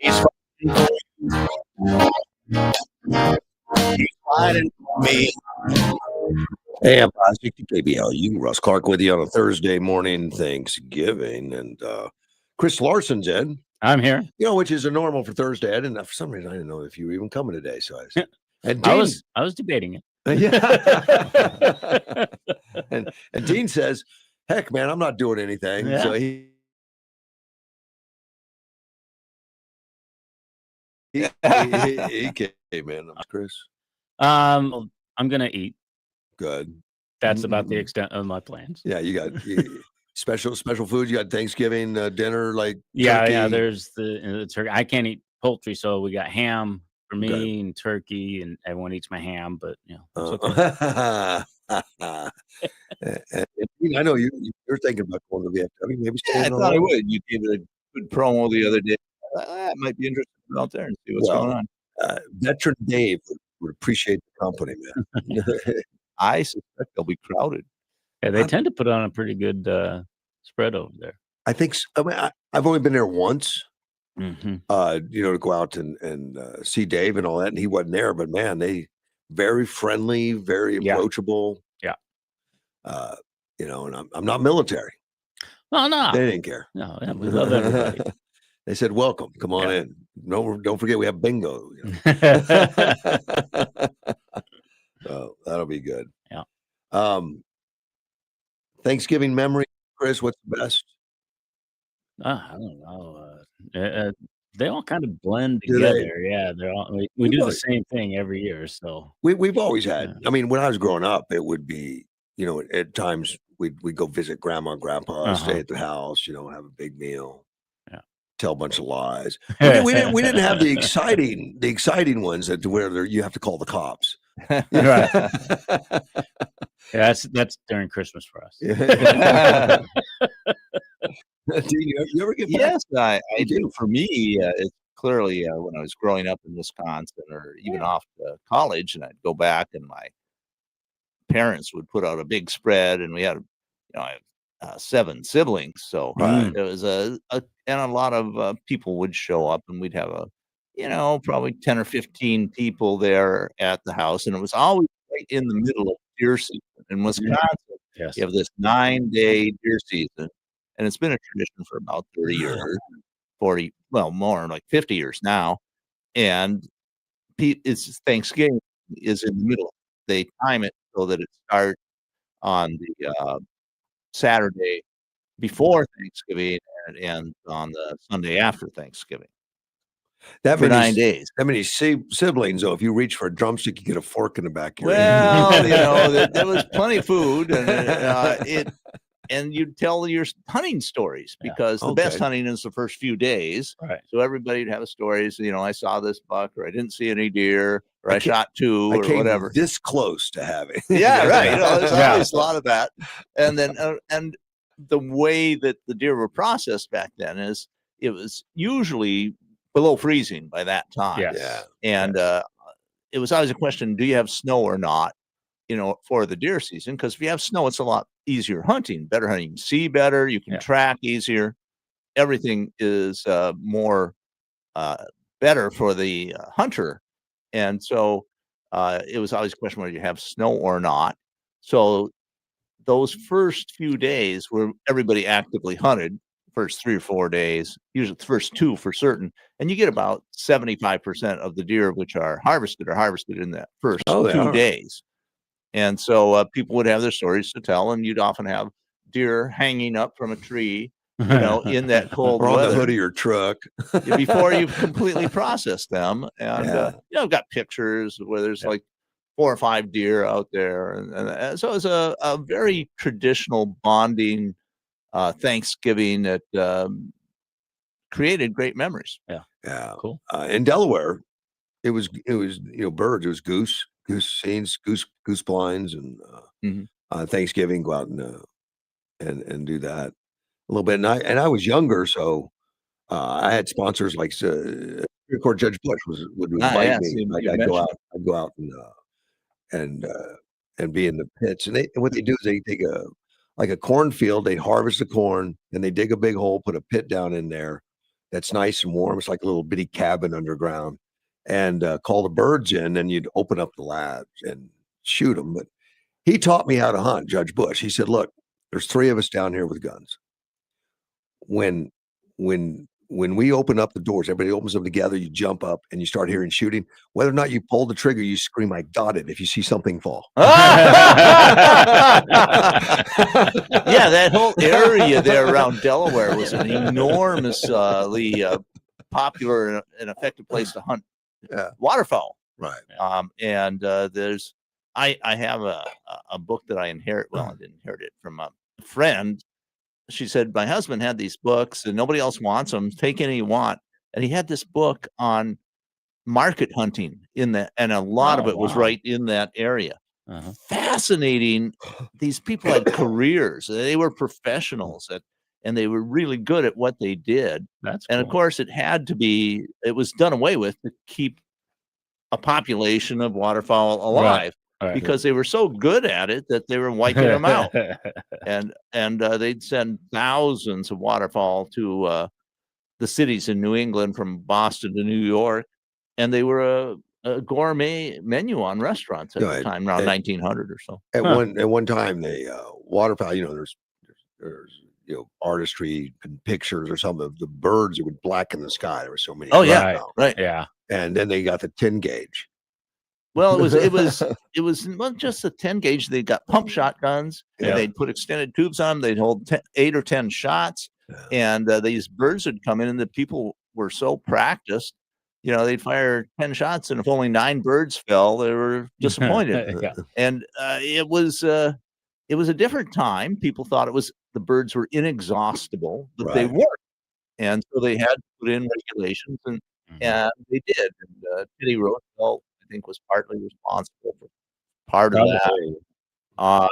He's fighting for me. Hey, I'm Plastic KBLU. Russ Clark with you on a Thursday morning, Thanksgiving, and Chris Larson's in. I'm here. Which is a normal for Thursday. I didn't. For some reason, I didn't know if you were even coming today. So and I Dean, was debating it. yeah. and Dean says, "Heck, man, I'm not doing anything." Yeah. So he came in. Chris, I'm gonna eat. good. That's about the extent of my plans. Yeah, you got special foods. You got Thanksgiving dinner, like Yeah, turkey. yeah. There's the turkey. I can't eat poultry, so we got ham for me and turkey, and everyone eats my ham. But it's okay. And I know you're thinking about going to the VFW. Maybe I thought I would. You gave it a good promo the other day. I might be interested to go out there and see what's going on. Veteran Dave would appreciate the company, man. I suspect they'll be crowded. Yeah, they tend to put on a pretty good spread over there. I think so. I mean, I've only been there once. Mm-hmm. To go out and see Dave and all that, and he wasn't there. But man, they very friendly, very approachable. Yeah. And I'm not military. Oh no, they didn't care. No, yeah, we love everybody. They said, "Welcome, come on in." No, don't forget we have bingo. So that'll be good. Yeah. Thanksgiving memory, Chris. What's the best? I don't know. They all kind of blend together. Yeah, they're all we do the same thing every year. So we've always had. I mean, when I was growing up, it would be at times we'd go visit grandma and grandpa, stay at the house, have a big meal, tell a bunch of lies. We didn't have the exciting ones that where you have to call the cops. Right. Yeah, that's during Christmas for us. Do you ever get back? Yes, I do. For me, it's clearly when I was growing up in Wisconsin or even off to college, and I'd go back and my parents would put out a big spread, and we had, I have 7 siblings, so it was and a lot of people would show up, and we'd have probably 10 or 15 people there at the house, and it was always right in the middle of deer season in Wisconsin. Yes. You have this 9-day deer season, and it's been a tradition for about 30 years, 40, well, more like 50 years now, and it's Thanksgiving is in the middle. They time it so that it starts on the Saturday before Thanksgiving and ends on the Sunday after Thanksgiving. That for many 9 days. That many siblings, though. If you reach for a drumstick, you get a fork in the back of your Well, there was plenty of food, and and you'd tell your hunting stories because the best hunting is the first few days. Right. So everybody'd have stories. I saw this buck, or I didn't see any deer, or I shot 2, or whatever. This close to having. Yeah, right. There's always a lot of that. And then, and the way that the deer were processed back then is it was usually below freezing by that time. Yes. Yeah. And it was always a question: do you have snow or not? For the deer season, because if you have snow, it's a lot easier hunting, better hunting. You can see better, you can track easier. Everything is more better for the hunter. And so it was always a question whether you have snow or not. So those first few days where everybody actively hunted, first 3 or 4 days, usually the first 2 for certain, and you get about 75% of the deer which are harvested in that first 2 days. And so people would have their stories to tell, and you'd often have deer hanging up from a tree, in that cold weather. Or on the hood of your truck. Before you've completely processed them. And, I've got pictures where there's like 4 or 5 deer out there. And so it's a very traditional bonding Thanksgiving that created great memories. Yeah. Cool. In Delaware, it was birds. It was goose scenes, goose blinds, and Thanksgiving, go out and do that a little bit. And I was younger, so I had sponsors like Supreme Court Judge Bush would invite me. I'd go out and be in the pits. And what they do is they take a cornfield, they harvest the corn, and they dig a big hole, put a pit down in there, that's nice and warm. It's like a little bitty cabin underground, and call the birds in, and you'd open up the labs and shoot them. But he taught me how to hunt, Judge Bush. He said, "Look, there's 3 of us down here with guns. When when we open up the doors, everybody opens them together, you jump up and you start hearing shooting. Whether or not you pull the trigger, you scream, 'I got it,' if you see something fall." Yeah, that whole area there around Delaware was an enormously popular and effective place to hunt waterfowl. Right. And there's I have a book that I inherit. Well, I didn't inherit it from a friend. She said, my husband had these books and nobody else wants them. Take any you want. And he had this book on market hunting in that, and a lot of it was right in that area. Fascinating. These people had careers. They were professionals and they were really good at what they did. That's and cool. Of course it was done away with to keep a population of waterfowl alive. Right. Because they were so good at it that they were wiping them out. And they'd send thousands of waterfowl to the cities in New England, from Boston to New York, and they were a gourmet menu on restaurants at the time, around 1900 or so. At one time, they waterfowl. There's artistry and pictures or some of the birds that would blacken the sky. There were so many. Oh yeah, right. Yeah. And then they got the 10 gauge. Well, it was not just a 10 gauge. They got pump shotguns, and they'd put extended tubes on them. They'd hold 8 or 10 shots, and these birds would come in, and the people were so practiced. They'd fire 10 shots, and if only 9 birds fell, they were disappointed. And it was a different time. People thought the birds were inexhaustible, but they weren't, and so they had to put in regulations, and they did. And Teddy Roosevelt, I think, was partly responsible for part of that.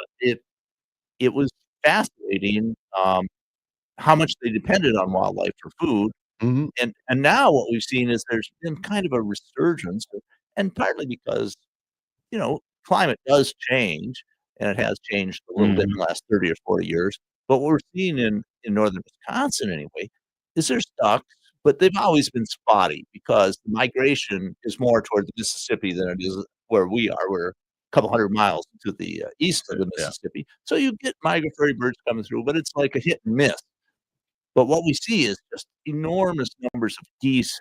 It was fascinating how much they depended on wildlife for food. And now what we've seen is there's been kind of a resurgence, and partly because climate does change, and it has changed a little bit in the last 30 or 40 years. But what we're seeing in northern Wisconsin anyway is there's ducks, but they've always been spotty because the migration is more toward the Mississippi than it is where we are. We're a couple hundred miles to the east of the Mississippi. So you get migratory birds coming through, but it's like a hit and miss. But what we see is just enormous numbers of geese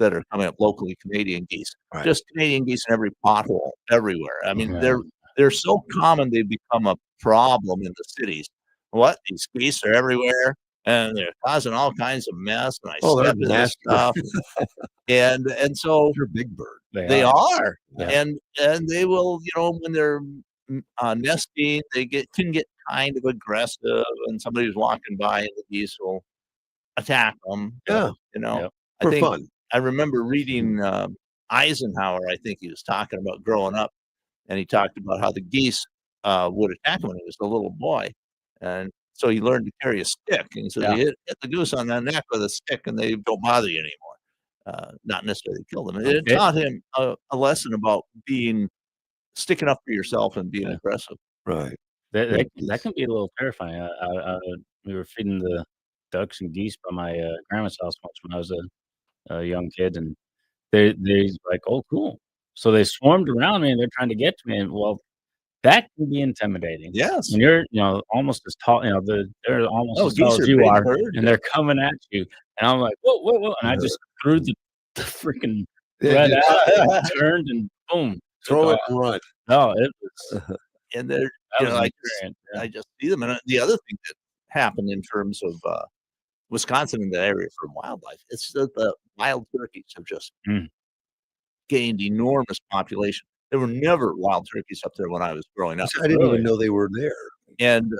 that are coming up locally, Canadian geese. Just Canadian geese in every pothole, everywhere. I mean, they're so common they've become a problem in the cities. These geese are everywhere, and they're causing all kinds of mess. And I step in this stuff, and so they're a big bird. They are, and they will, when they're nesting, they can get kind of aggressive, and somebody's walking by, and the geese will attack them. For fun. I remember reading Eisenhower. I think he was talking about growing up, and he talked about how the geese would attack him when he was a little boy, and so he learned to carry a stick. And so he hit the goose on the neck with a stick, and they don't bother you anymore. Not necessarily kill them. It taught him a lesson about sticking up for yourself and being aggressive. Right. That can be a little terrifying. We were feeding the ducks and geese by my grandma's house once when I was a young kid, and they like, "Oh, cool." So they swarmed around me, and they're trying to get to me, and that can be intimidating. Yes. When you're, almost as tall, they're almost as tall as you are, and they're coming at you, and I'm like, "Whoa, whoa, whoa!" And I just threw the freaking bread out, turned, and boom, throw it and run. No, it was, and they're, I just see them. And the other thing that happened in terms of Wisconsin in the area for wildlife, it's that the wild turkeys have just gained enormous population. There were never wild turkeys up there when I was growing up. I didn't even know they were there. And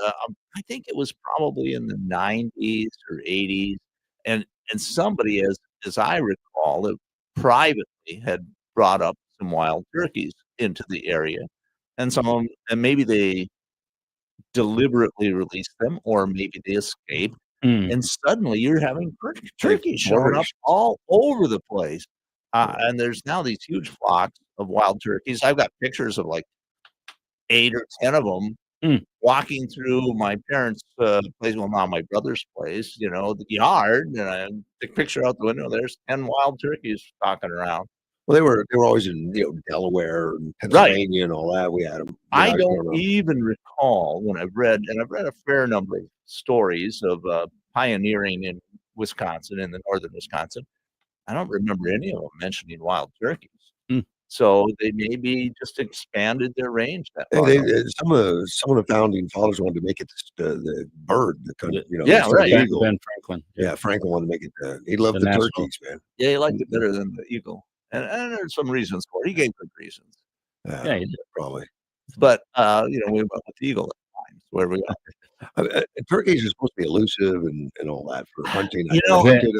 I think it was probably in the 90s or 80s. And somebody, as I recall, it privately had brought up some wild turkeys into the area. And some of them, and maybe they deliberately released them, or maybe they escaped. And suddenly you're having turkeys showing up all over the place. And there's now these huge flocks of wild turkeys. I've got pictures of like 8 or 10 of them walking through my parents' place, well, now my brother's place, the yard, and I take a picture out the window. There's 10 wild turkeys stalking around. Well, they were always in Delaware and Right. Pennsylvania and all that. We had them. I don't even recall when I've read a fair number of stories of pioneering in Wisconsin, in the northern Wisconsin. I don't remember any of them mentioning wild turkeys. So they maybe just expanded their range that far. Some of the founding fathers wanted to make it the bird, Yeah, right. Ben eagle. Franklin. Yeah, Franklin wanted to make it. He loved the turkeys, man. Yeah, he liked it better than the eagle, and there's some reasons for it. He gave good reasons. Yeah, he did. Probably. But we went with the eagle at times where we got. Turkeys are supposed to be elusive and all that for hunting.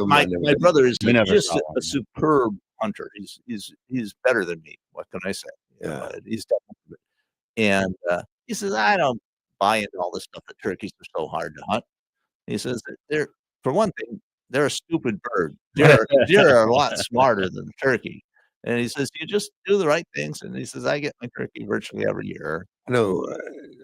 My brother is just a superb hunter. He's better than me. What can I say? Yeah. He's definitely. And he says, I don't buy into all this stuff that turkeys are so hard to hunt. He says that for one thing, they're a stupid bird. Deer are a lot smarter than the turkey. And he says, you just do the right things. And he says, I get my turkey virtually every year. I know.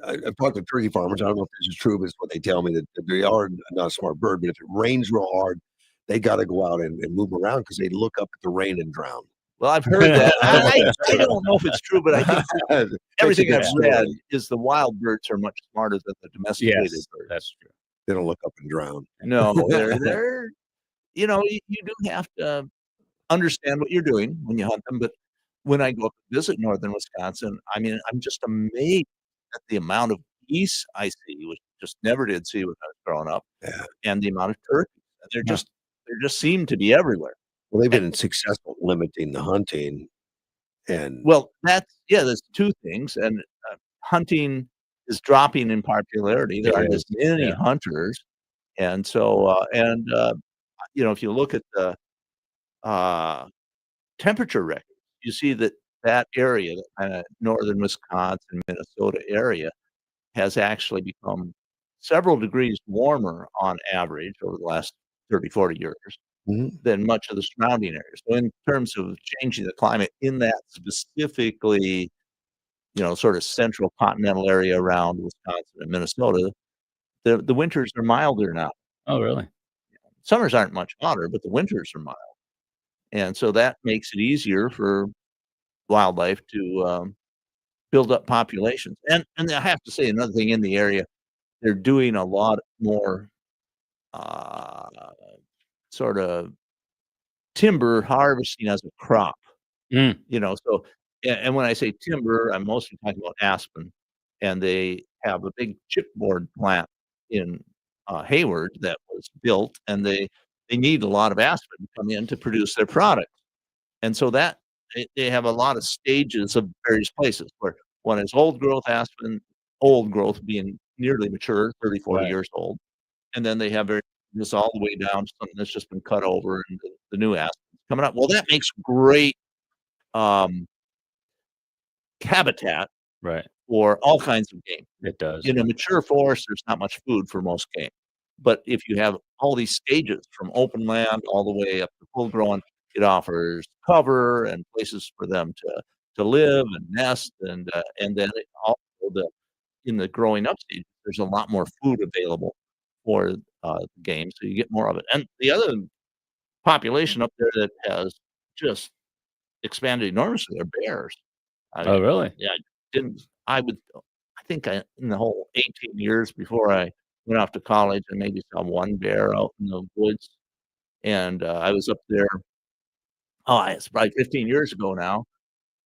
I've talked to turkey farmers. I don't know if this is true, but it's what they tell me, that they are not a smart bird. But if it rains real hard, they got to go out and move around because they look up at the rain and drown. Well, I've heard that. I don't know if it's true, but I think everything I've read is the wild birds are much smarter than the domesticated birds. That's true. They don't look up and drown. No, they're you do have to understand what you're doing when you hunt them. But when I go up to visit northern Wisconsin, I mean, I'm just amazed at the amount of geese I see, which I just never did see when I was growing up, and the amount of turkeys. They just seem to be everywhere. Well, they've been successful limiting the hunting, and there's two things, and hunting is dropping in popularity. There aren't as many hunters, and so if you look at the temperature records, you see that area, that kind of northern Wisconsin, Minnesota area, has actually become several degrees warmer on average over the last 30, 40 years than much of the surrounding areas. So in terms of changing the climate in that specifically, sort of central continental area around Wisconsin and Minnesota, the winters are milder now. Oh, really? Summers aren't much hotter, but the winters are mild. And so that makes it easier for wildlife to build up populations. And I have to say another thing in the area, they're doing a lot more sort of timber harvesting as a crop. So, and when I say timber, I'm mostly talking about aspen. And they have a big chipboard plant in Hayward that was built, and they need a lot of aspen to come in to produce their product. And so that they have a lot of stages of various places, where one is old growth aspen, old growth being nearly mature, 30, 40 years old. And then they have this all the way down to something that's just been cut over, and the new aspen coming up. Well, that makes great habitat for all kinds of game. It does. In a mature forest, there's not much food for most game. But if you have all these stages from open land all the way up to full grown, it offers cover and places for them to live and nest, and then also in the growing up stage, there's a lot more food available for the game, so you get more of it. And the other population up there that has just expanded enormously are bears. Oh, really? Yeah, I think in the whole 18 years before I went off to college, I maybe saw one bear out in the woods. And I was up there, it's probably 15 years ago now.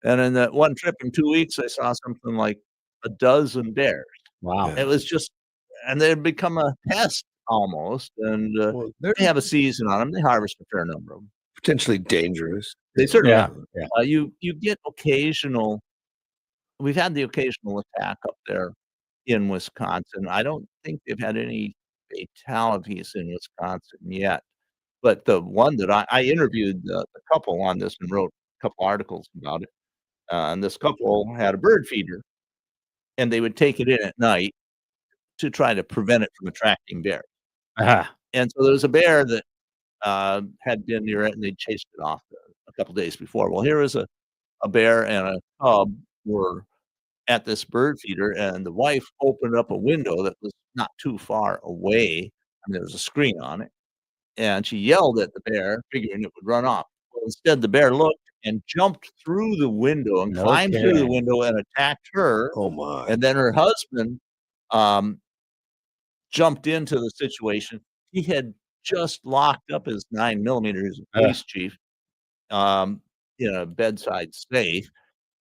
And in that one trip in 2 weeks, I saw something like a dozen bears. Wow. It was just, and they'd become a pest almost. And they have a season on them. They harvest a fair number of them. Potentially dangerous. They certainly are. Yeah. You get we've had the occasional attack up there in Wisconsin. I don't think they've had any fatalities in Wisconsin yet. But the one that I interviewed the couple on this and wrote a couple articles about it. And this couple had a bird feeder, and they would take it in at night to try to prevent it from attracting bears. And so there was a bear that had been near it, and they chased it off a couple days before. Well, here was a bear and a cub were at this bird feeder, and the wife opened up a window that was not too far away, and there was a screen on it, and she yelled at the bear, figuring it would run off. Well, instead, the bear looked and jumped through the window and No climbed through the kidding. window and attacked her, Oh my. and then her husband, jumped into the situation. He had just locked up his 9mm, he's a police chief, in a bedside safe,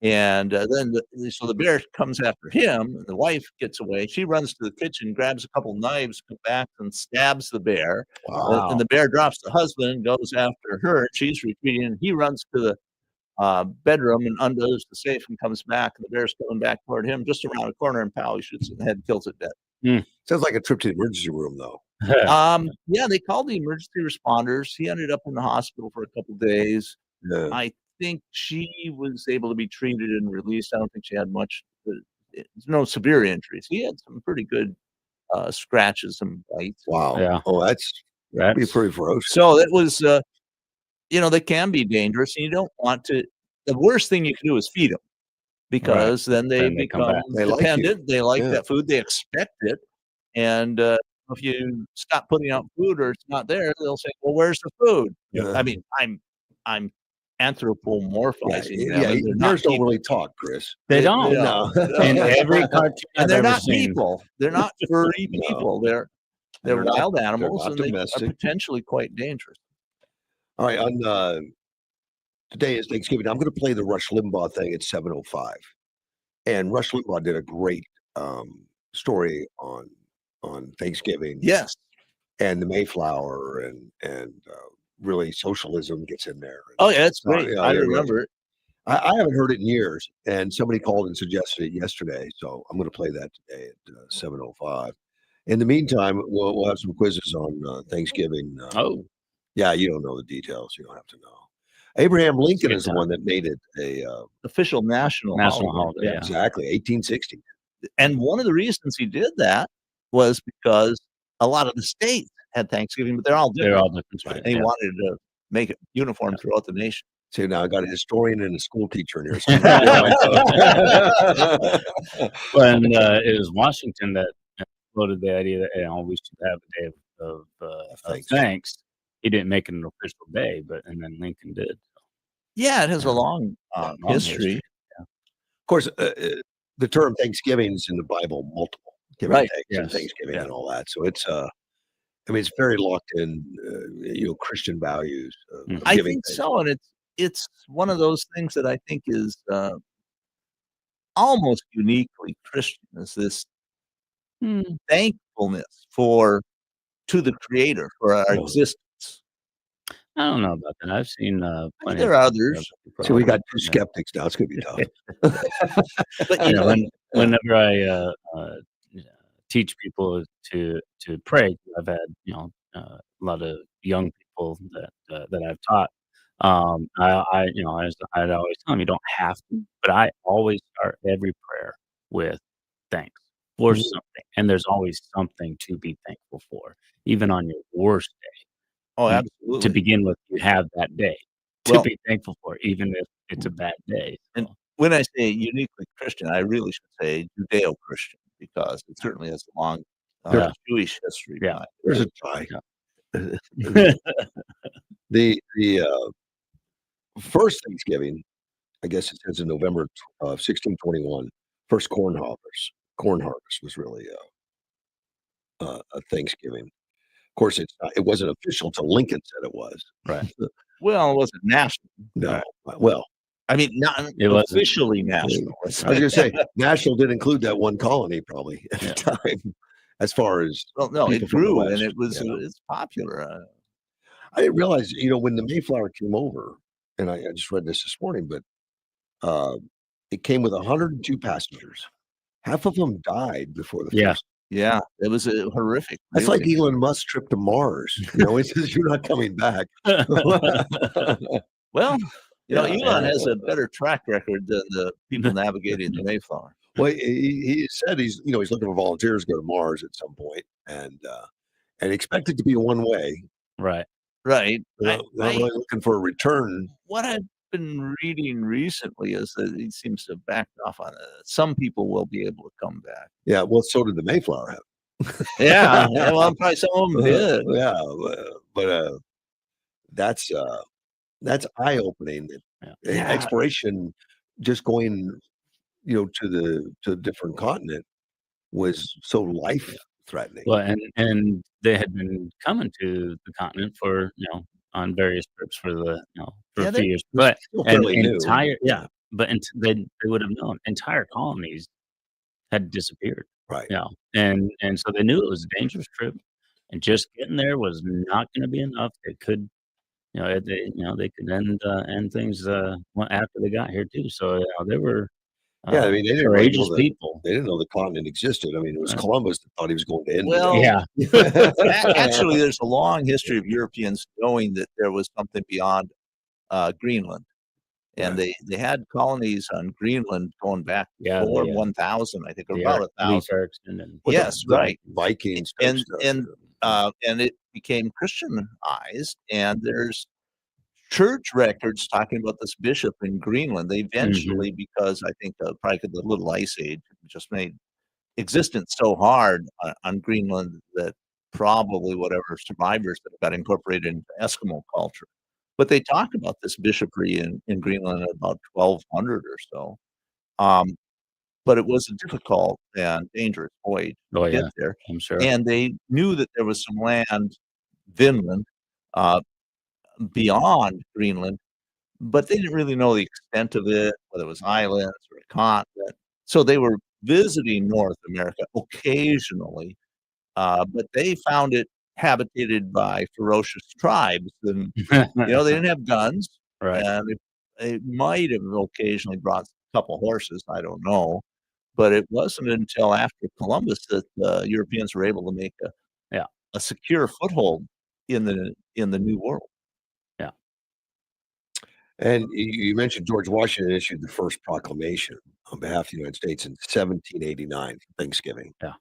and then so the bear comes after him, and the wife gets away. She runs to the kitchen, grabs a couple knives, comes back and stabs the bear. Wow. And the bear drops the husband, goes after her. She's retreating, and he runs to the bedroom and undoes the safe and comes back. And the bear's coming back toward him, just around the corner, and pow, he shoots it in the head and kills it dead. Sounds like a trip to the emergency room, though. Yeah, they called the emergency responders. He ended up in the hospital for a couple days. Yeah. I think she was able to be treated and released. I don't think she had much, no severe injuries. He had some pretty good scratches and bites. Wow. Yeah. Oh, that's be pretty ferocious. So it was, they can be dangerous, and you don't want to. The worst thing you can do is feed them, because then they become dependent. They like that food. They expect it, and if you stop putting out food or it's not there, they'll say, "Well, where's the food?" Yeah. I mean, I'm anthropomorphizing them. Yeah, They're bears don't really talk, Chris. They don't. No. In every cartoon And I've they're ever not seen. people. They're not furry people. They're They're not- wild they're animals, not and they are domestic. potentially quite dangerous. All right, on today is Thanksgiving. I'm going to play the Rush Limbaugh thing at 7:05, and Rush Limbaugh did a great story on Thanksgiving. Yes, and the Mayflower, and really socialism gets in there. oh yeah, it's great. yeah, I yeah, remember it. I haven't heard it in years, and somebody called and suggested it yesterday, so I'm going to play that today at 7:05. In the meantime, we'll have some quizzes on Thanksgiving. Yeah, you don't know the details. You don't have to know. Abraham Lincoln is the one that made it a Official national holiday. Yeah. exactly 1860. And one of the reasons he did that was because a lot of the states had Thanksgiving, but they're all different. They're all different. And he wanted to make it uniform throughout the nation. See, now I got a historian and a school teacher in here. When it was Washington that floated the idea that we should have a day of thanks. He didn't make it an official day, and then Lincoln did. Yeah, it has a long history. Of course, the term Thanksgiving is in the Bible multiple. Giving Right. thanks and Yes. Thanksgiving and all that. So it's it's very locked in, Christian values. Of I giving think thanks. so, and it's one of those things that I think is almost uniquely Christian, is this thankfulness to the Creator for our existence. I don't know about that. I've seen plenty. There are others. So we got two skeptics now. It's going to be tough. But whenever I teach people to pray, I've had a lot of young people that I've taught. I'd always tell them you don't have to, but I always start every prayer with thanks for something, and there's always something to be thankful for, even on your worst day. Oh, absolutely. To begin with, you have that day to be thankful for, even if it's a bad day. And when I say uniquely Christian, I really should say Judeo-Christian, because it certainly has a long Jewish history. Yeah. There's a tie. Yeah. The first Thanksgiving, I guess it says in November of 1621, first corn harvest. Corn harvest was really a Thanksgiving. Of course, it wasn't official till Lincoln said it was. Right. Well, it wasn't national. No. Well, I mean, not It wasn't. officially national. I was going to say, national did include that one colony probably at the time, as far as Well, no, it people from the grew, West, and it was yeah. it's popular. I didn't realize, when the Mayflower came over, and I just read this morning, but it came with 102 passengers. Half of them died before the first. Yeah, it was horrific. That's really. like Elon Musk's trip to Mars. He says you're not coming back. Well, Yeah. Elon has a better track record than the people navigating the Mayflower. Well, he said he's looking for volunteers to go to Mars at some point, and expect it to be a one way. Right. Right. Not really looking for a return. What been reading recently is that he seems to have backed off on it. Some people will be able to come back. Yeah, well, so did the Mayflower have. Yeah, well, probably some of them did. Yeah, but that's eye-opening that Yeah. exploration just going, to a different continent was so life-threatening. Well, and they had been coming to the continent for, on various trips for a few years, but Still and fairly new. but they would have known entire colonies had disappeared, Right. and so they knew it was a dangerous trip, and just getting there was not gonna be enough. It could, they could end things, after they got here too, so, they were, Yeah, I mean, they didn't really know courageous people. they didn't know the continent existed. I mean, it was Right. Columbus that thought he was going to India. Well, Yeah. actually, there's a long history of Europeans knowing that there was something beyond Greenland, and Right. they had colonies on Greenland going back Yeah, before 1000, I think, or about Leif 1,000. Erikson and With Yes, the right. Vikings type And stuff, and and it became Christianized, and there's church records talking about this bishop in Greenland. They eventually, because I think probably 'cause the little ice age just made existence so hard on Greenland that probably whatever survivors that got incorporated into Eskimo culture. But they talk about this bishopry in Greenland at about 1200 or so. Um, but it was a difficult and dangerous voyage Oh, to get yeah, there. I'm sure. And they knew that there was some land, Vinland, uh, beyond Greenland, but they didn't really know the extent of it, whether it was islands or a continent. So they were visiting North America occasionally, but they found it habitated by ferocious tribes, and they didn't have guns, Right. and they might have occasionally brought a couple horses. I don't know, but it wasn't until after Columbus that Europeans were able to make Yeah. a secure foothold in the New World. Yeah. And you mentioned George Washington issued the first proclamation on behalf of the United States in 1789 for Thanksgiving. Yeah.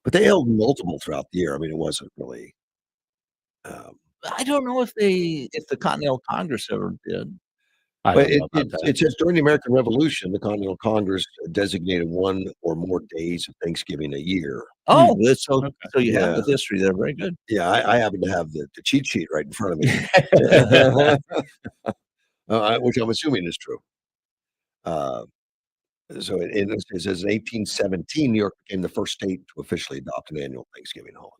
But they held multiple throughout the year. I mean, it wasn't really, um I don't know if the Continental Congress ever did. I but don't know about that. it says during the American Revolution, the Continental Congress designated 1 or more days of Thanksgiving a year. Oh, so Okay. so you have Yeah. the history there. Very good. Yeah, I happen to have the cheat sheet right in front of me, which I'm assuming is true. Uh, so it says in 1817, New York became the first state to officially adopt an annual Thanksgiving holiday.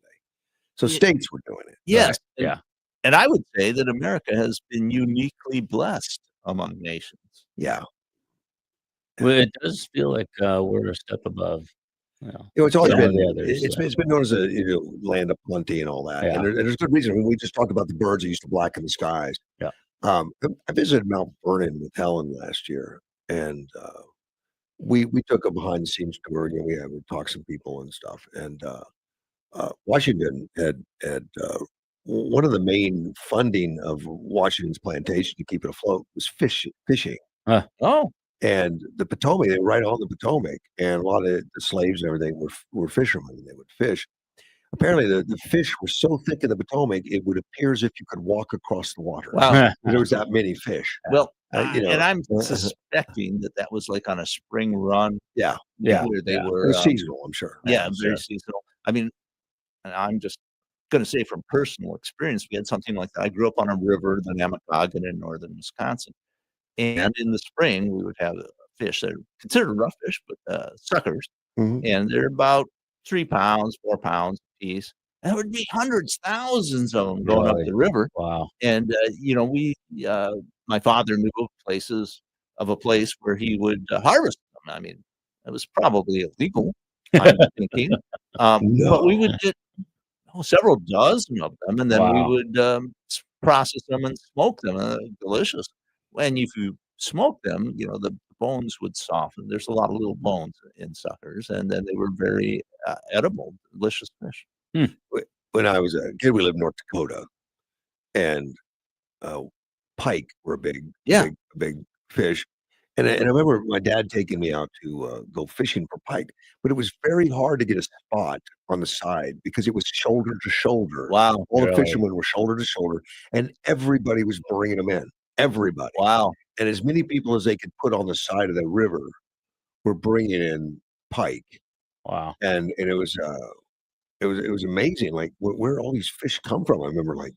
So Ye states were doing it. Yes, Right. Yeah. and I would say that America has been uniquely blessed among nations. Yeah. Well, it does feel like, we're a step above, It's always some been of the others, it's been known as a, land of plenty and all that, Yeah. and there's good reason. I mean, we just talked about the birds that used to blacken the skies. Yeah. I visited Mount Vernon with Helen last year, and, we took a behind the scenes tour, we talked to some people and stuff, and, Washington had, one of the main funding of Washington's plantation to keep it afloat was fishing. Oh, And the Potomac, they were right on the Potomac, and a lot of the slaves and everything were fishermen, and they would fish. Apparently, the fish were so thick in the Potomac, it would appear as if you could walk across the water. wow. There was that many fish. Well, You know, and I'm suspecting that was like on a spring run Yeah, Yeah, where they yeah. it were, was seasonal, I'm sure. yeah, I'm very sure. seasonal. I mean, and I'm just gonna say from personal experience, we had something like that. I grew up on a river, the Namakagon in northern Wisconsin, and in the spring, we would have fish that are considered rough fish, but suckers, Mhm. and they're about 3 pounds, 4 pounds a piece. And there would be hundreds, thousands of them going up Really? the river, Wow. and, my father knew of a place where he would, harvest them. I mean, it was probably illegal, I'm thinking, but we would No. get, several dozen of them, and then we Wow. would, process them and smoke them, delicious. And if you smoke them, the bones would soften. There's a lot of little bones in suckers, and then they were very, edible, delicious fish. Hmm. When I was a kid, we lived in North Dakota, and, uh, pike were a Yeah. big fish, and I remember my dad taking me out to, go fishing for pike, but it was very hard to get a spot on the side because it was shoulder to shoulder. Wow. All the Really? fishermen were shoulder to shoulder, and everybody was bringing them in. everybody. Wow. And as many people as they could put on the side of the river were bringing in pike. Wow. And it was amazing. Like where all these fish come from. I remember like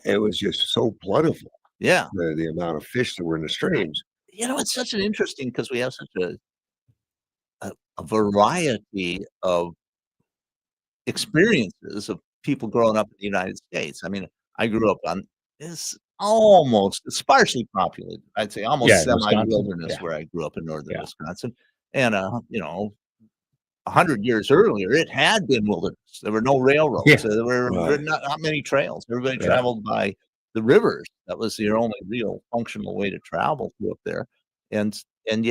it was just so plentiful. Yeah. The amount of fish that were in the streams. It's such an interesting because we have such a variety of experiences of people growing up in the United States. I mean, I grew up on this almost sparsely populated, I'd say almost semi-wilderness where I grew up in northern Wisconsin. And, 100 years earlier, it had been wilderness. There were no railroads. Yeah. There were not many trails. Everybody traveled by the rivers. That was your only real functional way to travel through up there. And then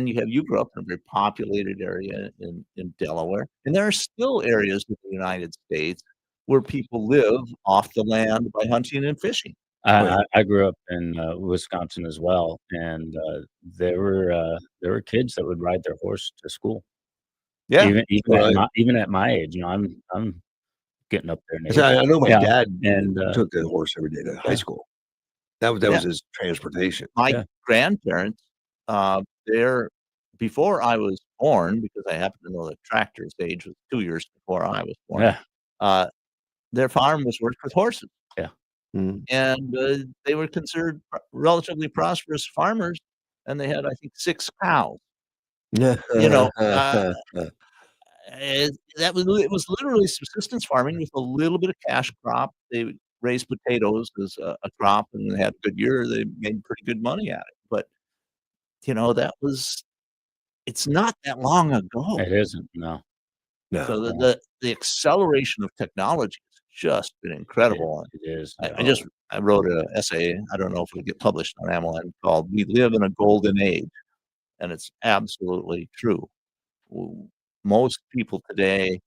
you grew up in a very populated area in Delaware. And there are still areas in the United States where people live off the land by hunting and fishing. I grew up in Wisconsin as well, and there were kids that would ride their horse to school. Yeah, Even at my age, I'm getting up there in age. I know my dad and took the horse every day to high school. That was his transportation. My grandparents, before I was born, because I happen to know that Tractor's age was 2 years before I was born. Their farm was worked with horses. Yeah. Mm. And they were considered relatively prosperous farmers, and they had, I think, 6 cows. It was literally subsistence farming with a little bit of cash crop. They raised potatoes as a crop, and they had a good year. They made pretty good money at it. But it's not that long ago. It isn't, no. So the acceleration of technology has just been incredible. It is. I wrote an essay, I don't know if it'll get published on Amazon, called "We Live in a Golden Age," and it's absolutely true. Most people today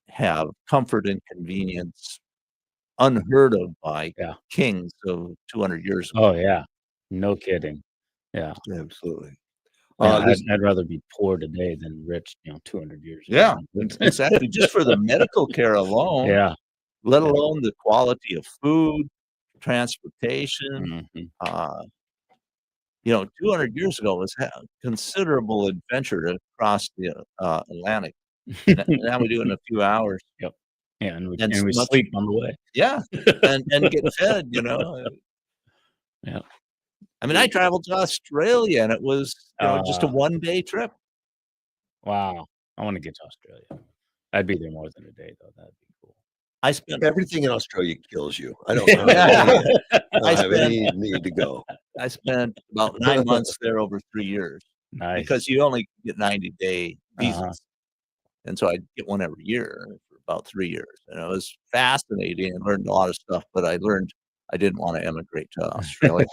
have comfort and convenience unheard of by kings of 200 years ago. Oh, yeah. No kidding. Yeah. Absolutely. I'd rather be poor today than rich, 200 years ago. Yeah, exactly. Just for the medical care alone. Yeah. Let alone the quality of food, transportation. Mhm. 200 years ago was a considerable adventure to cross the Atlantic. Now we do it in a few hours. Yep. Yeah, and we sleep on the way. Yeah, and get fed. Yeah. I mean, I traveled to Australia, and it was just a one-day trip. Wow, I want to get to Australia. I'd be there more than a day, though. That'd be cool. I spent everything in Australia kills you. I don't have any need to go. I spent about 9 months there over 3 years. Nice. Because you only get 90-day visas. And so I'd get one every year for about 3 years. And it was fascinating and learned a lot of stuff, but I learned I didn't want to emigrate to Australia.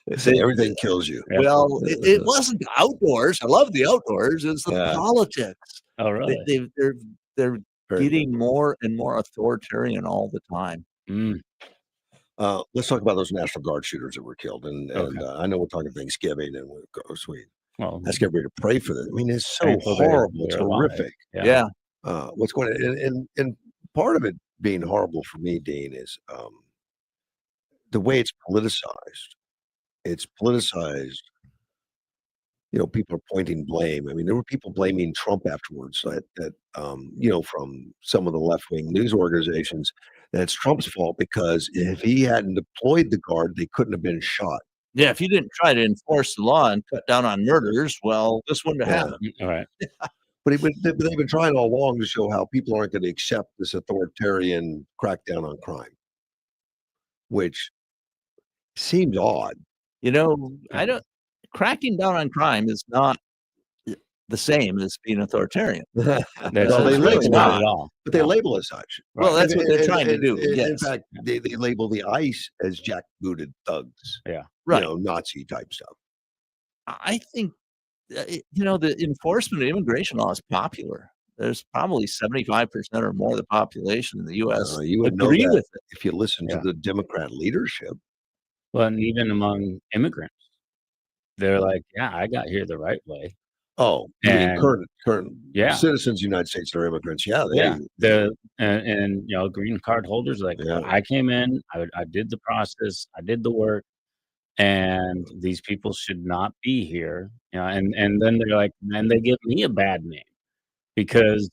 Everything kills you. Well, it wasn't the outdoors. I love the outdoors. It's the politics. Oh, really? They're getting more and more authoritarian all the time. Let's talk about those National Guard shooters that were killed. And I know we're talking Thanksgiving, and ask everybody to pray for them. I mean, it's so horrible. It's horrific. Yeah. What's going on? And part of it being horrible for me, Dean, is the way it's politicized. It's politicized. People are pointing blame. I mean, there were people blaming Trump afterwards that from some of the left-wing news organizations, that it's Trump's fault because if he hadn't deployed the Guard, they couldn't have been shot. Yeah, if you didn't try to enforce the law and cut down on murders, well, this wouldn't have happened. All right. But they've been trying all along to show how people aren't going to accept this authoritarian crackdown on crime, which seems odd. Cracking down on crime is not the same as being authoritarian. They label it such. Well, that's what they're trying to do. In fact, they label the ICE as jackbooted thugs. Yeah. Right. Nazi type stuff. I think, the enforcement of immigration law is popular. There's probably 75% or more of the population in the U.S. You would agree with it if you listen to the Democrat leadership. Well, and even among immigrants, they're like, "Yeah, I got here the right way." Oh, and current citizens of the United States that are immigrants. Yeah, and green card holders like, Yeah. I came in, I did the process, I did the work, and these people should not be here. And then they're like, then they give me a bad name because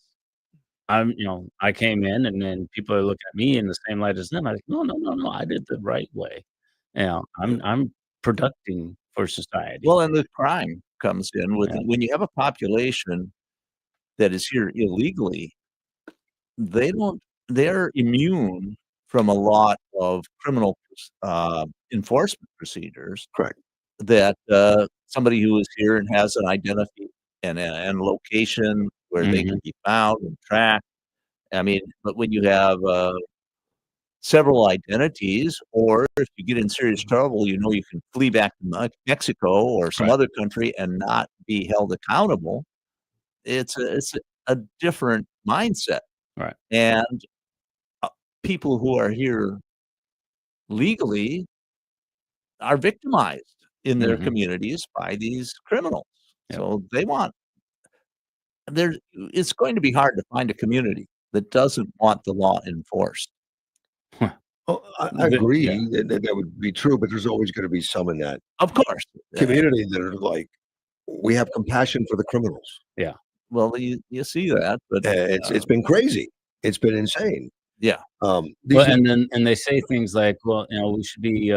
I came in, and then people are looking at me in the same light as them. I'm like, no, no, no, no, I did the right way. I'm producing for society. Well, and the crime comes in with Yeah. when you have a population that is here illegally, they're immune from a lot of criminal enforcement procedures Correct. that somebody who is here and has an identity and location where they can Mhm. be found and tracked. I mean, but when you have several identities, or if you get in serious trouble, you can flee back to Mexico or some Right. other country and not be held accountable. It's a different mindset, Right. and uh, people who are here legally are victimized in their Mhm. communities by these criminals. Yep. So they want there. It's going to be hard to find a community that doesn't want the law enforced. Oh, I Yeah. agree that would be true, but there's always gonna be some in that Of course, community that are like, we have compassion for the criminals. Yeah. well, you see that, but It's been crazy. It's been insane. yeah, Well, These and they say things like, well, we should be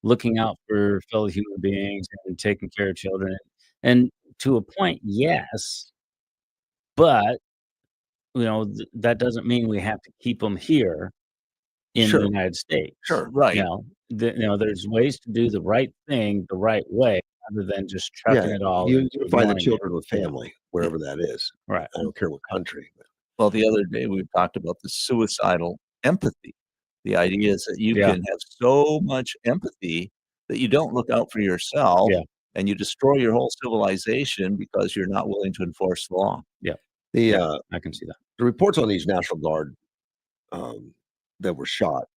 looking out for fellow human beings and taking care of children. And to a point, yes, but that doesn't mean we have to keep them here in the Sure, United States. sure. right. There's ways to do the right thing the right way rather than just Yeah, trucking it all you and unify the ignoring it. children with Yeah. family, wherever that is. Right. I don't care what country. Well, the other day we talked about the suicidal empathy. The idea is that you Yeah. can have so much empathy that you don't look out for yourself Yeah. and you destroy your whole civilization because you're not willing to enforce the law. Yeah. The Yeah. uh, I can see that. the reports on these National Guard um, that were shot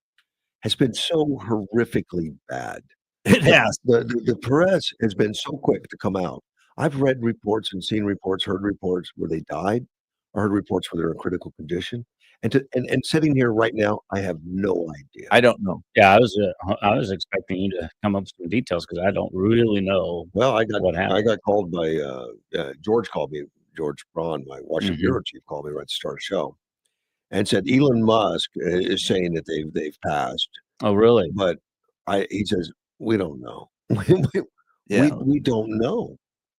has been so horrifically bad. It has. The press has been so quick to come out. I've read reports and seen reports, heard reports where they died, or heard reports where they're in critical condition. And sitting here right now, I have no idea. I don't know. Yeah, I was expecting you to come up with some details because I don't really know Well, what I happened. got called by George called me. George Braun, my Washington Mhm. bureau chief, called me right to start a show and said Elon Musk is saying that they've passed, Oh, really? but he says we don't know. we, Yeah. we don't know,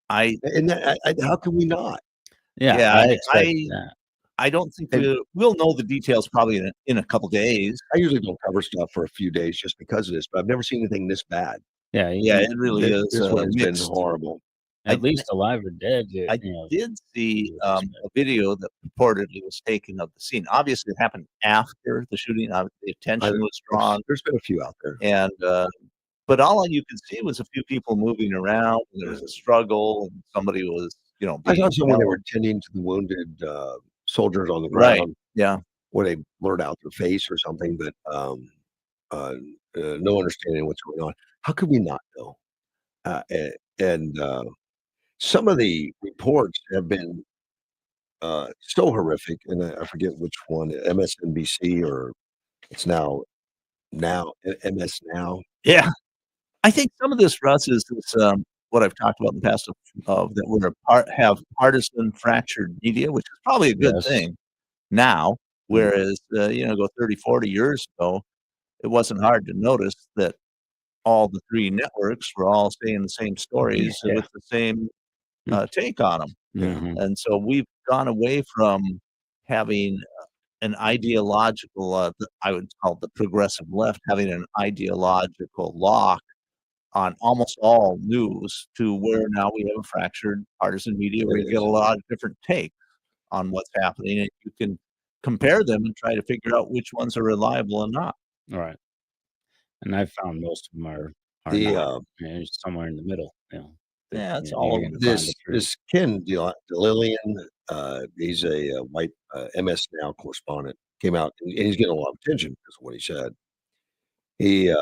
I and how can we not? Yeah, yeah, I expected I that. I don't think And we'll know the details probably in a couple days. I usually don't cover stuff for a few days just because of this, but I've never seen anything this bad. Yeah, Yeah, it really is This one has been mixed. horrible. at least alive or dead, I did see a video that purportedly was taken of the scene. Obviously, it happened after the shooting. The attention was drawn, There's been a few out there. and but all you could see was a few people moving around. And there was a struggle, and somebody was, I being saw someone they were held. tending to the wounded soldiers on the Right. ground Yeah. where they blurred out their face or something, but uh, no understanding what's going on. How could we not know? And some of the reports have been so horrific, and I forget which one, MSNBC or it's now MS Now. Yeah. I think some of this, Russ, is this, what I've talked about in the past of that we're have partisan fractured media, which is probably a good Yes. thing now, whereas, go 30, 40 years ago, it wasn't hard to notice that all the 3 networks were all saying the same stories Yeah. with the same, take on them. Mhm. And so we've gone away from having an ideological, I would call the progressive left, having an ideological lock on almost all news to where now we have a fractured partisan media where It you get a is. lot of different takes on what's happening, and you can compare them and try to figure out which ones are reliable and not. Right. And I've found most of them are The not. It's somewhere in the middle, that, Yeah, it's all you're over gonna the find the truth. this Ken DeLillian, he's a white MS Now correspondent, came out and he's getting a lot of attention because of what he said. He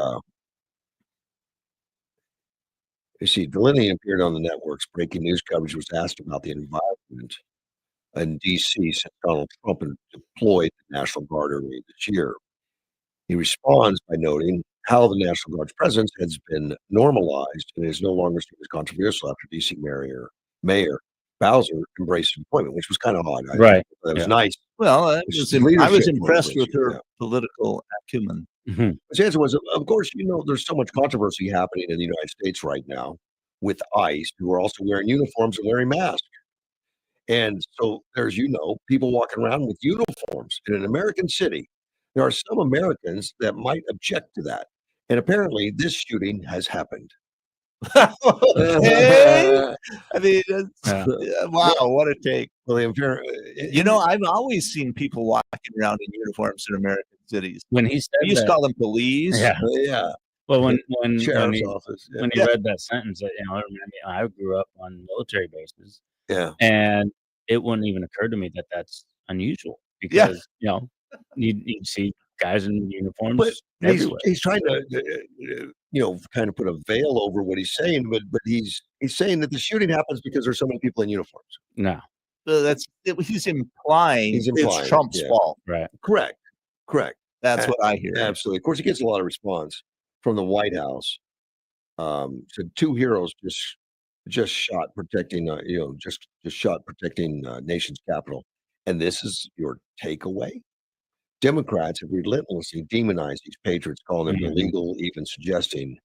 You see, Delaney appeared on the network's breaking news coverage, was asked about the environment in D.C. since Donald Trump had deployed the National Guard earlier this year. He responds by noting how the National Guard's presence has been normalized and is no longer seen as controversial after D.C. Mayor Bowser embraced the appointment, which was kind of odd. Right. That was Yeah. nice. Well, I I was impressed with her political acumen. Mhm. His answer was, of course, there's so much controversy happening in the United States right now with ICE, who are also wearing uniforms and wearing masks. And so there's, people walking around with uniforms in an American city. There are some Americans that might object to that. And apparently this shooting has happened. Hey, I mean, Yeah. wow, what a take. Well, I've always seen people walking around in uniforms in American cities. When he said We used to that, call them police. yeah. yeah. Well, when Sheriff's he office. when he Yeah. read that sentence, it reminded me, I grew up on military bases, Yeah. and it wouldn't even occur to me that that's unusual Yeah. because, you'd see guys in But uniforms he's, everywhere. he's trying to, kind of put a veil over what he's saying, but he's saying that the shooting happens because there's so many people in uniforms. No. He's implying it's Trump's yeah. fault. Right. Correct. That's what I hear. Absolutely. Of course, he gets a lot of response from the White House. So 2 heroes just shot protecting, just shot protecting nation's capital. And this is your takeaway. Democrats have relentlessly demonized these patriots, calling them Mhm. illegal, even suggesting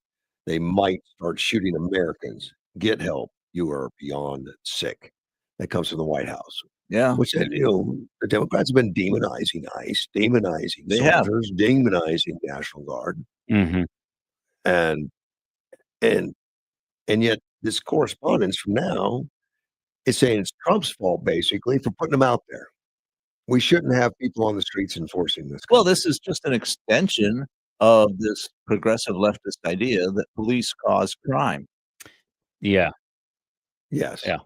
they might start shooting Americans. Get help. You are beyond sick. That comes from the White House. Yeah. Which, the Democrats have been demonizing ICE, demonizing They have. soldiers, demonizing National Guard. Mhm. And and yet this correspondence from now is saying it's Trump's fault, basically, for putting them out there. We shouldn't have people on the streets enforcing this. Well, this is just an extension of this progressive leftist idea that police cause crime. Yeah. Yes. Yeah.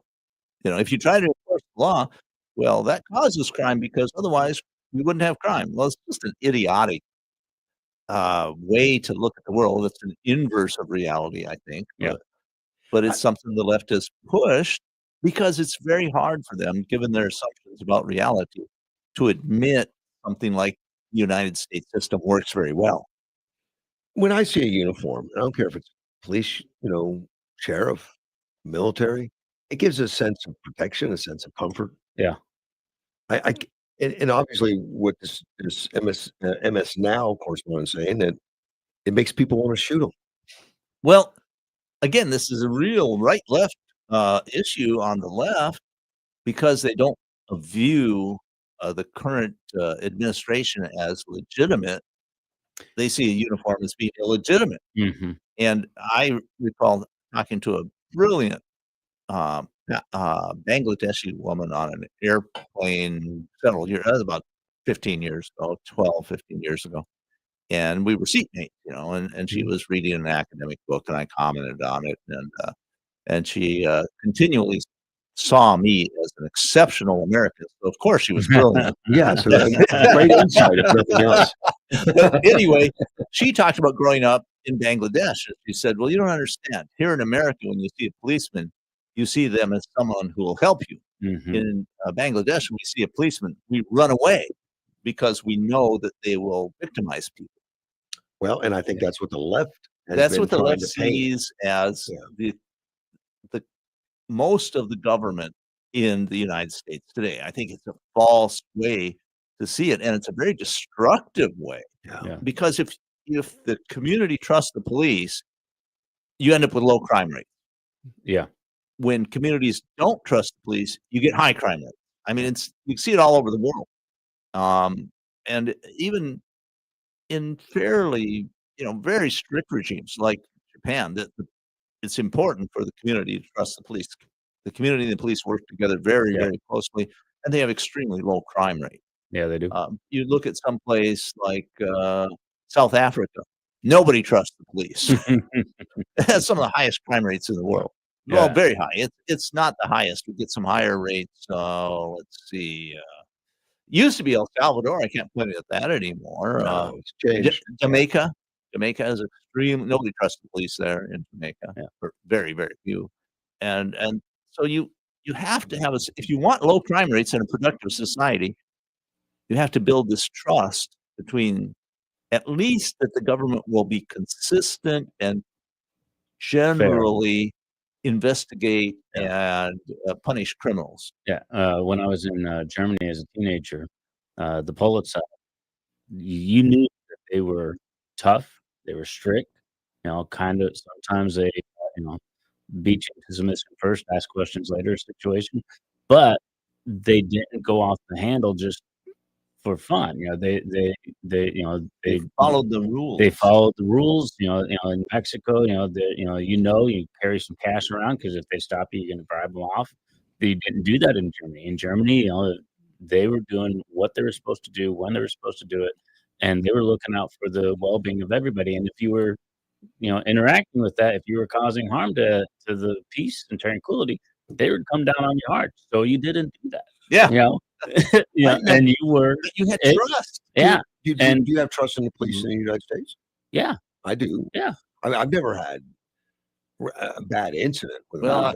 If you try to enforce the law, well, that causes crime because otherwise we wouldn't have crime. Well, it's just an idiotic way to look at the world. It's an inverse of reality, I think. Yeah. But it's something the left has pushed because it's very hard for them, given their assumptions about reality, to admit something like the United States system works very well. When I see a uniform, I don't care if it's police, sheriff, military, it gives a sense of protection, a sense of comfort. Yeah. And obviously what this MS Now correspondent is saying, that it makes people want to shoot them. Well, again, this is a real right-left issue on the left because they don't view the current administration as legitimate. They see a uniform as being illegitimate. Mhm. And I recall talking to a brilliant Bangladeshi woman on an airplane several years, that was about 15 years ago, 12, 15 years ago. And we were seatmates, and she was reading an academic book and I commented on it. And she continually saw me as an exceptional American. So of course she was brilliant. Yeah, so that's great insight, if nothing else. Anyway, she talked about growing up in Bangladesh. She said, well, you don't understand. Here in America, when you see a policeman, you see them as someone who will help you. Mhm. In Bangladesh, when we see a policeman, we run away because we know that they will victimize people. Well, and I think that's what the left has That's been what the trying left to paint. sees as the most of the government in the United States today. I think it's a false way to see it, and it's a very destructive way. Yeah. Because if the community trusts the police, you end up with low crime rates. Yeah. When communities don't trust the police, you get high crime rates. I mean, you see it all over the world, and even in fairly, very strict regimes like Japan, that it's important for the community to trust the police. The community and the police work together very, very closely, and they have extremely low crime rate. Yeah, they do. You look at some place like South Africa, nobody trusts the police. It has some of the highest crime rates in the world. Well, Yeah. very high. It's not the highest. We get some higher rates. Let's see. Used to be El Salvador. I can't point at that anymore. No, it's changed. Jamaica. Jamaica is extreme. Nobody trusts the police there in Jamaica. Yeah. Very, very few. And so you have to have if you want low crime rates in a productive society, you have to build this trust between at least that the government will be consistent and generally investigate and punish criminals. Yeah. When I was in Germany as a teenager, the Polizei, you knew that they were tough, they were strict, kind of sometimes they, beat you to submission first, ask questions later situation, but they didn't go off the handle just for fun. They followed the rules. They followed the rules. In Mexico, you carry some cash around because if they stop you, you're gonna bribe them off. They didn't do that in Germany. In Germany, they were doing what they were supposed to do when they were supposed to do it, and they were looking out for the well-being of everybody. And if you were, interacting with that, if you were causing harm to the peace and tranquility, they would come down on your heart. So you didn't do that. Yeah. And you were. But you had trust. Yeah. Do you have trust in the police in the United States? Yeah. I do. Yeah. I've never had a bad incident with Well,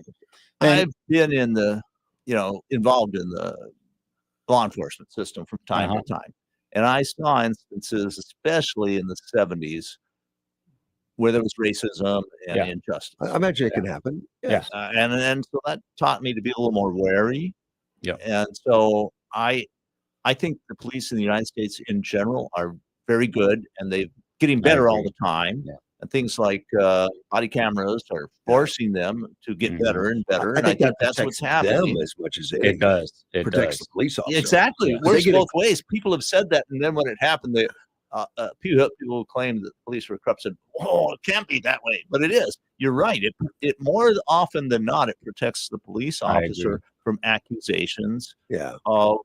I've been in the, involved in the law enforcement system from time to time. And I saw instances, especially in the 70s, where there was racism and injustice. I imagine it can happen. Yes. And so that taught me to be a little more wary. Yeah. And so I think the police in the United States in general are very good, and they're getting better all the time. Yeah. And things like body cameras are forcing them to get better and better. I think that's what's happening. them as much as It does. It protects does. the police officer. Exactly. Yeah. It works both ways. People have said that, and then when it happened, they people claim that the police were corrupt. Said, "Oh, it can't be that way," but it is. You're right. It more often than not, it protects the police officer from accusations of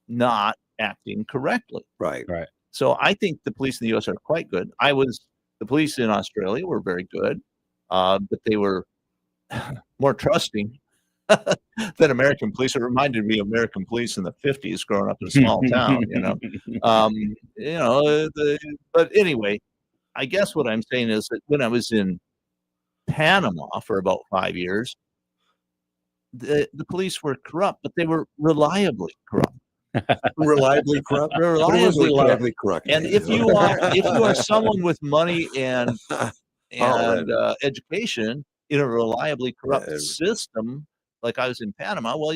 not acting correctly. Right. Right. So I think the police in the U.S. are quite good. The police in Australia were very good, but they were more trusting than American police. It reminded me of American police in the 50s growing up in a small town, but anyway, I guess what I'm saying is that when I was in Panama for about 5 years, the police were corrupt, but they were reliably corrupt. Reliably corrupt. Reliably corrupt. And if you are someone with money and education in a reliably corrupt system, like I was in Panama, well,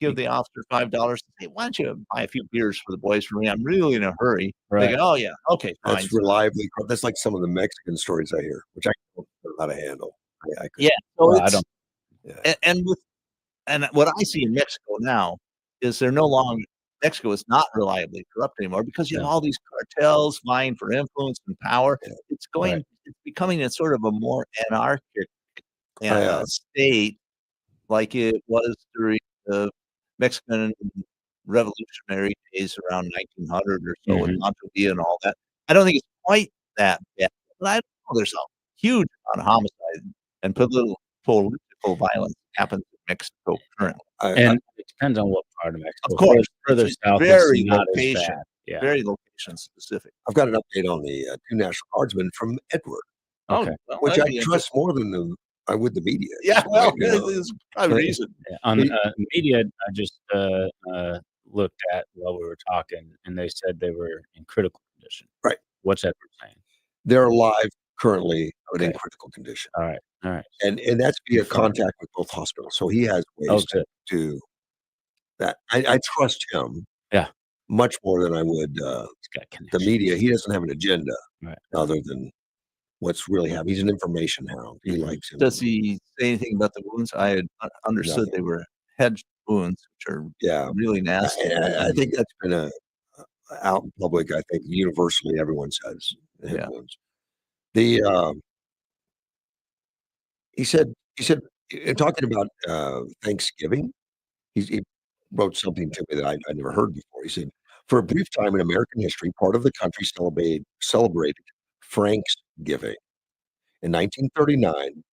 give the officer $5 and say, "Why don't you buy a few beers for the boys for me? I'm really in a hurry." Right. They go, "Oh yeah, okay, fine." That's reliably corrupt. That's like some of the Mexican stories I hear, which I don't know how to handle. Yeah. So Well, I don't. And what I see in Mexico now is Mexico is not reliably corrupt anymore because you have all these cartels vying for influence and power. Yeah. It's becoming a sort of a more anarchic state, like it was during the Mexican revolutionary days around 1900 or so with Montevideo and all that. I don't think it's quite that bad, but I don't know. There's a huge amount of homicide and political violence happens in Mexico currently. And it depends on what part of Mexico. Of course, further south, very it's not as location, bad. Yeah. very location specific. I've got an update on the 2 National Guardsmen from Edward, Okay. Well, which that'd I be trust more than I would the media. Yeah, well, You know. there's probably reason. Yeah. On media, I just looked at while we were talking, and they said they were in critical condition. Right. What's that saying? They're alive currently, but in Okay. critical condition. All right. All right. And that's via contact with both hospitals. So he has ways Okay. to that. I trust him. Yeah. Much more than I would It's got the connections. media. He doesn't have an agenda Right. other than what's really happening. He's an information hound. He likes him. Does he say anything about the wounds? I had understood Nothing. they were head wounds, which are really nasty. I think that's been out in public. I think universally everyone says head wounds. He said in talking about Thanksgiving, he wrote something to me that I'd never heard before. He said, "For a brief time in American history, part of the country celebrated Franksgiving. In 1939,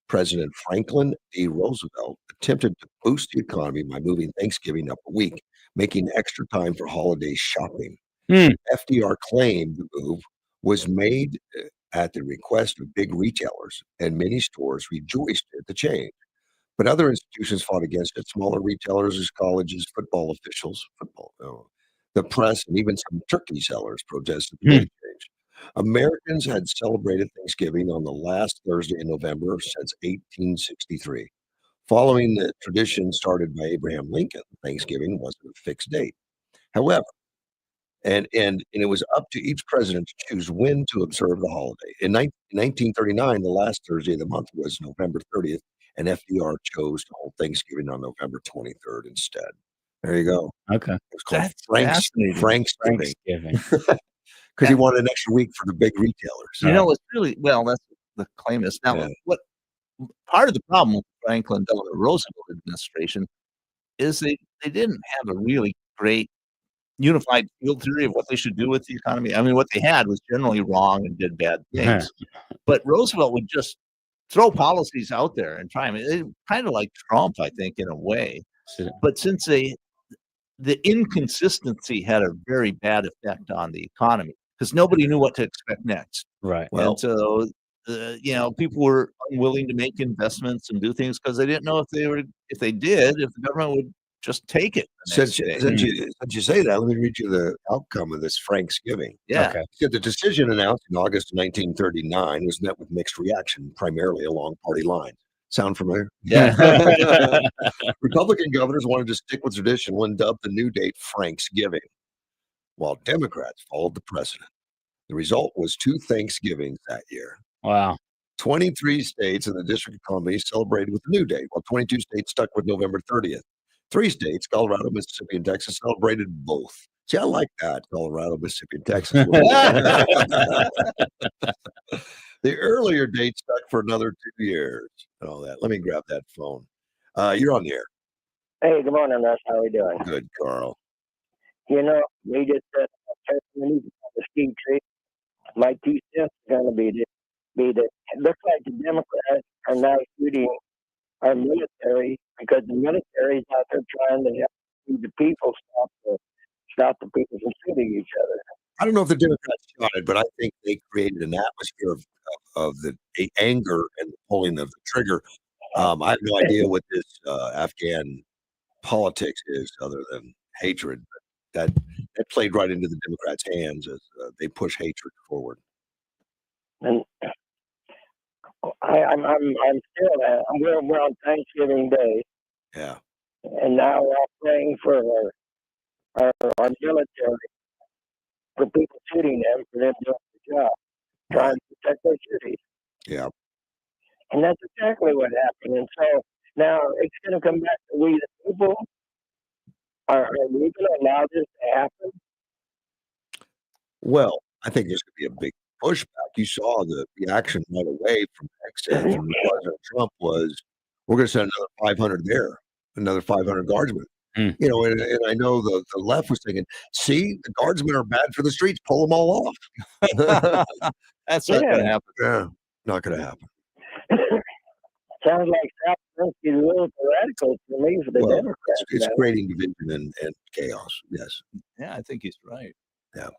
President Franklin D. Roosevelt attempted to boost the economy by moving Thanksgiving up a week, making extra time for holiday shopping. FDR claimed the move was made at the request of big retailers, and many stores rejoiced at the change. but other institutions fought against it. Smaller retailers as colleges, football officials, the press, and even some turkey sellers protested the date change. Americans had celebrated Thanksgiving on the last Thursday in November since 1863. Following the tradition started by Abraham Lincoln, Thanksgiving wasn't a fixed date. However, and it was up to each president to choose when to observe the holiday. In 1939, the last Thursday of the month was November 30th, and FDR chose to hold Thanksgiving on November 23rd instead. There you go. Okay. It was called That's fascinating. Franksgiving Thanksgiving. because he wanted an extra week for the big retailers. You know, it's really well. That's what the claim is now. Yeah. What part of the problem with the Franklin Delano Roosevelt administration is they didn't have a really great unified field theory of what they should do with the economy. I mean, what they had was generally wrong and did bad things. But Roosevelt would just throw policies out there and try them. Kind of like Trump, I think, in a way. But since the inconsistency had a very bad effect on the economy because nobody knew what to expect next. Right. Well, and so you know, people were unwilling to make investments and do things because they didn't know if they did, if the government would just take it. Since you say that, let me read you the outcome of this Franksgiving. Yeah. Okay. So the decision announced in August 1939 was met with mixed reaction, primarily along party lines. Sound familiar? Yeah. Republican governors wanted to stick with tradition when dubbed the new date Franksgiving, while Democrats followed the precedent. The result was 2 Thanksgivings that year. Wow. 23 states in the District of Columbia celebrated with the new date, while 22 states stuck with November 30th. 3 states, Colorado, Mississippi, and Texas, celebrated both. See, I like that, Colorado, Mississippi, and Texas. The earlier date stuck for another 2 years and all that. Let me grab that phone. You're on the air. Hey, good morning, Russ. How are we doing? Good, Carl. You know, we just the ski tree. My 2 cents is going to be that it looks like the Democrats are now shooting our military because the military is out there trying to help the people stop the people from shooting each other. I don't know if the Democrats shot it, but I think they created an atmosphere of the anger and the pulling of the trigger. I have no idea what this Afghan politics is other than hatred. But that played right into the Democrats' hands as they push hatred forward. And I'm still we're on Thanksgiving Day. Yeah. And now we're all praying for our military, for people shooting them, for them doing the job, trying to protect their cities. Yeah. And that's exactly what happened. And so now it's going to come back to we the people. Are we going to allow this to happen? Well, I think there's going to be a big pushback. You saw the reaction right away from President Trump was, we're going to send another 500 there, another 500 guardsmen. You know, and I know the left was thinking, see, the guardsmen are bad for the streets, pull them all off. That's not going to happen. Yeah, not going to happen. Sounds like South Carolina's a little radical for me for the Democrats. It's creating division and chaos. Yes. Yeah, I think he's right. Yeah.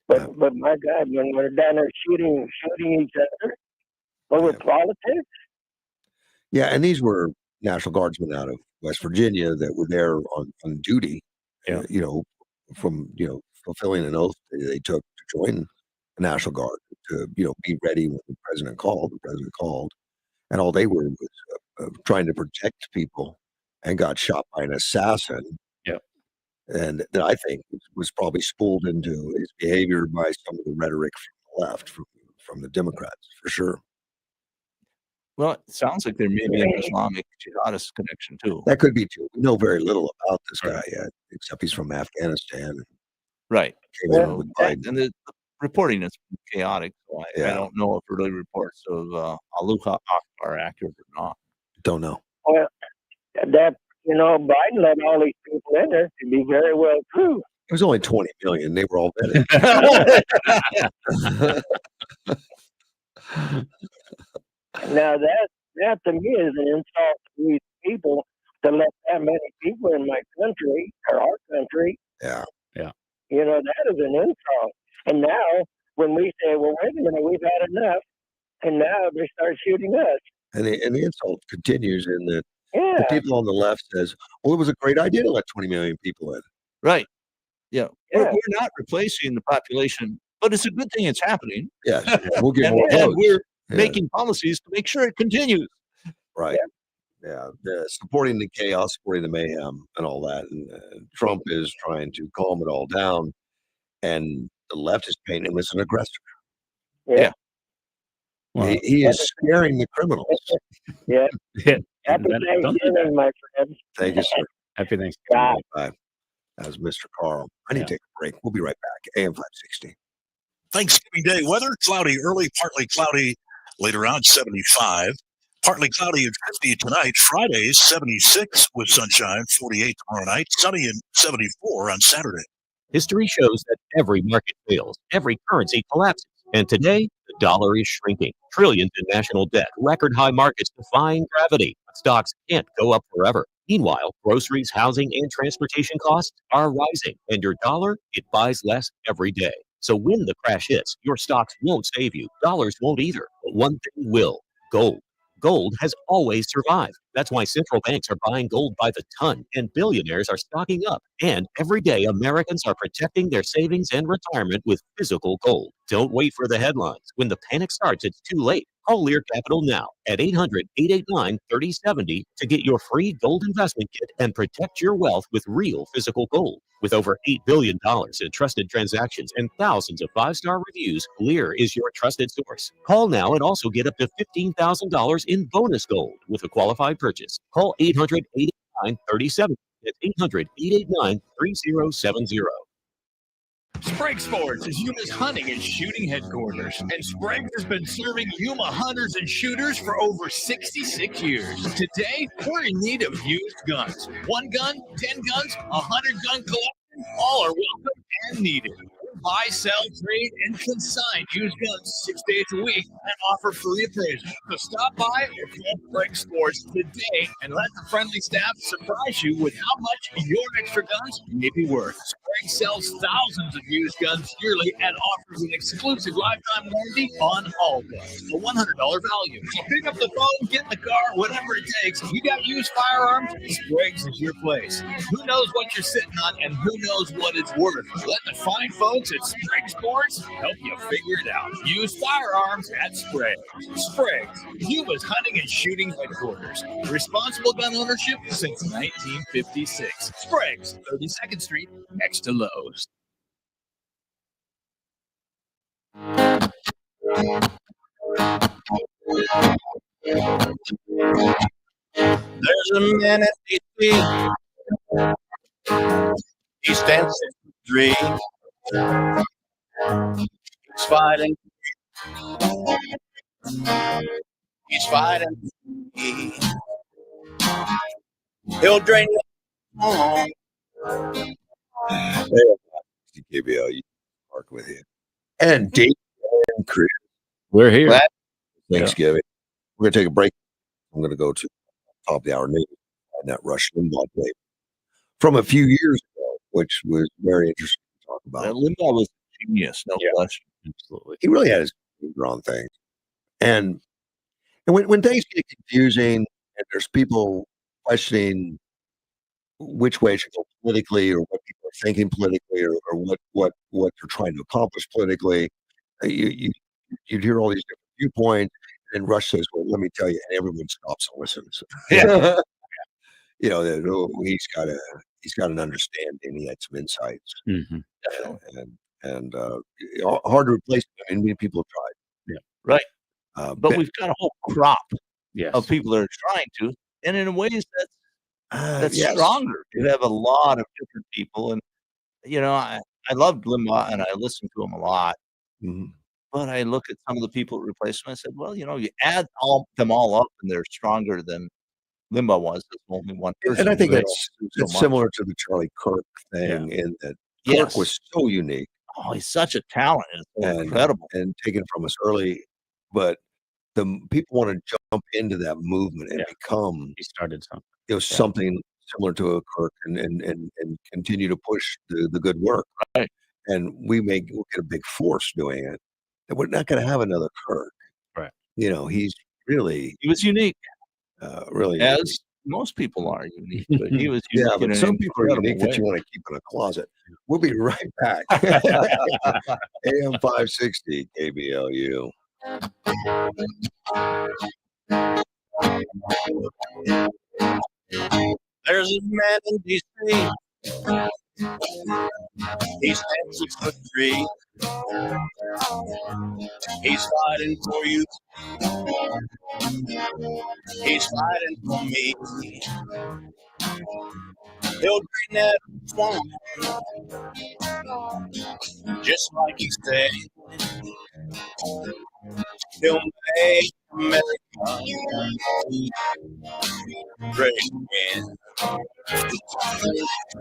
But my God, when we're down there shooting each other over politics. Yeah, and these were National Guardsmen out of West Virginia that were there on duty. Yeah. You know, from fulfilling an oath they took to join the National Guard to be ready when the president called. The president called, and all they were was trying to protect people, and got shot by an assassin. Yeah. And that I think was probably spooled into his behavior by some of the rhetoric from the left, from the Democrats, for sure. Well, it sounds like there may be an Islamic jihadist connection too. That could be too. We know very little about this guy yet, except he's from Afghanistan. Right. Came in with Biden. And the reporting is chaotic, so I don't know if early reports of Aluha Akbar are accurate or not. Don't know. Well, that Biden let all these people in there to be very well true. It was only 20 million. They were all vetted. Now that to me is an insult to these people to let that many people in my country or our country. Yeah. Yeah. That is an insult. And now when we say, well, wait a minute, we've had enough, and now they start shooting us. And the insult continues in that the Yeah, people on the left says, "Well, it was a great idea to let 20 million people in." Right. Yeah. yeah, We're not replacing the population, but it's a good thing it's happening. Yes, we'll get And more and votes. we're Yeah, making policies to make sure it continues. right. Yeah, supporting the chaos, supporting the mayhem, and all that. And Trump is trying to calm it all down, and the left is painting him as an aggressor. yeah. Yeah. Well, He is scaring the criminals. Yeah. yeah, Happy don't do that. Thanksgiving, my friends. Thank you, sir. Happy Thanksgiving. Bye. Bye. That was Mr. Carl. I need to Yeah. take a break. We'll be right back. AM 560. Thanksgiving Day weather, cloudy early, partly cloudy later on, 75. Partly cloudy and 50 tonight. Friday, 76 with sunshine, 48 tomorrow night. Sunny and 74 on Saturday. History shows that every market fails, every currency collapses, and today, the dollar is shrinking. Trillions in national debt, record high markets defying gravity. Stocks can't go up forever. Meanwhile, groceries, housing, and transportation costs are rising, and your dollar, it buys less every day. So when the crash hits, your stocks won't save you. Dollars won't either. But one thing will: gold. Gold has always survived. That's why central banks are buying gold by the ton and billionaires are stocking up. And every day, Americans are protecting their savings and retirement with physical gold. Don't wait for the headlines. When the panic starts, it's too late. Call Lear Capital now at 800-889-3070 to get your free gold investment kit and protect your wealth with real physical gold. With over $8 billion in trusted transactions and thousands of five-star reviews, Lear is your trusted source. Call now and also get up to $15,000 in bonus gold with a qualified purchase. Call 800-889-3070. That's 800-889-3070. Sprague Sports is Yuma's hunting and shooting headquarters, and Sprague has been serving Yuma hunters and shooters for over 66 years. Today, we're in need of used guns. 1 gun, 10 guns, 100 gun collection, all are welcome and needed. Buy, sell, trade, and consign used guns 6 days a week and offer free appraisal. So stop by or call Sprague Sports today and let the friendly staff surprise you with how much your extra guns may be worth. Sprague sells thousands of used guns yearly and offers an exclusive lifetime warranty on all guns, a $100 value. So pick up the phone, get in the car, whatever it takes. You got used firearms? Sprague's is your place. Who knows what you're sitting on and who knows what it's worth? Let the fine folks at Sprague Sports help you figure it out. Use firearms at Sprague. Sprague, Yuma's hunting and shooting headquarters. Responsible gun ownership since 1956. Sprague's, 32nd Street, next to Lowe's. There's a man at D.C. He stands in the dream. He's fighting. He's fighting. He'll drain you. KBL, you park with you. And Dave and Chris. We're here. Glad- Thanksgiving. We're going to take a break. I'm going to go to top of the hour news and that Rush Limbaugh tape from a few years ago, which was very interesting to talk about. Limbaugh was a genius, no question. Absolutely. He really had his finger on things. And when things get confusing and there's people questioning which way it should go politically or what people are thinking politically or what they're trying to accomplish politically, you'd hear all these different viewpoints. And Rush says, "Well, let me tell you," and everyone stops and listens. Yeah. He's got an understanding. He had some insights, Mm-hmm. and hard to replace. I mean, many people have tried. Right. But Ben- we've got a whole crop Yes. of people that are trying to, and in ways that's yes. stronger. You have a lot of different people, and I loved Limbaugh and I listened to him a lot. Mhm. But I look at some of the people that replaced him. I said, well, you add them all up, and they're stronger than Limbaugh was. There's only one person. And I think who that's do so much. similar to the Charlie Kirk thing in that Kirk Yes. was so unique Oh, he's such a talent. It's so and incredible. and taken from us early, but people want to jump into that movement and Yeah. become He started something. something similar to a Kirk and continue to push the good work. Right. And we'll get a big force doing it. And we're not going to have another Kirk. Right. He's really, He was unique, really. as most people are unique, but he was unique. Yeah, but in some an people are unique incredible that you way. want to keep in a closet. We'll be right back. AM 560 KBLU. There's a man in D.C. He's 6'3". He's fighting for you. He's fighting for me. He'll drain that swamp, just like he said. He'll make America great again.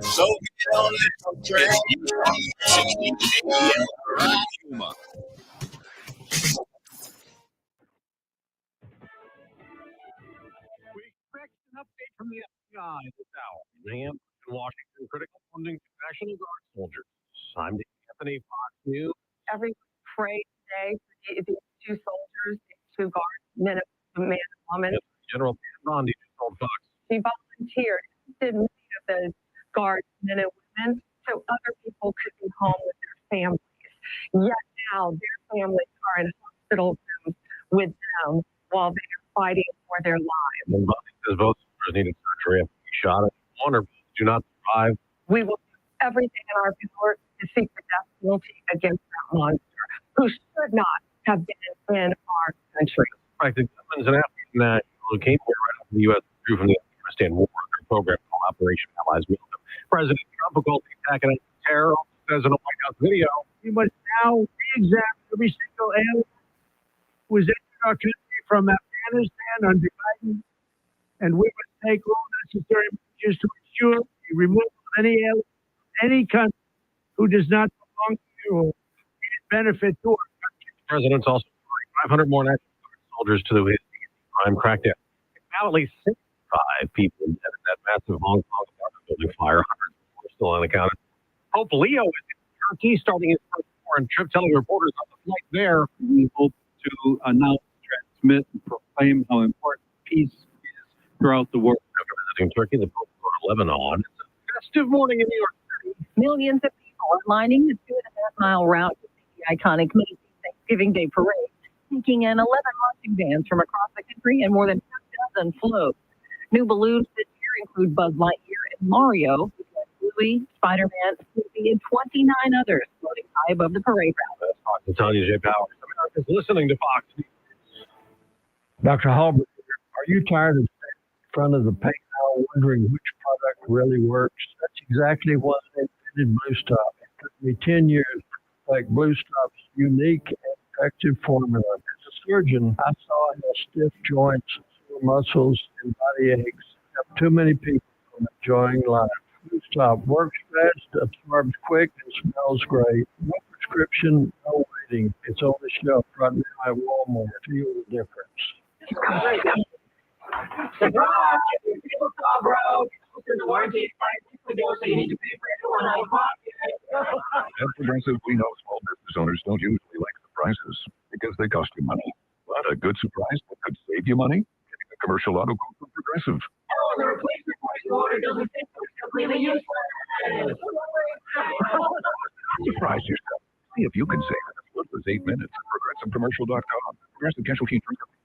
So get on that train. 60 AM. Yuma. We expect an update from the FBI this hour. In Washington, critical funding to National Guard soldiers. I'm Anthony, Fox News. Everyone prayed today for these two soldiers, these two guards, man and woman. Yes, General Rondi told Fox. She volunteered, did many of those guards, men and women, so other people could be home with their families. Yet now their families are in hospital rooms with them while they are fighting for their lives. And Rondi says both soldiers needed surgery after being shot at. One or both do not survive. We will do everything in our power to seek the death penalty against that monster who should not have been in our country. Right, the Germans and Afghans who came here right after the U.S. withdrew from the Afghanistan war under a program called Operation Allies Welcome. President Trump, who called the attack an act of terror, says in a White House video, we must now re-examine every single alien who was entered our country from Afghanistan under Biden, and we must take all necessary measures to ensure the removal of any alien from any country who does not belong to or benefit to our country. The president's also ordered 500 more National Guard soldiers to his crime crackdown. Now at least 65 people dead in that massive Hong Kong apartment building fire. Hundreds more still unaccounted. Pope Leo is in Turkey starting his first foreign trip, telling reporters on the flight there. We hope to announce, transmit, and proclaim how important peace is throughout the world. After visiting Turkey, the Pope will go to Lebanon. It's a festive morning in New York City. Millions of people are lining the 2.5-mile route to see the iconic Macy's Thanksgiving Day Parade, taking in 11 marching bands from across the country and more than 2 dozen floats. New balloons this year include Buzz Lightyear and Mario, Louie, Spider-Man, Snoopy, and 29 others floating high above the parade route. That's Fox and Tanya J. Powers. America's listening to Fox News. Dr. Halbert, are you tired of standing in front of the paint aisle wondering which product really works? That's exactly why I invented Blue Stop. It took me 10 years to perfect Blue Stop's unique and effective formula. As a surgeon, I saw how stiff joints, sore muscles, and body aches kept too many people from enjoying life. Blue Stop works fast, absorbs quick, and smells great. No prescription, no waiting. It's on the shelf right now at Walmart. Feel the difference. Surprise! People saw, bro. The warranty expires 6 ago, so you need to pay for it out of pocket. At Progressive, we know small business owners don't usually like surprises because they cost you money. But a good surprise that could save you money? Getting a commercial auto quote from Progressive. Oh, the replacement price order doesn't fit, so it's completely useless. Surprise yourself. See if you can save in as little as 8 minutes at ProgressiveCommercial.com. Progressive Casualty Insurance Company.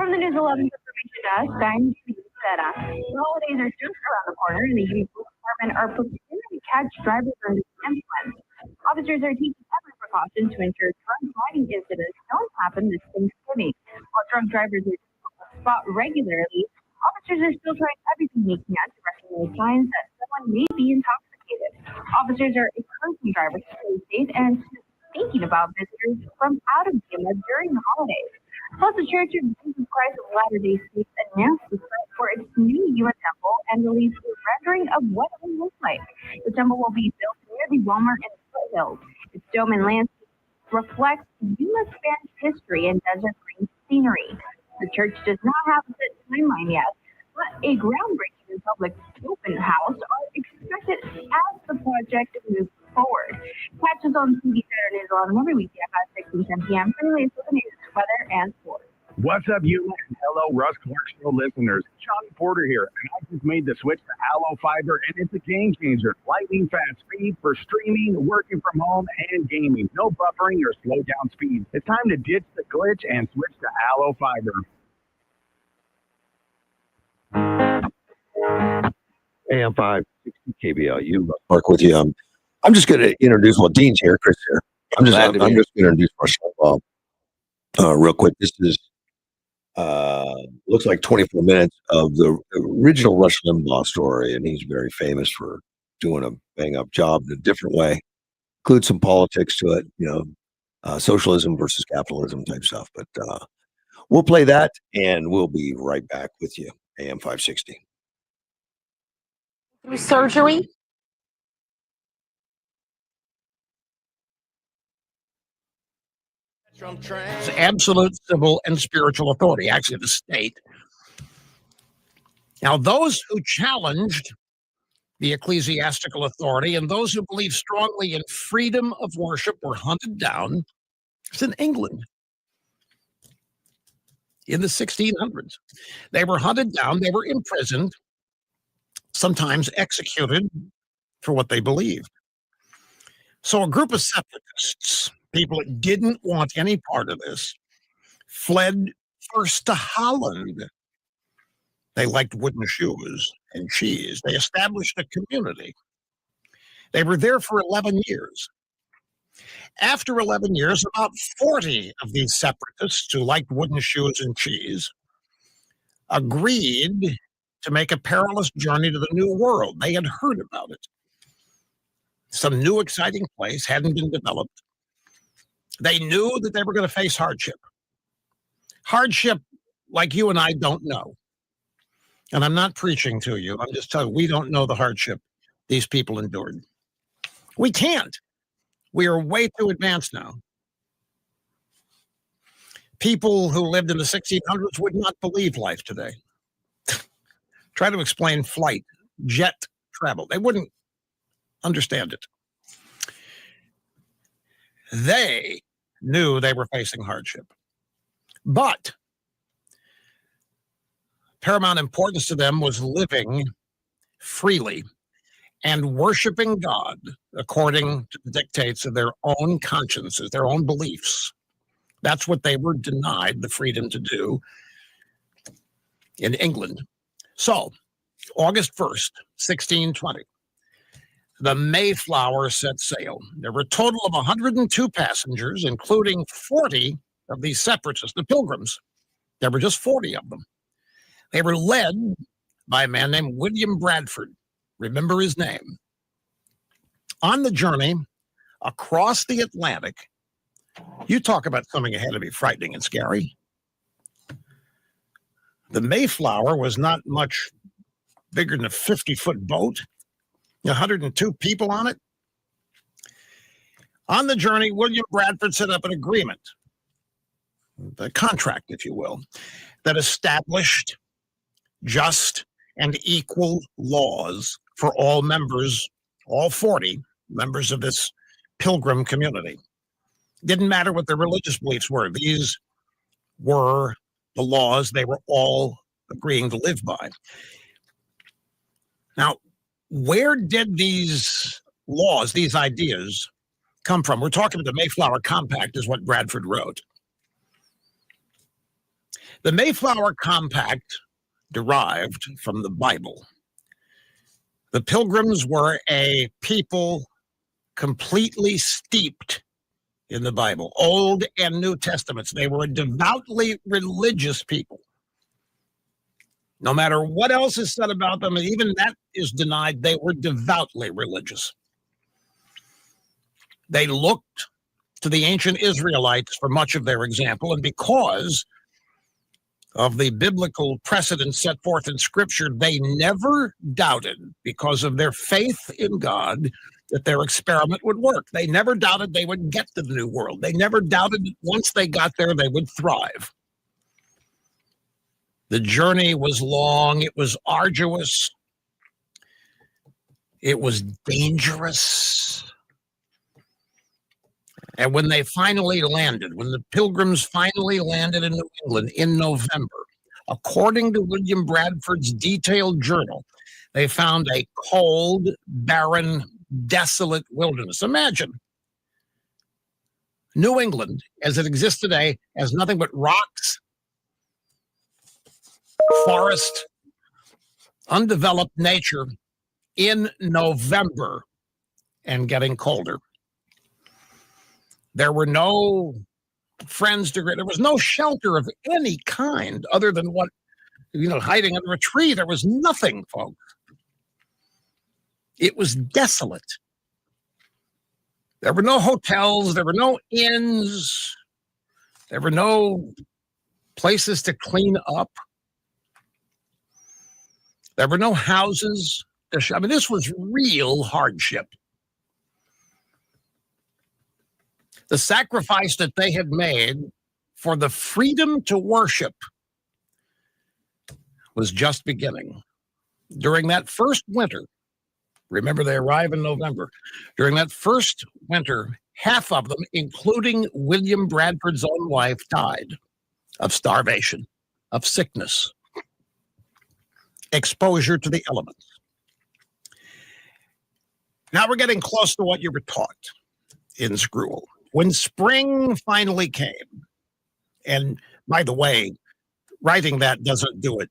From the News 11 Information Desk, I'm Seta. The holidays are just around the corner, and the Union Police Department are preparing to catch drivers under the influence. Officers are taking every precaution to ensure drunk driving incidents don't happen this Thanksgiving. While drunk drivers are difficult to spot regularly, officers are still trying everything they can to recognize signs that someone may be intoxicated. Officers are encouraging drivers to stay safe and thinking about visitors from out of Yuma during the holidays. Plus, the Church of Jesus Christ of Latter-day Saints announced the site for its new Yuma temple and released a rendering of what it will look like. The temple will be built near the Walmart in the foothills. Its dome and landscape reflects Yuma's Spanish history and desert green scenery. The church does not have a set timeline yet, but a groundbreaking and public open house are expected as the project moves forward. Catch us on TV Saturday News 11 every weekday at 5, 6, and 10 p.m. for the latest with the news, weather, and sports. What's up, you? Hello, Russ Clark Show listeners. Johnny Porter here, and I just made the switch to Allo Fiber, and it's a game changer. Lightning fast speed for streaming, working from home, and gaming. No buffering or slow down speed. It's time to ditch the glitch and switch to Allo Fiber. AM 560 KBLU. Mark with you. I'm just going to introduce, Dean's here, Chris here. I'm just going to introduce Russ real quick. This is looks like 24 minutes of the original Rush Limbaugh story, and he's very famous for doing a bang-up job in a different way. Include some politics to it, socialism versus capitalism type stuff. But we'll play that, and we'll be right back with you. AM 560. Through surgery. Absolute civil and spiritual authority, actually the state. Now, those who challenged the ecclesiastical authority and those who believed strongly in freedom of worship were hunted down. It's in England in the 1600s. They were hunted down, they were imprisoned, sometimes executed for what they believed. So a group of separatists, people that didn't want any part of this, fled first to Holland. They liked wooden shoes and cheese. They established a community. They were there for 11 years. After 11 years, about 40 of these separatists who liked wooden shoes and cheese agreed to make a perilous journey to the New World. They had heard about it. Some new exciting place hadn't been developed. They knew that they were going to face hardship. Hardship like you and I don't know. And I'm not preaching to you. I'm just telling you, we don't know the hardship these people endured. We can't. We are way too advanced now. People who lived in the 1600s would not believe life today. Try to explain flight, jet travel. They wouldn't understand it. They knew they were facing hardship. But paramount importance to them was living freely and worshiping God according to the dictates of their own consciences, their own beliefs. That's what they were denied the freedom to do in England. So, August 1st, 1620, the Mayflower set sail. There were a total of 102 passengers, including 40 of these separatists, the Pilgrims. There were just 40 of them. They were led by a man named William Bradford. Remember his name. On the journey across the Atlantic, you talk about something ahead of me, frightening and scary. The Mayflower was not much bigger than a 50-foot boat. 102 people on it. On the journey, William Bradford set up an agreement, a contract, if you will, that established just and equal laws for all members, all 40 members of this pilgrim community. Didn't matter what their religious beliefs were. These were the laws they were all agreeing to live by. Now, where did these laws, these ideas come from? We're talking about the Mayflower Compact is what Bradford wrote. The Mayflower Compact derived from the Bible. The Pilgrims were a people completely steeped in the Bible, Old and New Testaments. They were a devoutly religious people. No matter what else is said about them, and even that is denied, they were devoutly religious. They looked to the ancient Israelites for much of their example, and because of the biblical precedent set forth in Scripture, they never doubted, because of their faith in God, that their experiment would work. They never doubted they would get to the New World. They never doubted that once they got there, they would thrive. The journey was long, it was arduous. It was dangerous. And when they finally landed, when the Pilgrims finally landed in New England in November, according to William Bradford's detailed journal, they found a cold, barren, desolate wilderness. Imagine New England, as it exists today, has nothing but rocks, forest, undeveloped nature in November and getting colder. There were no friends to, there was no shelter of any kind other than what, hiding under a tree. There was nothing, folks. It was desolate. There were no hotels. There were no inns. There were no places to clean up. There were no houses. I mean, this was real hardship. The sacrifice that they had made for the freedom to worship was just beginning. During that first winter, remember they arrive in November, during that first winter, half of them, including William Bradford's own wife, died of starvation, of sickness, exposure to the elements. Now we're getting close to what you were taught in school. When spring finally came, and by the way, writing that doesn't do it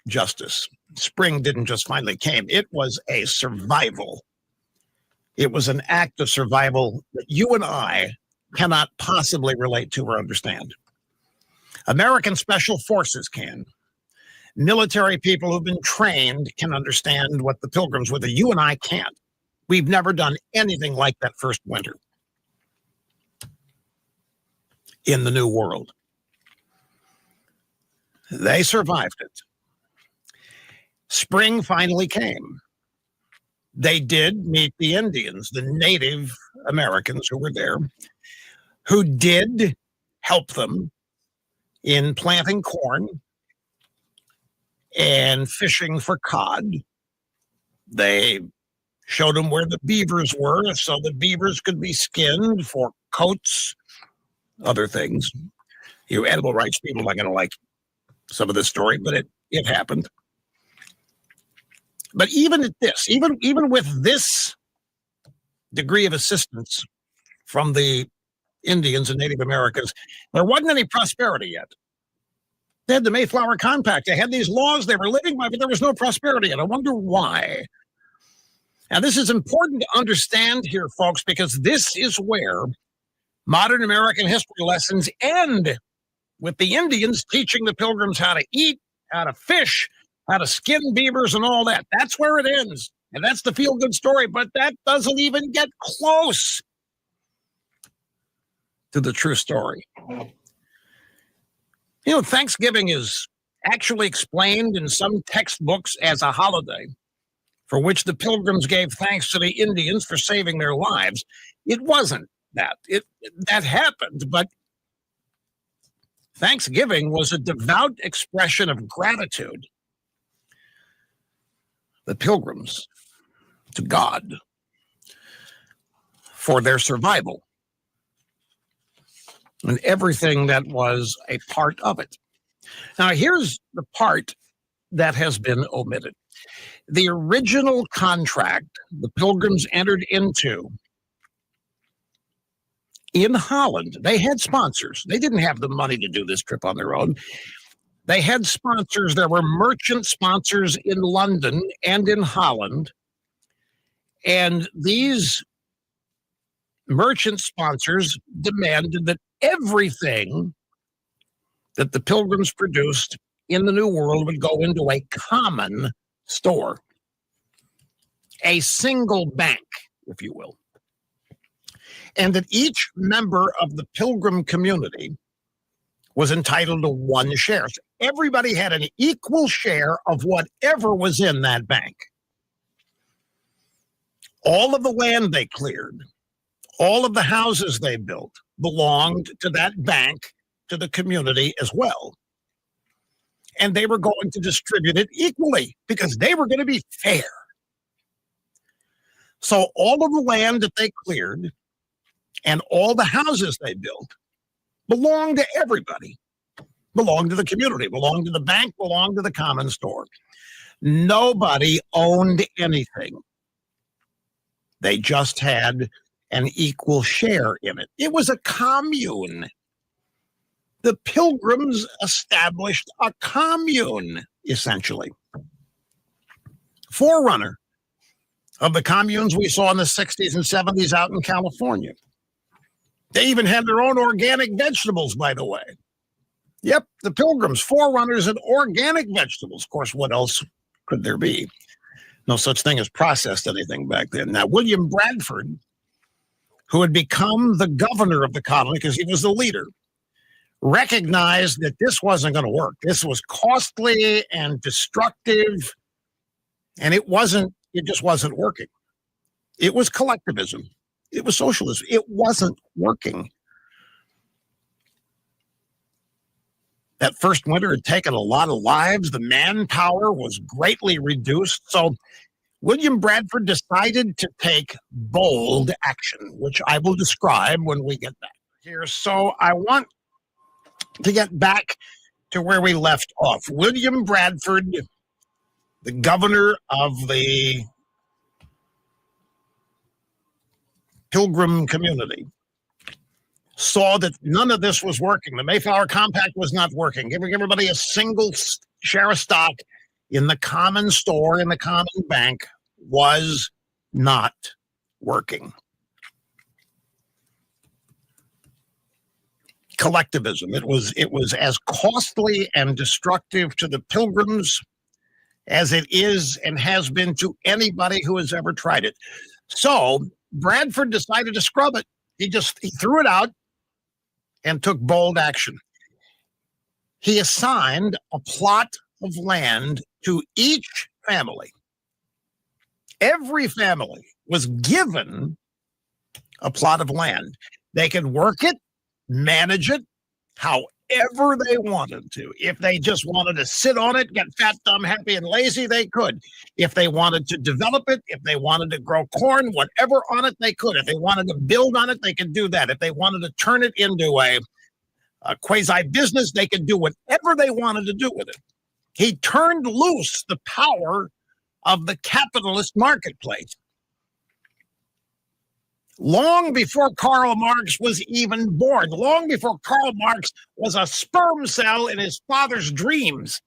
justice. Spring didn't just finally came. It was a survival. It was an act of survival that you and I cannot possibly relate to or understand. American Special Forces can. Military people who've been trained can understand what the Pilgrims were that you and I can't. We've never done anything like that first winter in the New World. They survived it. Spring finally came. They did meet the Indians, the Native Americans who were there, who did help them in planting corn and fishing for cod. They showed them where the beavers were so the beavers could be skinned for coats, other things. You animal rights people are not going to like some of this story, but it happened. But even at this, even with this degree of assistance from the Indians and Native Americans, there wasn't any prosperity yet. They had the Mayflower Compact. They had these laws they were living by, but there was no prosperity yet. I wonder why. Now, this is important to understand here, folks, because this is where modern American history lessons end, with the Indians teaching the Pilgrims how to eat, how to fish, how to skin beavers and all that. That's where it ends. And that's the feel-good story, but that doesn't even get close to the true story. Thanksgiving is actually explained in some textbooks as a holiday for which the Pilgrims gave thanks to the Indians for saving their lives. It wasn't that. That happened, but Thanksgiving was a devout expression of gratitude. The Pilgrims to God for their survival and everything that was a part of it. Now, here's the part that has been omitted. The original contract the Pilgrims entered into in Holland, they had sponsors. They didn't have the money to do this trip on their own. They had sponsors. There were merchant sponsors in London and in Holland. And these merchant sponsors demanded that everything that the Pilgrims produced in the New World would go into a common store, a single bank, if you will. And that each member of the Pilgrim community was entitled to one share. So everybody had an equal share of whatever was in that bank. All of the land they cleared, all of the houses they built belonged to that bank, to the community as well. And they were going to distribute it equally because they were going to be fair. So all of the land that they cleared and all the houses they built belonged to everybody, belonged to the community, belonged to the bank, belonged to the common store. Nobody owned anything. They just had an equal share in it. It was a commune. The Pilgrims established a commune, essentially. Forerunner of the communes we saw in the 60s and 70s out in California. They even had their own organic vegetables, by the way. Yep, the Pilgrims, forerunners in organic vegetables. Of course, what else could there be? No such thing as processed anything back then. Now, William Bradford, who had become the governor of the colony because he was the leader, recognized that this wasn't going to work. This was costly and destructive, and it just wasn't working. It was collectivism. It was socialism. It wasn't working. That first winter had taken a lot of lives. The manpower was greatly reduced. So William Bradford decided to take bold action, which I will describe when we get back here. So I want to get back to where we left off. William Bradford, the governor of the Pilgrim community, saw that none of this was working. The Mayflower Compact was not working. Giving everybody a single share of stock in the common store, in the common bank, was not working. Collectivism. It was as costly and destructive to the Pilgrims as it is and has been to anybody who has ever tried it. So Bradford decided to scrub it. He threw it out and took bold action. He assigned a plot of land to each family. Every family was given a plot of land. They could work it, manage it, however they wanted to. If they just wanted to sit on it, get fat, dumb, happy, and lazy, they could. If they wanted to develop it, if they wanted to grow corn, whatever on it, they could. If they wanted to build on it, they could do that. If they wanted to turn it into a quasi-business, they could do whatever they wanted to do with it. He turned loose the power of the capitalist marketplace. Long before Karl Marx was even born, long before Karl Marx was a sperm cell in his father's dreams,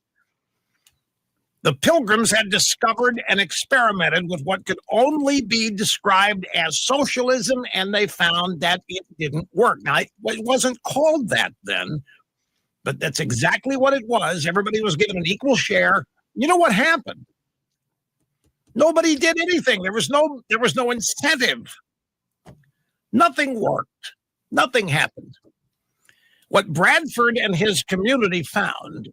the Pilgrims had discovered and experimented with what could only be described as socialism, and they found that it didn't work. Now, it wasn't called that then, but that's exactly what it was. Everybody was given an equal share. You know what happened? Nobody did anything. There was no incentive. Nothing worked. Nothing happened. What Bradford and his community found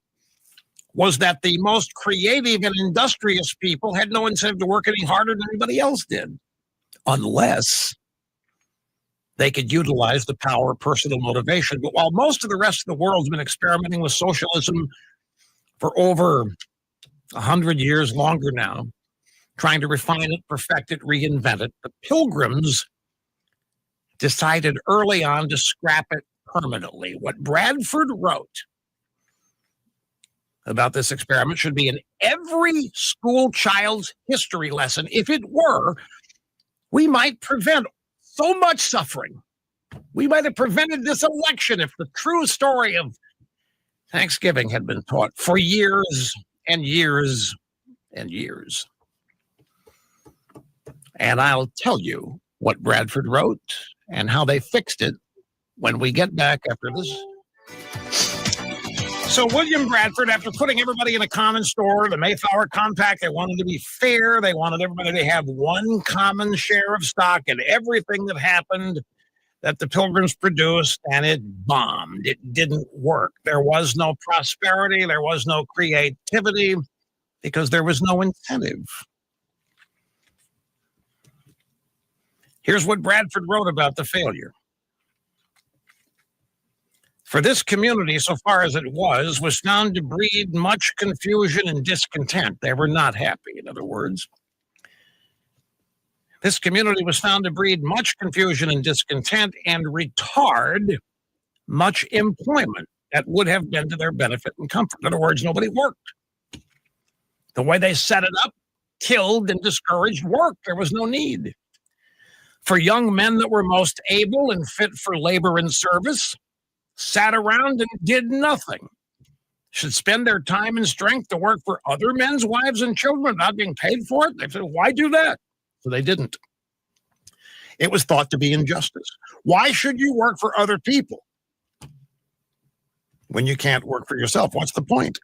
was that the most creative and industrious people had no incentive to work any harder than anybody else did, unless they could utilize the power of personal motivation. But while most of the rest of the world's been experimenting with socialism for over 100 years, longer now, trying to refine it, perfect it, reinvent it, the Pilgrims decided early on to scrap it permanently. What Bradford wrote about this experiment should be in every school child's history lesson. If it were, we might prevent so much suffering. We might have prevented this election if the true story of Thanksgiving had been taught for years and years and years. And I'll tell you what Bradford wrote and how they fixed it when we get back after this. So William Bradford, after putting everybody in a common store, the Mayflower Compact, they wanted to be fair. They wanted everybody to have one common share of stock in everything that happened that the Pilgrims produced, and it bombed. It didn't work. There was no prosperity. There was no creativity because there was no incentive. Here's what Bradford wrote about the failure. For this community, so far as it was found to breed much confusion and discontent. They were not happy, in other words. This community was found to breed much confusion and discontent and retard much employment that would have been to their benefit and comfort. In other words, nobody worked. The way they set it up killed and discouraged work. There was no need. For young men that were most able and fit for labor and service, sat around and did nothing, should spend their time and strength to work for other men's wives and children without being paid for it. They said, why do that? So they didn't. It was thought to be injustice. Why should you work for other people when you can't work for yourself? What's the point?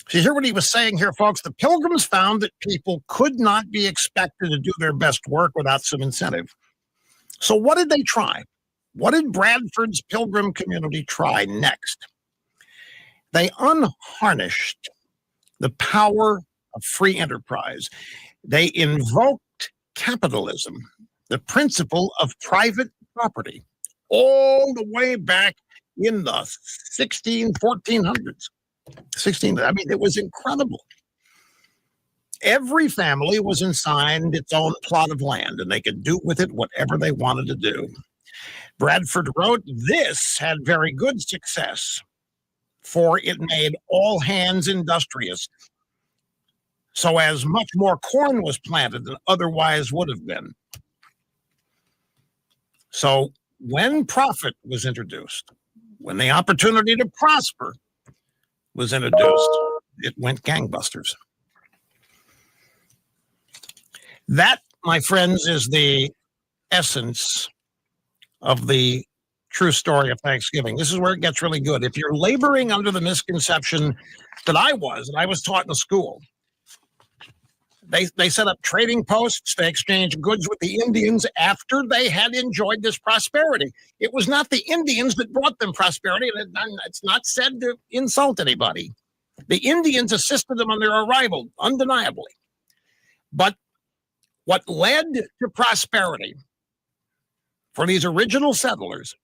So you hear what he was saying here, folks? The Pilgrims found that people could not be expected to do their best work without some incentive. So what did they try? What did Bradford's Pilgrim community try next? They unharnessed the power of free enterprise. They invoked capitalism, the principle of private property, all the way back in the 1400s. I mean, it was incredible. Every family was assigned its own plot of land, and they could do with it whatever they wanted to do. Bradford wrote, this had very good success, for it made all hands industrious, so as much more corn was planted than otherwise would have been. So when profit was introduced, when the opportunity to prosper was introduced, it went gangbusters. That, my friends, is the essence of the true story of Thanksgiving. This is where it gets really good. If you're laboring under the misconception that I was taught in the school, they set up trading posts. They exchanged goods with the Indians after they had enjoyed this prosperity. It was not the Indians that brought them prosperity, and it's not said to insult anybody. The Indians assisted them on their arrival, undeniably. But what led to prosperity for these original settlers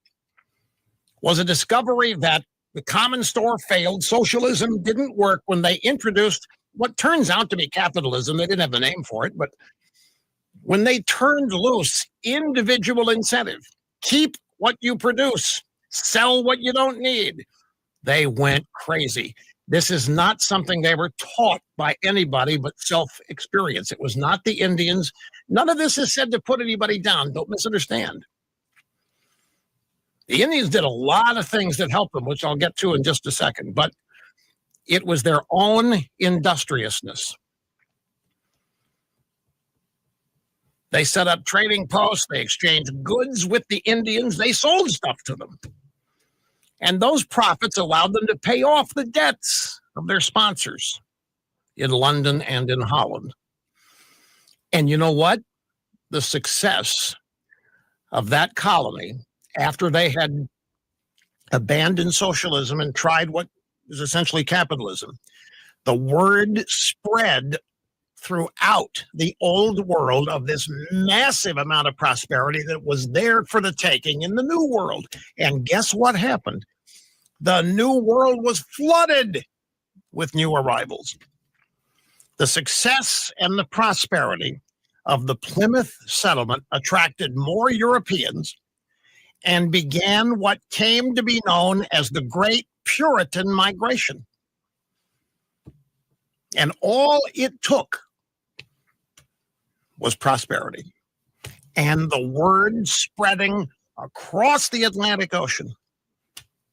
was a discovery that the common store failed. Socialism didn't work when they introduced what turns out to be capitalism. They didn't have a name for it, but when they turned loose individual incentive, keep what you produce, sell what you don't need, they went crazy. This is not something they were taught by anybody but self-experience. It was not the Indians. None of this is said to put anybody down. Don't misunderstand. The Indians did a lot of things that helped them, which I'll get to in just a second, but it was their own industriousness. They set up trading posts. They exchanged goods with the Indians. They sold stuff to them. And those profits allowed them to pay off the debts of their sponsors in London and in Holland. And you know what? The success of that colony, after they had abandoned socialism and tried what is essentially capitalism, the word spread throughout the old world of this massive amount of prosperity that was there for the taking in the new world. And guess what happened? The new world was flooded with new arrivals. The success and the prosperity of the Plymouth settlement attracted more Europeans and began what came to be known as the Great Puritan Migration. And all it took was prosperity and the word spreading across the Atlantic Ocean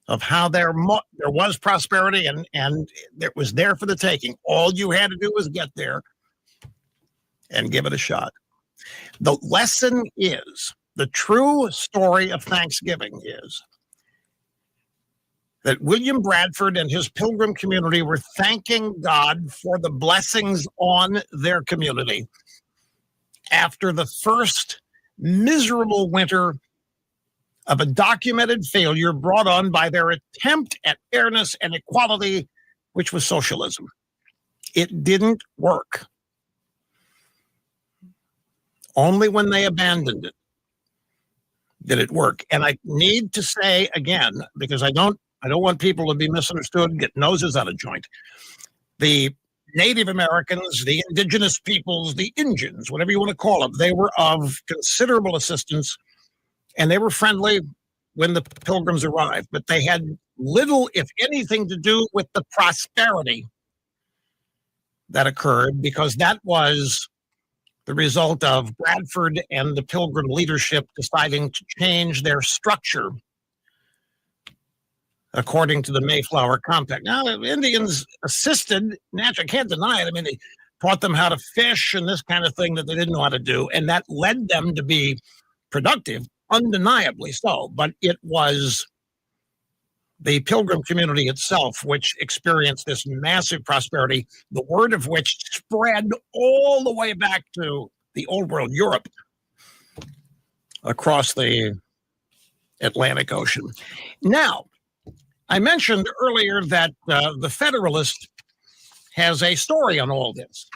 of how there was prosperity and it was there for the taking. All you had to do was get there and give it a shot. The lesson is, the true story of Thanksgiving is that William Bradford and his Pilgrim community were thanking God for the blessings on their community after the first miserable winter of a documented failure brought on by their attempt at fairness and equality, which was socialism. It didn't work. Only when they abandoned it did it work. And I need to say again, because I don't want people to be misunderstood, get noses out of joint. The Native Americans, the indigenous peoples, the Indians, whatever you want to call them, they were of considerable assistance, and they were friendly when the Pilgrims arrived, but they had little, if anything, to do with the prosperity that occurred, because that was the result of Bradford and the Pilgrim leadership deciding to change their structure according to the Mayflower Compact. Now, the Indians assisted, naturally, I can't deny it. I mean, they taught them how to fish and this kind of thing that they didn't know how to do, and that led them to be productive, undeniably so. But it was the Pilgrim community itself which experienced this massive prosperity, the word of which spread all the way back to the Old World, Europe, across the Atlantic Ocean. Now, I mentioned earlier that the Federalist has a story on all this.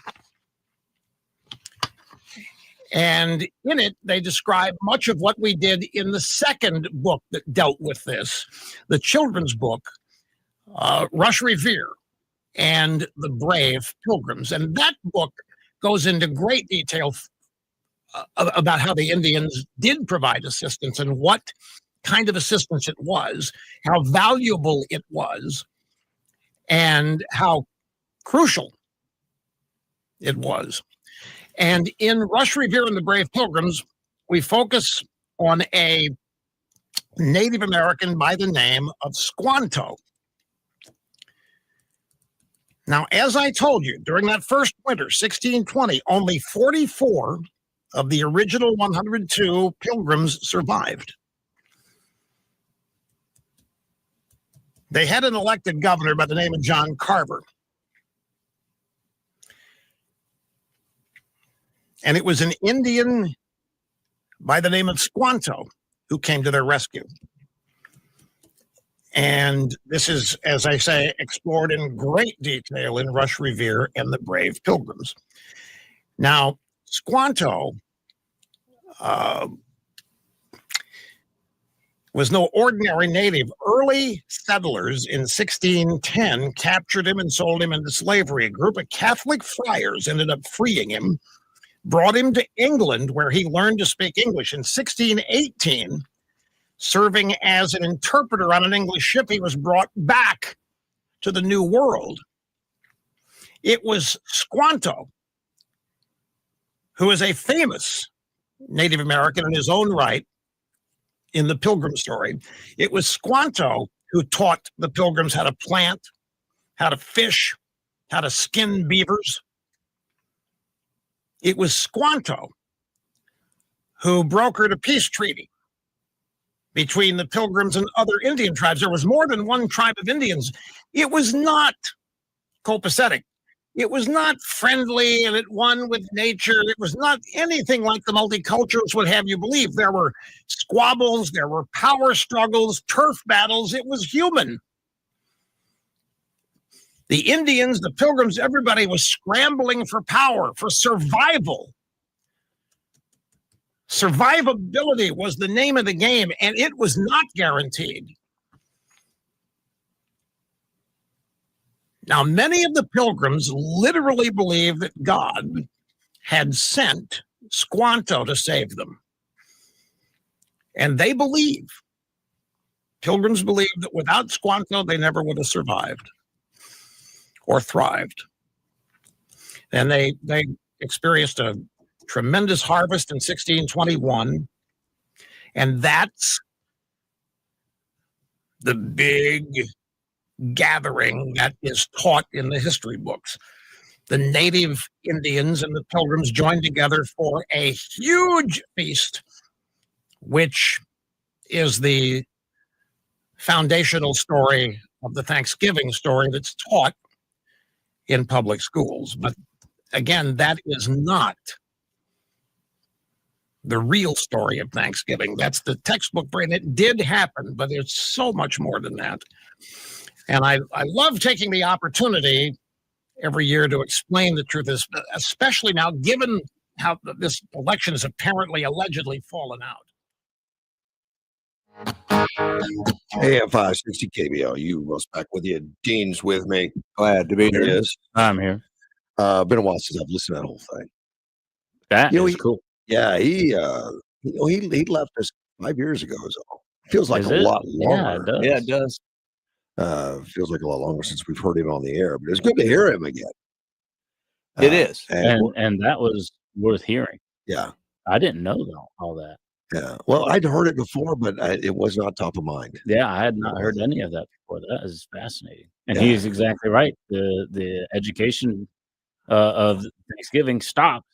And in it, they describe much of what we did in the second book that dealt with this, the children's book, Rush Revere and the Brave Pilgrims. And that book goes into great detail about how the Indians did provide assistance and what kind of assistance it was, how valuable it was, and how crucial it was. And in Rush Revere and the Brave Pilgrims, we focus on a Native American by the name of Squanto. Now, as I told you, during that first winter, 1620, only 44 of the original 102 Pilgrims survived. They had an elected governor by the name of John Carver. And it was an Indian by the name of Squanto who came to their rescue. And this is, as I say, explored in great detail in Rush Revere and the Brave Pilgrims. Now, Squanto was no ordinary native. Early settlers in 1610 captured him and sold him into slavery. A group of Catholic friars ended up freeing him, brought him to England, where he learned to speak English. In 1618, serving as an interpreter on an English ship, he was brought back to the New World. It was Squanto, who is a famous Native American in his own right in the Pilgrim story. It was Squanto who taught the Pilgrims how to plant, how to fish, how to skin beavers. It was Squanto who brokered a peace treaty between the Pilgrims and other Indian tribes. There was more than one tribe of Indians. It was not copacetic. It was not friendly and at one with nature. It was not anything like the multiculturalists would have you believe. There were squabbles, there were power struggles, turf battles. It was human. The Indians, the Pilgrims, everybody was scrambling for power, for survival. Survivability was the name of the game, and it was not guaranteed. Now, many of the Pilgrims literally believed that God had sent Squanto to save them. And they believe, Pilgrims believe, that without Squanto, they never would have survived or thrived. And they experienced a tremendous harvest in 1621. And that's the big gathering that is taught in the history books. The native Indians and the Pilgrims joined together for a huge feast, which is the foundational story of the Thanksgiving story that's taught in public schools. But again, that is not the real story of Thanksgiving. That's the textbook brain. It did happen, but it's so much more than that. And I love taking the opportunity every year to explain the truth, especially now, given how this election has apparently, allegedly fallen out. AM 560 KBLU, Russ back with you. Dean's with me. Glad to be There he here. is. I'm here. Been a while since I've listened to that whole thing. That You know, is cool. Yeah, he left us 5 years ago. So feels like Is a it? lot Yeah, it longer. does. Yeah, it does. Feels like a lot longer since we've heard him on the air, but it's good to hear him again. It is. And that was worth hearing. Yeah. I didn't know all that. Yeah. Well, I'd heard it before, but it was not top of mind. Yeah, I had not heard any of that before. That is fascinating. And Yeah. he's exactly right. The education of Thanksgiving stopped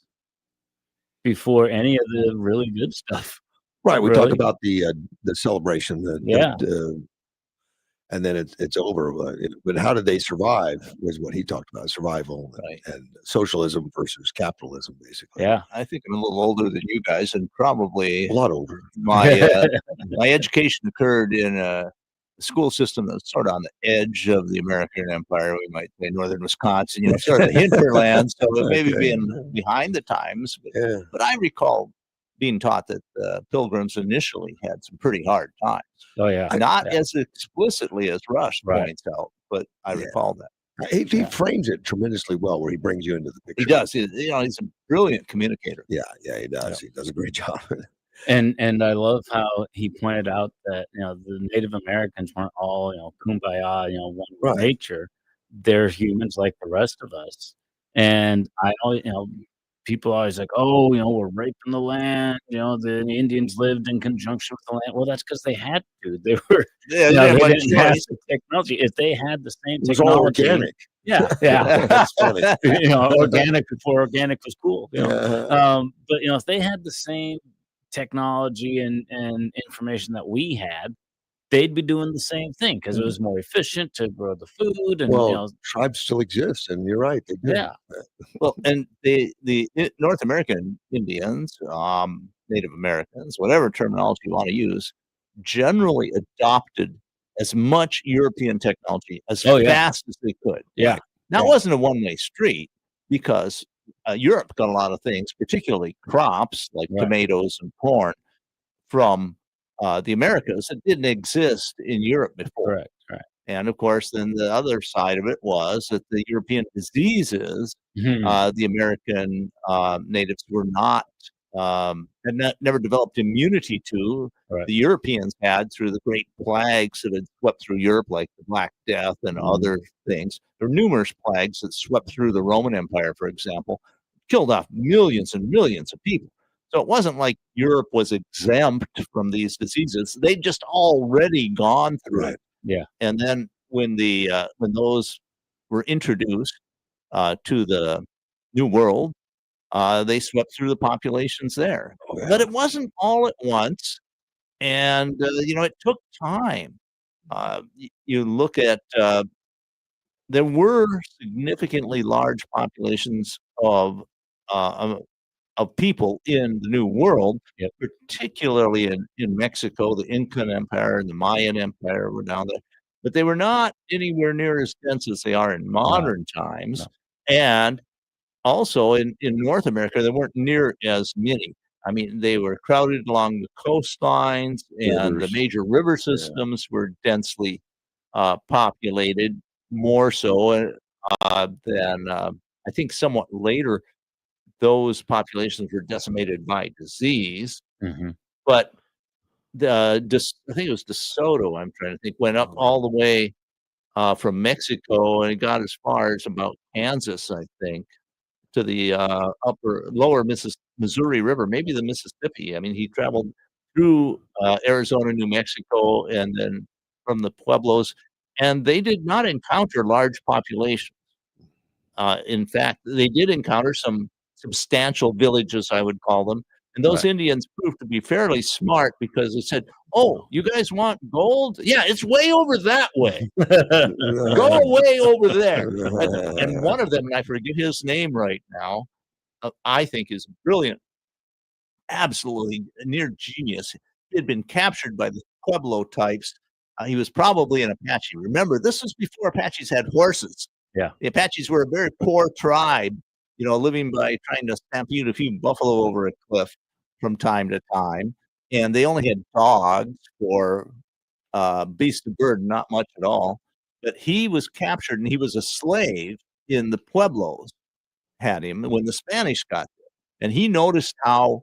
before any of the really good stuff. Right. We Really? talk about the celebration, Yeah. and then it's over. But how did they survive was what he talked about: survival and socialism versus capitalism, basically. Yeah. I think I'm a little older than you guys, and probably A lot older. my education occurred in a school system that's sort of on the edge of the American Empire. We might say northern Wisconsin, sort of the hinterland. So it may be being behind the times. But I recall being taught that the Pilgrims initially had some pretty hard times. Oh yeah. Not as explicitly as Russ points out, but I recall that. He frames it tremendously well, where he brings you into the picture. He does. He's a brilliant communicator. Yeah, he does. He does a great job. And I love how he pointed out that the Native Americans weren't all kumbaya, one with nature. They're humans like the rest of us. And I always, people always like, oh, we're raping the land. The Indians lived in conjunction with the land. Well, that's because they had to. They were, they didn't have the technology. If they had the same technology, it was all organic. Yeah. That's funny. Organic before organic was cool. But if they had the same technology and information that we had, they'd be doing the same thing because it was more efficient to grow the food. And tribes still exist, and you're right. They do. Yeah. Well, and the North American Indians, Native Americans, whatever terminology you want to use, generally adopted as much European technology as fast as they could. Yeah. Now, it wasn't a one-way street because Europe got a lot of things, particularly crops like tomatoes and corn, from the Americas that didn't exist in Europe before. Right. And of course, then the other side of it was that the European diseases, the American natives were not, never developed immunity to. The Europeans had through the great plagues that had swept through Europe, like the Black Death and other things. There were numerous plagues that swept through the Roman Empire, for example, killed off millions and millions of people. So it wasn't like Europe was exempt from these diseases. They'd just already gone through it. Yeah. And then when those were introduced to the New World, they swept through the populations there. But it wasn't all at once. And, it took time. You look at, there were significantly large populations of people in the New World, particularly in Mexico. The Incan Empire and the Mayan Empire were down there, but they were not anywhere near as dense as they are in modern times. And also in North America, there weren't near as many. I mean, they were crowded along the coastlines, and the major river systems were densely populated, more so than I think somewhat later. Those populations were decimated by disease. But I think it was DeSoto, I'm trying to think, went up all the way from Mexico, and it got as far as about Kansas, I think, to the lower Missouri River, maybe the Mississippi. I mean, he traveled through Arizona, New Mexico, and then from the Pueblos, and they did not encounter large populations. In fact, they did encounter some substantial villages, I would call them. And those Indians proved to be fairly smart because they said, oh, you guys want gold? Yeah, it's way over that way. Go way over there. And one of them, and I forget his name right now, I think is brilliant, absolutely near genius. He had been captured by the Pueblo types. He was probably an Apache. Remember, this was before Apaches had horses. Yeah. The Apaches were a very poor tribe, living by trying to stampede a few buffalo over a cliff from time to time. And they only had dogs for beast of burden, not much at all. But he was captured and he was a slave in the Pueblos. had him when the Spanish got there, and he noticed how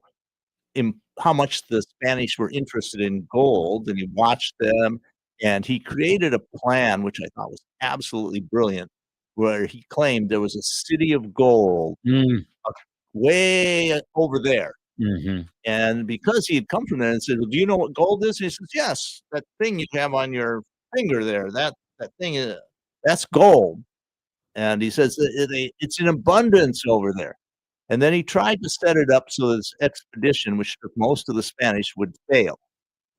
much the Spanish were interested in gold, and he watched them, and he created a plan which I thought was absolutely brilliant, where he claimed there was a city of gold way over there. And because he had come from there and said, well, do you know what gold is? And he says, yes, that thing you have on your finger there, that thing is, that's gold. And he says it's in abundance over there. And then he tried to set it up so this expedition, which took most of the Spanish, would fail.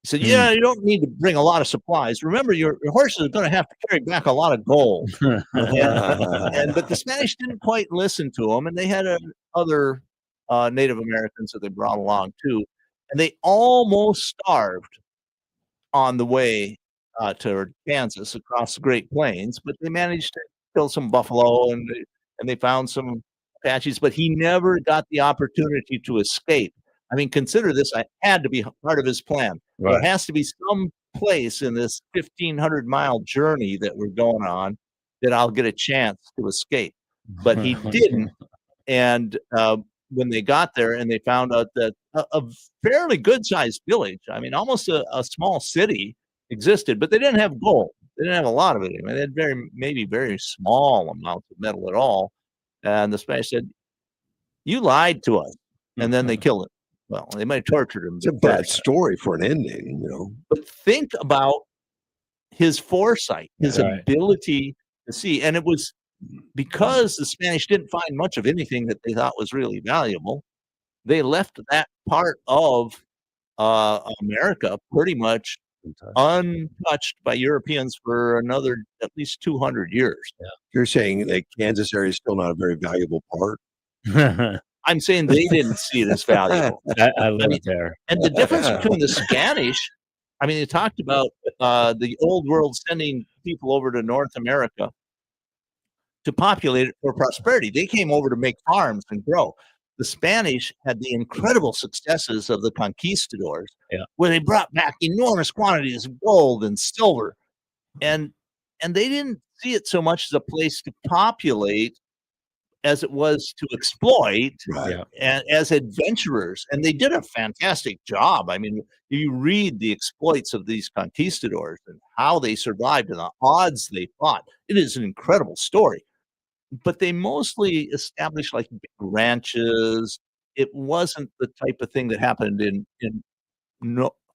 He said, yeah, you don't need to bring a lot of supplies. Remember, your horses are going to have to carry back a lot of gold. But the Spanish didn't quite listen to him, and they had other Native Americans that they brought along too. And they almost starved on the way to Kansas across the Great Plains, but they managed to kill some buffalo and they found some Apaches, but he never got the opportunity to escape. I mean, consider this, I had to be part of his plan. Right. There has to be some place in this 1,500-mile journey that we're going on that I'll get a chance to escape. But he didn't. And when they got there and they found out that a fairly good-sized village, I mean, almost a small city existed, but they didn't have gold. They didn't have a lot of it. I mean, they had maybe very small amounts of metal at all. And the Spanish said, you lied to us. And then they killed him. Well, they might have tortured him. It's a bad story for an ending, you know. But think about his foresight, his ability to see. And it was because the Spanish didn't find much of anything that they thought was really valuable. They left that part of America pretty much untouched by Europeans for another at least 200 years. Yeah. You're saying that Kansas area is still not a very valuable part? I'm saying they didn't see it as valuable. I live there. And the difference between the Spanish, I mean, they talked about the old world sending people over to North America to populate it for prosperity. They came over to make farms and grow. The Spanish had the incredible successes of the conquistadors, where they brought back enormous quantities of gold and silver, and they didn't see it so much as a place to populate as it was to exploit, and as adventurers. And they did a fantastic job. I mean, you read the exploits of these conquistadors and how they survived and the odds they fought. It is an incredible story. But they mostly established like big ranches. It wasn't the type of thing that happened in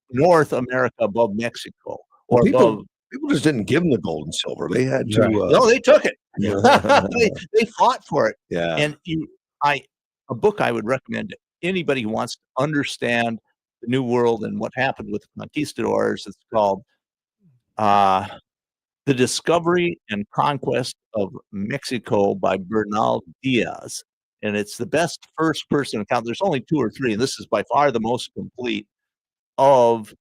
North America above Mexico. Or people just didn't give them the gold and silver. They had to. No, they took it. They fought for it. Yeah. And a book I would recommend to anybody who wants to understand the New World and what happened with the conquistadors. It's called The Discovery and Conquest of Mexico by Bernal Diaz. And it's the best first-person account. There's only 2 or 3, and this is by far the most complete, of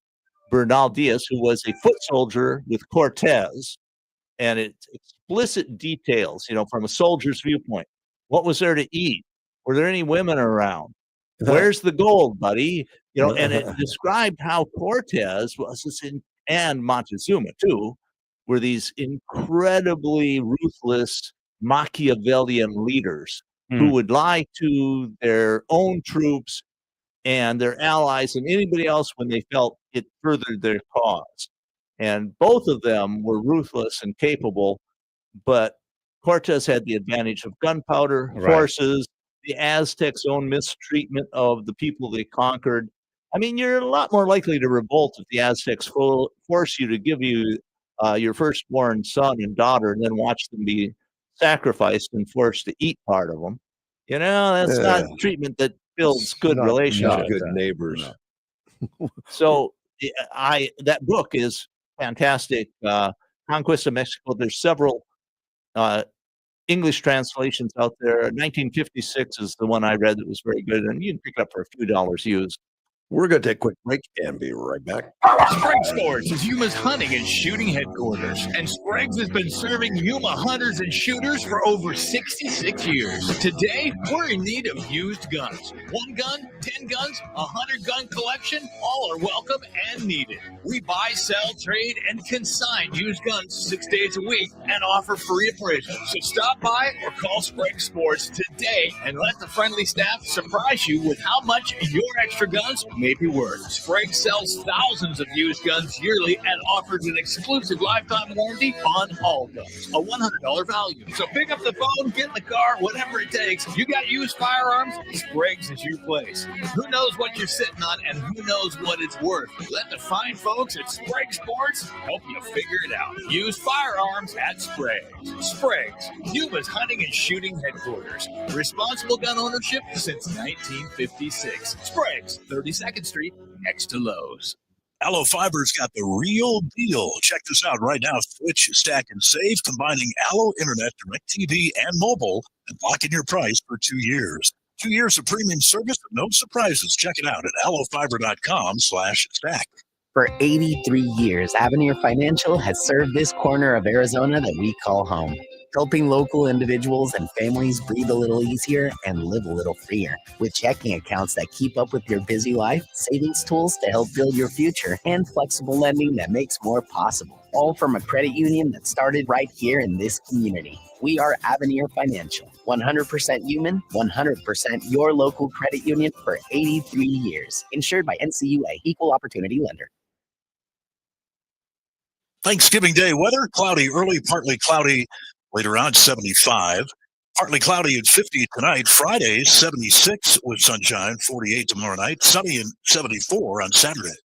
Bernal Diaz, who was a foot soldier with Cortez. And it's explicit details, you know, from a soldier's viewpoint. What was there to eat? Were there any women around? Where's the gold, buddy? You know, and it described how Cortez was, and Montezuma too, were these incredibly ruthless Machiavellian leaders who would lie to their own troops and their allies and anybody else when they felt it furthered their cause. And both of them were ruthless and capable, but Cortez had the advantage of gunpowder, horses, the Aztecs' own mistreatment of the people they conquered. I mean, you're a lot more likely to revolt if the Aztecs force you to give you your firstborn son and daughter and then watch them be sacrificed and forced to eat part of them. You know, that's not treatment that builds good relationships. Good neighbors. So that book is fantastic. Conquest of Mexico. There's several English translations out there. 1956 is the one I read that was very good, and you can pick it up for a few dollars used. We're going to take a quick break and be right back. Sprague Sports is Yuma's hunting and shooting headquarters, and Sprague's has been serving Yuma hunters and shooters for over 66 years. Today, we're in need of used guns. 1 gun, 10 guns, 100 gun collection, all are welcome and needed. We buy, sell, trade, and consign used guns 6 days a week and offer free appraisal. So stop by or call Sprague Sports today and let the friendly staff surprise you with how much your extra guns may be worth. Sprague sells thousands of used guns yearly and offers an exclusive lifetime warranty on all guns, a $100 value. So pick up the phone, get in the car, whatever it takes. You got used firearms? Sprague's is your place. Who knows what you're sitting on and who knows what it's worth? Let the fine folks at Sprague Sports help you figure it out. Used firearms at Sprague's. Sprague's, Yuma's hunting and shooting headquarters. Responsible gun ownership since 1956. Sprague's, 32nd Street, next to Lowe's. Allo Fiber's got the real deal. Check this out right now. Switch, stack, and save, combining Allo Internet, DirecTV, and mobile, and lock in your price for 2 years. 2 years of premium service with no surprises. Check it out at allofiber.com/stack. For 83 years, Avenir Financial has served this corner of Arizona that we call home, helping local individuals and families breathe a little easier and live a little freer. With checking accounts that keep up with your busy life, savings tools to help build your future, and flexible lending that makes more possible. All from a credit union that started right here in this community. We are Avenir Financial, 100% human, 100% your local credit union for 83 years. Insured by NCUA, Equal Opportunity Lender. Thanksgiving Day weather, cloudy early, partly cloudy later on, 75. Partly cloudy at 50 tonight. Friday, 76 with sunshine, 48 tomorrow night. Sunny and 74 on Saturday.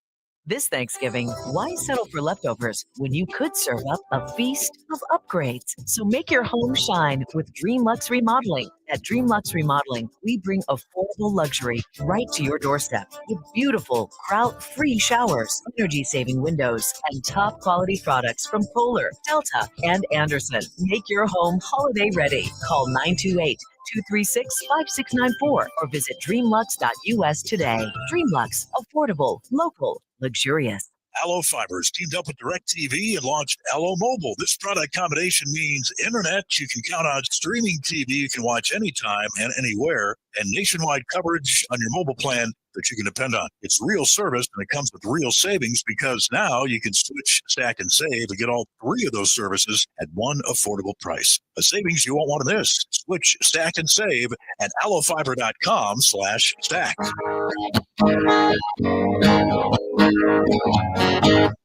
This Thanksgiving, why settle for leftovers when you could serve up a feast of upgrades? So make your home shine with DreamLux Remodeling. At DreamLux Remodeling, we bring affordable luxury right to your doorstep with beautiful, grout-free showers, energy-saving windows, and top-quality products from Kohler, Delta, and Anderson. Make your home holiday ready. Call 928-236-5694 or visit dreamlux.us today. DreamLux, affordable, local, luxurious. Allo Fibers teamed up with DirecTV and launched Allo Mobile. This product combination means internet you can count on, streaming TV you can watch anytime and anywhere, and nationwide coverage on your mobile plan that you can depend on. It's real service, and it comes with real savings because now you can switch, stack, and save and get all 3 of those services at one affordable price. A savings you won't want to miss. Switch, stack, and save at allofiber.com/stack.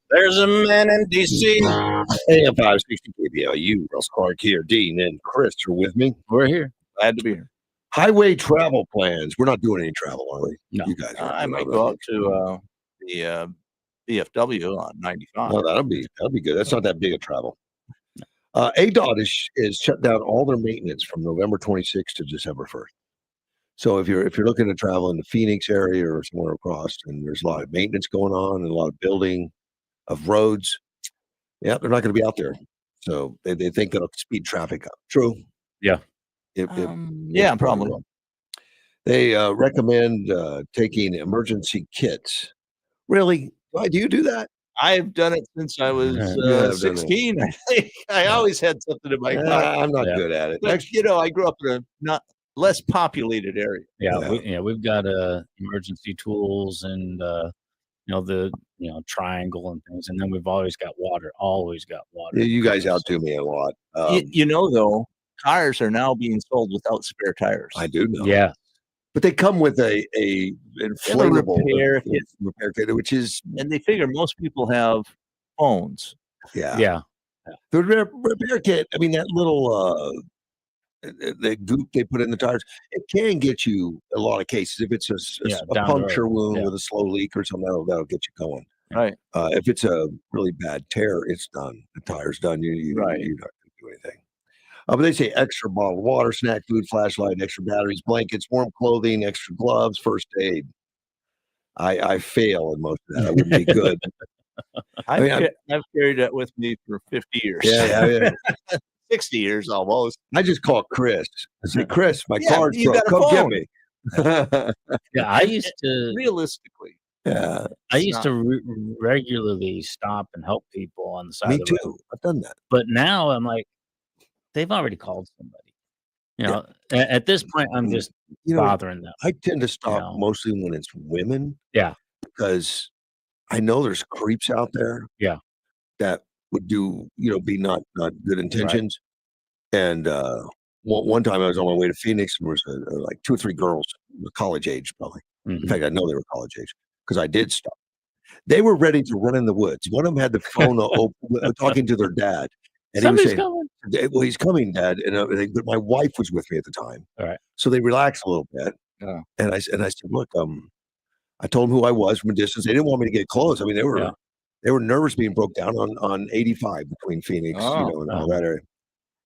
There's a man in D.C. AM 560 KBLU. Russ Clark here. Dean and Chris are with me. We're here. Glad to be here. Highway travel plans. We're not doing any travel, are we? No. You guys. I might go out to the VFW on 95. Oh, that'll be good. That's not that big a travel. ADOT is shut down all their maintenance from November 26th to December 1st. So if you're looking to travel in the Phoenix area or somewhere across, and there's a lot of maintenance going on and a lot of building of roads, yeah, they're not going to be out there. So they think it'll speed traffic up. True. Yeah. Yeah, probably. They recommend taking emergency kits. Really? Why do you do that? I've done it since I was 16. I think I always had something in my car. I'm not good at it. But, I grew up in a not less populated area. Yeah, we've got emergency tools and the triangle and things, and then we've always got water. You guys outdo me a lot. Though, tires are now being sold without spare tires. I do know. Yeah. But they come with a inflatable repair kit, which is, and they figure most people have phones. Yeah. The repair kit. I mean, that little the goop they put in the tires, it can get you a lot of cases. If it's a puncture wound with a slow leak or something, that'll get you going. Right. If it's a really bad tear, it's done. The tire's done. You're not going to do anything. But they say extra bottled water, snack food, flashlight, extra batteries, blankets, warm clothing, extra gloves, first aid. I fail in most of that. I wouldn't be good. I've carried that with me for 50 years. Yeah. 60 years almost. I just call Chris. I say, Chris, my car's broke. Come get me. Yeah, I used to. Realistically, Yeah. I used to regularly stop and help people on the side Me of the road. too. I've done that. But now I'm like, they've already called somebody. You know, at this point, I'm just bothering them. I tend to stop mostly when it's women. Yeah. Because I know there's creeps out there. Yeah. That would do, be not good intentions. Right. And one time I was on my way to Phoenix, and there was like 2 or 3 girls, college age probably. In fact, I know they were college age because I did stop. They were ready to run in the woods. One of them had the phone talking to their dad. And Somebody's he was saying, coming. well, he's coming, Dad. And but my wife was with me at the time. All right. So they relaxed a little bit. And I said, look, I told them who I was from a distance. They didn't want me to get close. I mean, they were nervous being broke down on 85 between Phoenix, and all that area.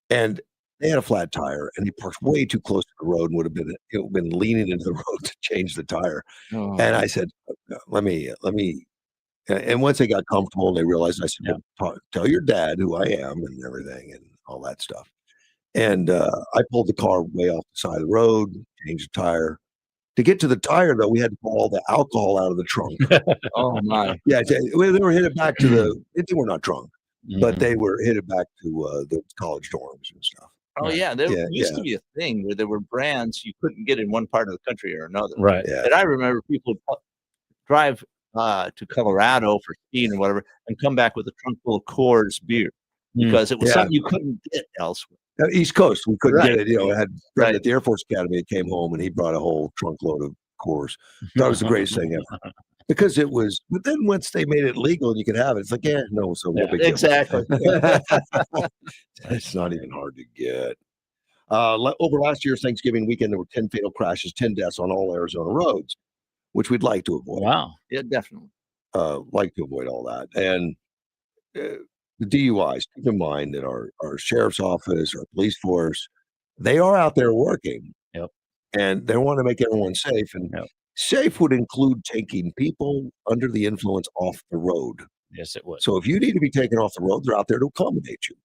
And they had a flat tire, and he parked way too close to the road and would have been leaning into the road to change the tire. And I said, let me. And once they got comfortable and they realized, I said, tell your dad who I am and everything and all that stuff. And I pulled the car way off the side of the road, changed the tire. To get to the tire, though, we had to pull all the alcohol out of the trunk. Oh, my. Yeah, they were headed back to they were not drunk, but they were headed back to the college dorms and stuff. Oh, yeah. There used to be a thing where there were brands you couldn't get in one part of the country or another. Right. Yeah. And I remember people would drive to Colorado for skiing or whatever and come back with a trunk full of Coors beer because it was something you couldn't get elsewhere. East Coast, we couldn't get it. I had a friend at the Air Force Academy that came home and he brought a whole trunk load of Coors. That was the greatest thing ever. Because it was, but then once they made it legal and you could have it, it's like, no big deal. Exactly. It's not even hard to get. Over last year's Thanksgiving weekend, there were 10 fatal crashes, 10 deaths on all Arizona roads, which we'd like to avoid. Wow. Yeah, definitely. Like to avoid all that. And the DUIs, keep in mind that our sheriff's office, our police force, they are out there working. Yep. And they want to make everyone safe. And safe would include taking people under the influence off the road. Yes, it would. So if you need to be taken off the road, they're out there to accommodate you.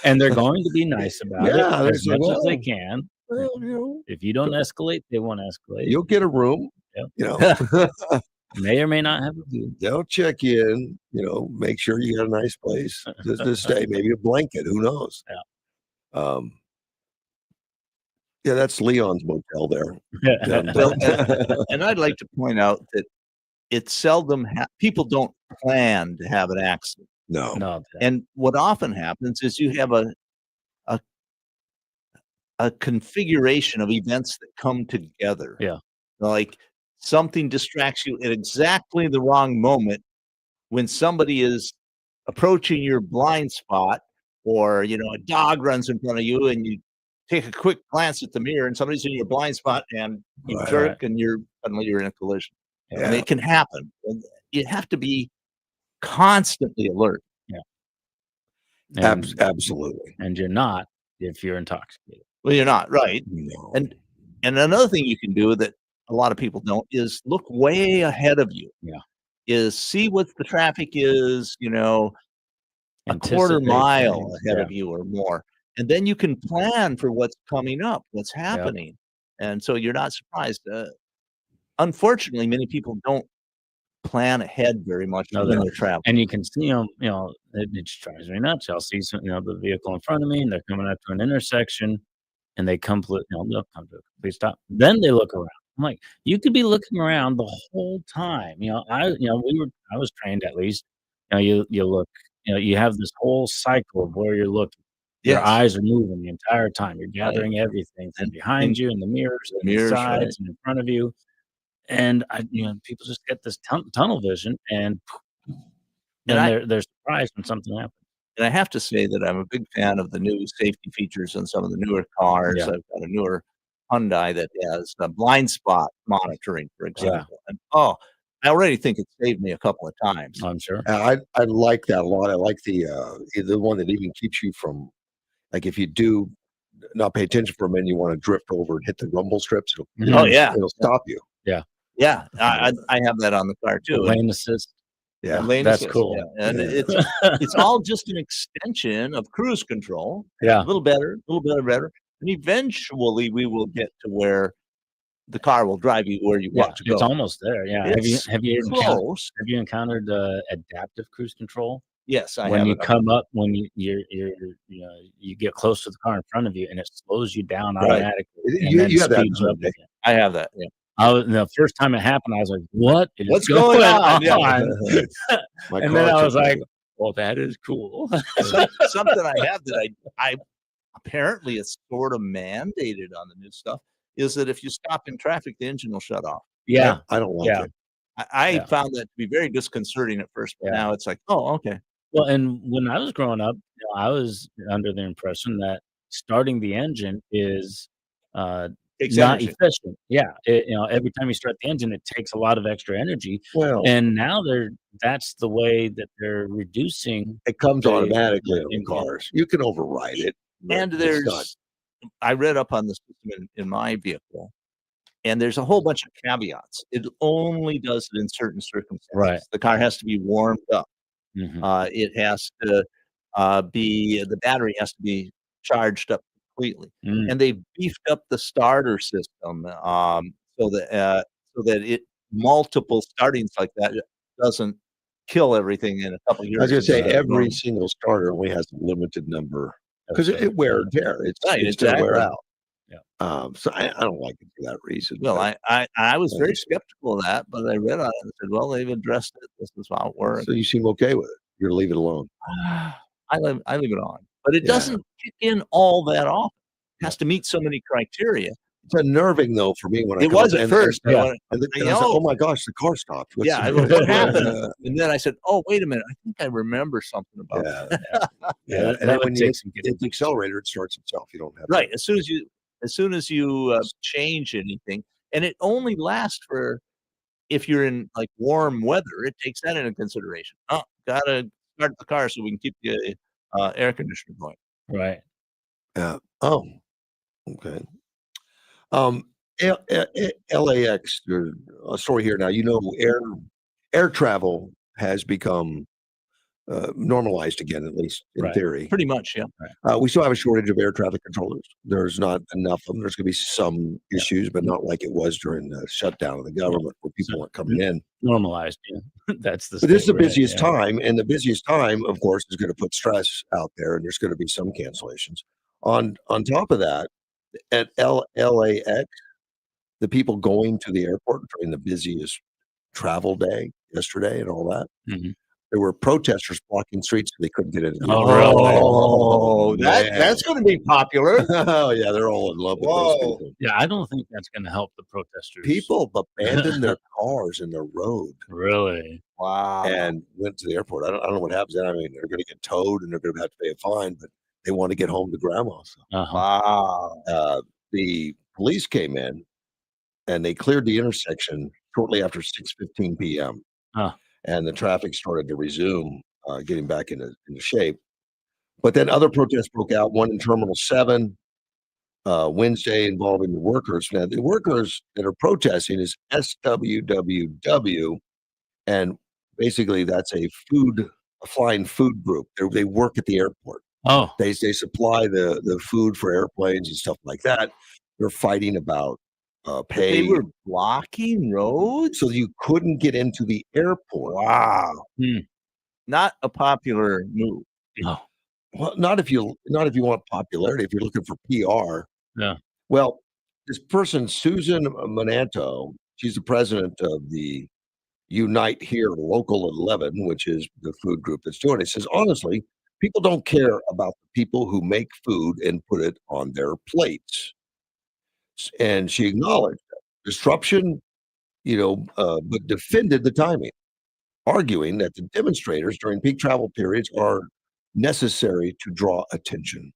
And they're going to be nice about it as much as they can. Well, if you don't escalate, they won't escalate. You'll get a room. May or may not have a view. They'll check in, make sure you got a nice place to stay, maybe a blanket, who knows? Yeah. That's Leon's motel there. And I'd like to point out that it's seldom people don't plan to have an accident. No. And what often happens is you have a configuration of events that come together. Yeah. Like something distracts you at exactly the wrong moment when somebody is approaching your blind spot, or a dog runs in front of you and you take a quick glance at the mirror and somebody's in your blind spot and you jerk and suddenly you're in a collision. Yeah. And it can happen. And you have to be constantly alert. Yeah. Absolutely. And you're not if you're intoxicated. Well, you're not, right? No. And another thing you can do that a lot of people don't is look way ahead of you. Yeah. Is see what the traffic is, a quarter mile ahead of you or more. And then you can plan for what's coming up, what's happening. And so you're not surprised. Unfortunately, many people don't plan ahead very much when they're traveling. And you can see them, it just drives me nuts. I'll see the vehicle in front of me and they're coming up to an intersection and they they'll come to a complete stop. Then they look around. I'm like, you could be looking around the whole time. I was trained at least. You look, you have this whole cycle of where you're looking. Your eyes are moving the entire time. You're gathering everything from behind you and the mirrors, and the sides and in front of you. And people just get this tunnel vision, and they're surprised when something happens. And I have to say that I'm a big fan of the new safety features on some of the newer cars. Yeah. I've got a newer Hyundai that has blind spot monitoring, for example. And I already think it saved me a couple of times. I'm sure. I like that a lot. I like the one that even keeps you from, like, if you do not pay attention for a minute, you want to drift over and hit the rumble strips. It'll stop you. Yeah, I have that on the car too. Lane assist. Yeah, that's cool. Yeah. And it's all just an extension of cruise control. Yeah, a little better, better. And eventually we will get to where the car will drive you where you want to go. It's almost there. Yeah. It's Have you close. have you encountered adaptive cruise control? Yes, I When have you it. come up, when you get close to the car in front of you, and it slows you down Right. automatically, and You then have that speeds up in Monday. again. I have that. Yeah. The first time it happened, I was like, "What is What's going on?" Yeah. My And then car I was took like, that. "Well, that is cool." Something I have that I apparently it's sort of mandated on the new stuff is that if you stop in traffic, the engine will shut off. Yeah. I don't like it. I found that to be very disconcerting at first, but now it's like, oh, okay. Well, and when I was growing up, I was under the impression that starting the engine is Takes not energy. efficient. Yeah, every time you start the engine, it takes a lot of extra energy. Well, And now that's the way that they're reducing. it comes the- automatically on the- cars. You can override it. but And it's not. I read up on the system in my vehicle, and there's a whole bunch of caveats. It only does it in certain circumstances. Right. The car has to be warmed up. Mhm. It has to the battery has to be charged up completely, Mm. and they beefed up the starter system so that it multiple startings like that doesn't kill everything in a couple years. I was going to say instead of every normal. single starter only has a limited number because it wear and tear. It's Right, it's going to wear exactly. out. So I don't like it for that reason. Well, but- I was very skeptical of that, but I read on it and said, well, they've addressed it. This is how it works. So you seem okay with it. You're leave it alone. I leave it on, but it Yeah. doesn't kick in all that often. It has to meet so many criteria. It's unnerving though for me when I It come was up at first. And, I and, went, and, then I I was like, know. oh my gosh, the car stopped. What's Yeah, what happened? And then I said, "Oh, wait a minute! I think I remember something about that." Yeah, that and then would when you take some hit the accelerator, it starts itself. You don't have Right. As soon as you change anything, and it only lasts for if you're in like warm weather, it takes that into consideration. Oh, gotta start the car so we can keep the air conditioner going. Right. Yeah. Oh, okay. LAX. There's a story here now. Air travel has become normalized again, at least in Right. theory. Pretty much, yeah. We still have a shortage of air traffic controllers. There's not enough of them. There's going to be some issues, but not like it was during the shutdown of the government where people weren't coming in. Normalized. Yeah. That's the. But this is state the we're in, busiest yeah. time, and the busiest time, of course, is going to put stress out there, and there's going to be some cancellations. On top of that, at LAX, the people going to the airport during the busiest travel day yesterday and all that, Mhm. there were protesters blocking streets so they couldn't get into the Oh, airport. really? Oh, man. that's going to be popular. Oh yeah, they're all in love with those Whoa. people. Yeah, I don't think that's going to help the protesters. People abandoned their cars in the road Really? Wow. and went to the airport. I don't know what happens then. I mean, they're going to get towed and they're going to have to pay a fine, but they want to get home to grandma. So, Uh-huh. Wow. the police came in and they cleared the intersection shortly after 6:15 p.m. Huh. And the traffic started to resume, getting back into shape. But then other protests broke out. One in Terminal 7 Wednesday involving the workers. Now, the workers that are protesting is SWWW, and basically that's a flying food group. They work at the airport. Oh, They supply the food for airplanes and stuff like that. They're fighting about pay. They were blocking roads. So you couldn't get into the airport. Wow. Hmm. Not a popular move. no. Well, not if you want popularity. If you're looking for PR. Yeah. Well, this person, Susan Monanto, she's the president of the Unite Here Local 11, which is the food group that's doing it. Says honestly, people don't care about the people who make food and put it on their plates. And she acknowledged that disruption, but defended the timing, arguing that the demonstrators during peak travel periods are necessary to draw attention.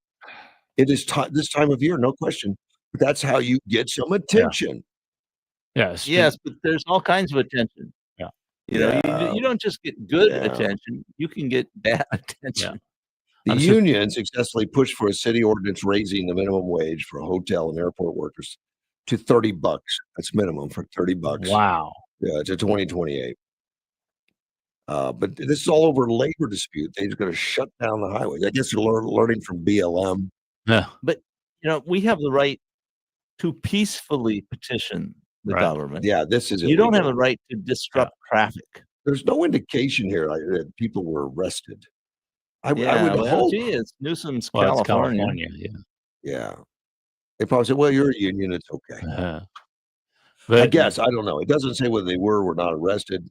It is this time of year, no question. But that's how you get some attention. Yes. Yes, but there's all kinds of attention. Yeah. You don't just get good Yeah. attention. You can get bad attention. The union successfully pushed for a city ordinance raising the minimum wage for hotel and airport workers to $30. That's minimum for $30. Wow. Yeah, to 2028. But this is all over labor dispute. They're going to shut down the highways. I guess they're learning from BLM. Yeah. But we have the right to peacefully petition the Right. government. Yeah, this is You don't have a illegal. right to disrupt traffic. There's no indication here that people were arrested. I would Well, hope. gee, it's Newsom's Well, it's California. California, yeah. Yeah. They probably said, well, you're a union. It's okay. I But guess. I don't know. It doesn't say whether they were or were not arrested.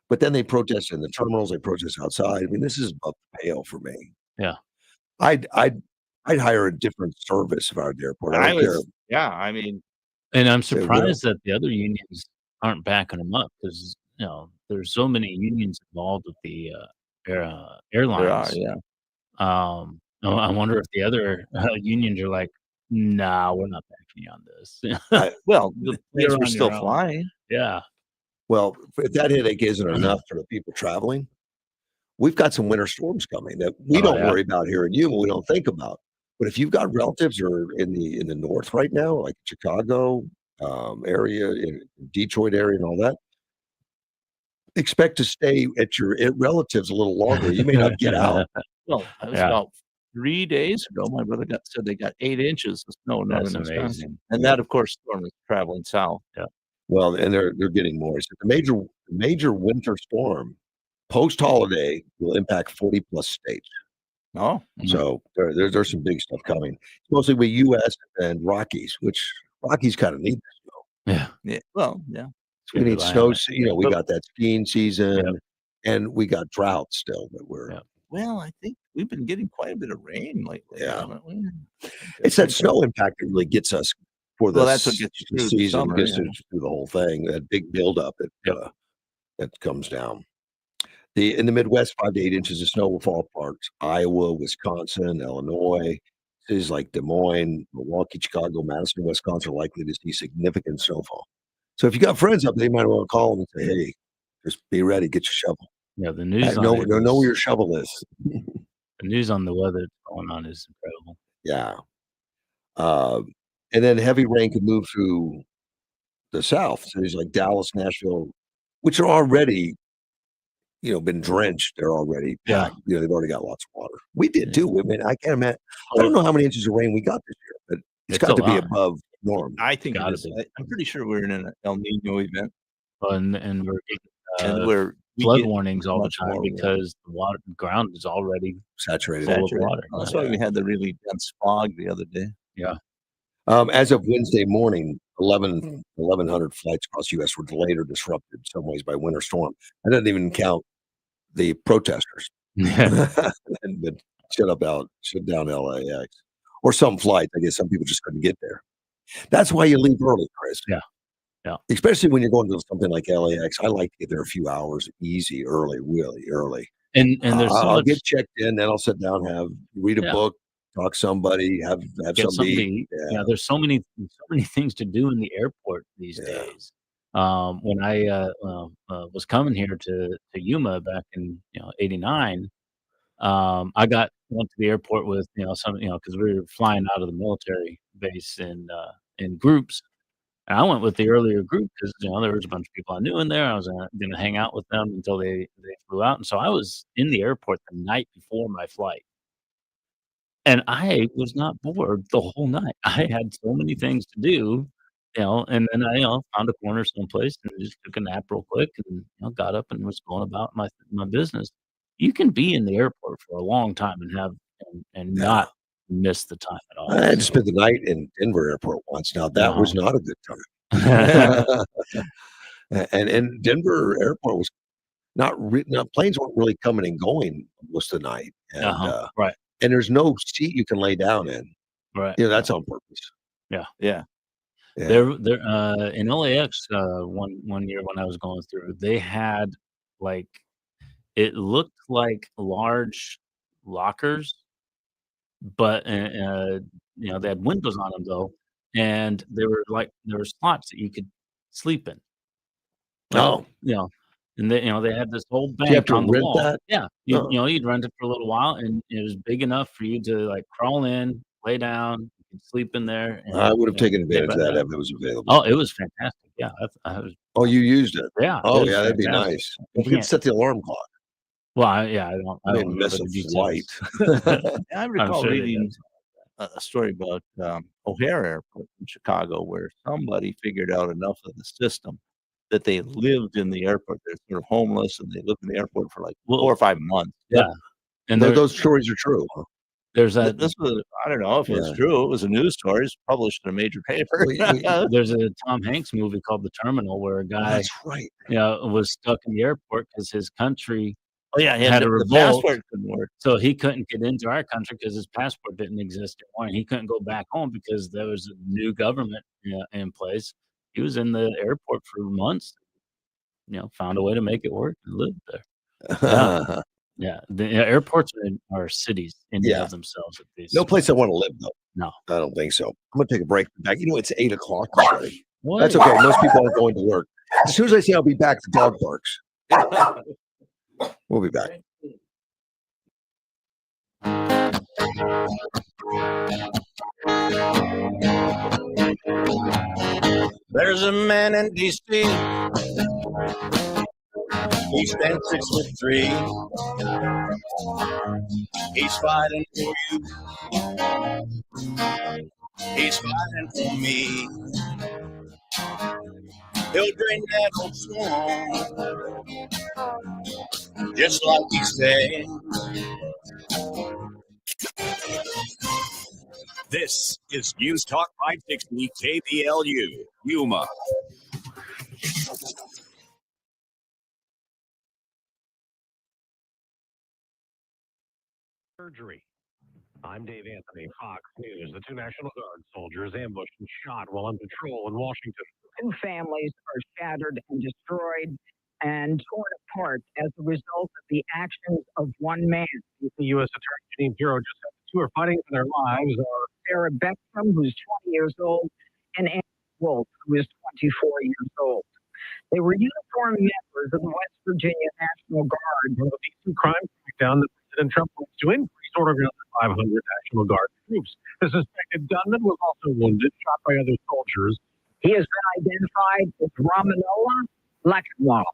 But then they protest in the terminals. They protest outside. I mean, this is above the pale for me. yeah. I'd hire a different service if I were at the airport. I don't care. Yeah, I mean, And I'm Say, well, surprised that the other unions aren't backing them up because, there's so many unions involved with the airlines. yeah. I wonder if the other unions are like, nah, we're not backing you on this. Well, the You're planes on were still your own. flying. Yeah. Well, if that headache isn't enough for the people traveling, we've got some winter storms coming that we don't worry about here in Yuma. We don't think about. But if you've got relatives or in the north right now, like Chicago area, in Detroit area, and all that, expect to stay at your relatives a little longer. You may not get out. Well, it was about 3 days ago. My brother said they got 8 inches of snow in That's northern Wisconsin, amazing. and that, of course, storm is traveling south. Yeah. Well, and they're getting more. So the major winter storm post holiday will impact 40 plus states. Oh, so there's some big stuff coming. It's mostly with U.S. and Rockies, which Rockies kind of need the snow. Yeah. Yeah. Well, yeah. We need snow. We got that skiing season, and we got drought still that we're. Yep. Well, I think we've been getting quite a bit of rain lately, haven't we? It's that snow impact that really gets us for the that's what gets you the through the season, summer, gets yeah. us through the whole thing. That big buildup that comes down. In the Midwest, 5 to 8 inches of snow will fall apart. Iowa, Wisconsin, Illinois, cities like Des Moines, Milwaukee, Chicago, Madison, Wisconsin are likely to see significant snowfall. So if you got friends up there, you might want to call them and say, "Hey, just be ready, get your shovel." Yeah, the news on know it know where is- your shovel is. the news on the weather that's going on is incredible. Yeah. And then heavy rain could move through the South. Cities like Dallas, Nashville, which are already, been drenched. They're already packed. They've already got lots of water. We did too. I mean, I can't imagine. I don't know how many inches of rain we got this year, but it's got to be above norm. I think it Gotta is. be. I'm pretty sure we're in an El Nino event, And we're getting and where flood warnings all the much time more because the ground is already Saturated. full of water. That's why we had the really dense fog the other day. Yeah. As of Wednesday morning, 1,100 flights across the U.S. were delayed or disrupted in some ways by winter storm. I didn't even count the protesters. But shut down LAX. Or some flights. I guess some people just couldn't get there. That's why you leave early, Chris. Yeah. Yeah. Especially when you're going to something like LAX. I like to get there a few hours easy, early, really early. And there's so I'll much get checked in, then I'll sit down, read a book, talk to somebody, have get something to something to eat. eat. Yeah, there's so many things to do in the airport these days. When I was coming here to Yuma back in '89, I went to the airport with because we were flying out of the military base in groups. And I went with the earlier group because there was a bunch of people I knew in there. I was going to hang out with them until they flew out, and so I was in the airport the night before my flight. And I was not bored the whole night. I had so many things to do, and then I, found a corner someplace and just took a nap real quick and, got up and was going about my business. You can be in the airport for a long time and not miss the time at all. I had to spend the night in Denver airport once. Now that was not a good time. and Denver airport was planes weren't really coming and going most of the night. And, right. And there's no seat you can lay down in. Right. That's on purpose. Yeah. Yeah. There in LAX one year when I was going through, they had it looked like large lockers, but they had windows on them though, and there were slots that you could sleep in. Oh. And they had this whole Do you have bank to on the rent wall. that? Yeah, you'd rent it for a little while, and it was big enough for you to crawl in, lay down, you could sleep in there. And, I would have taken get advantage of right that up. if it was available. Oh, it was fantastic. Yeah, I was. Oh, you used it? Yeah. Oh, it was yeah, that'd be fantastic. nice. You Don't forget to can't- set the alarm clock. Well, I don't Maybe remember miss the a details. flight. I recall sure they reading a story about O'Hare Airport in Chicago, where somebody figured out enough of the system that they lived in the airport. They're sort of homeless, and they lived in the airport for like 4 or 5 months. Yeah. And those stories are true. Huh? There's that. This was, I don't know if it was true. It was a news story. It's published in a major paper. There's a Tom Hanks movie called The Terminal where a guy, that's right, was stuck in the airport because his country had a the revolt, passport couldn't work. so he couldn't get into our country because his passport didn't exist anymore, and he couldn't go back home because there was a new government in place. He was in the airport for months, found a way to make it work and lived there. Yeah, the airports are cities in and of themselves. No place I want to live, though. No, I don't think so. I'm gonna take a break. Back. It's 8 o'clock already. That's okay. Most people aren't going to work. As soon as I say I'll be back, the dog barks. We'll be back. There's a man in D.C. He stands 6'3". He's fighting for you. He's fighting for me. He'll drain that old swamp, just like he said. This is News Talk 560 KBLU, Yuma. Surgery. I'm Dave Anthony, Fox News. The 2 National Guard soldiers ambushed and shot while on patrol in Washington. 2 families are shattered and destroyed and torn apart as a result of the actions of one man. The U.S. Attorney Jeanine Pirro just said the 2 are fighting for their lives are Sarah Beckstrom, who's 20 years old, and Andy Wolf, who is 24 years old. They were uniformed members of the West Virginia National Guard. One of the DC crime crackdown that President Trump wants to increase, ordering up to 500 National Guard troops. The suspected gunman was also wounded, shot by other soldiers. He has been identified as Ramanola Lakhnwal,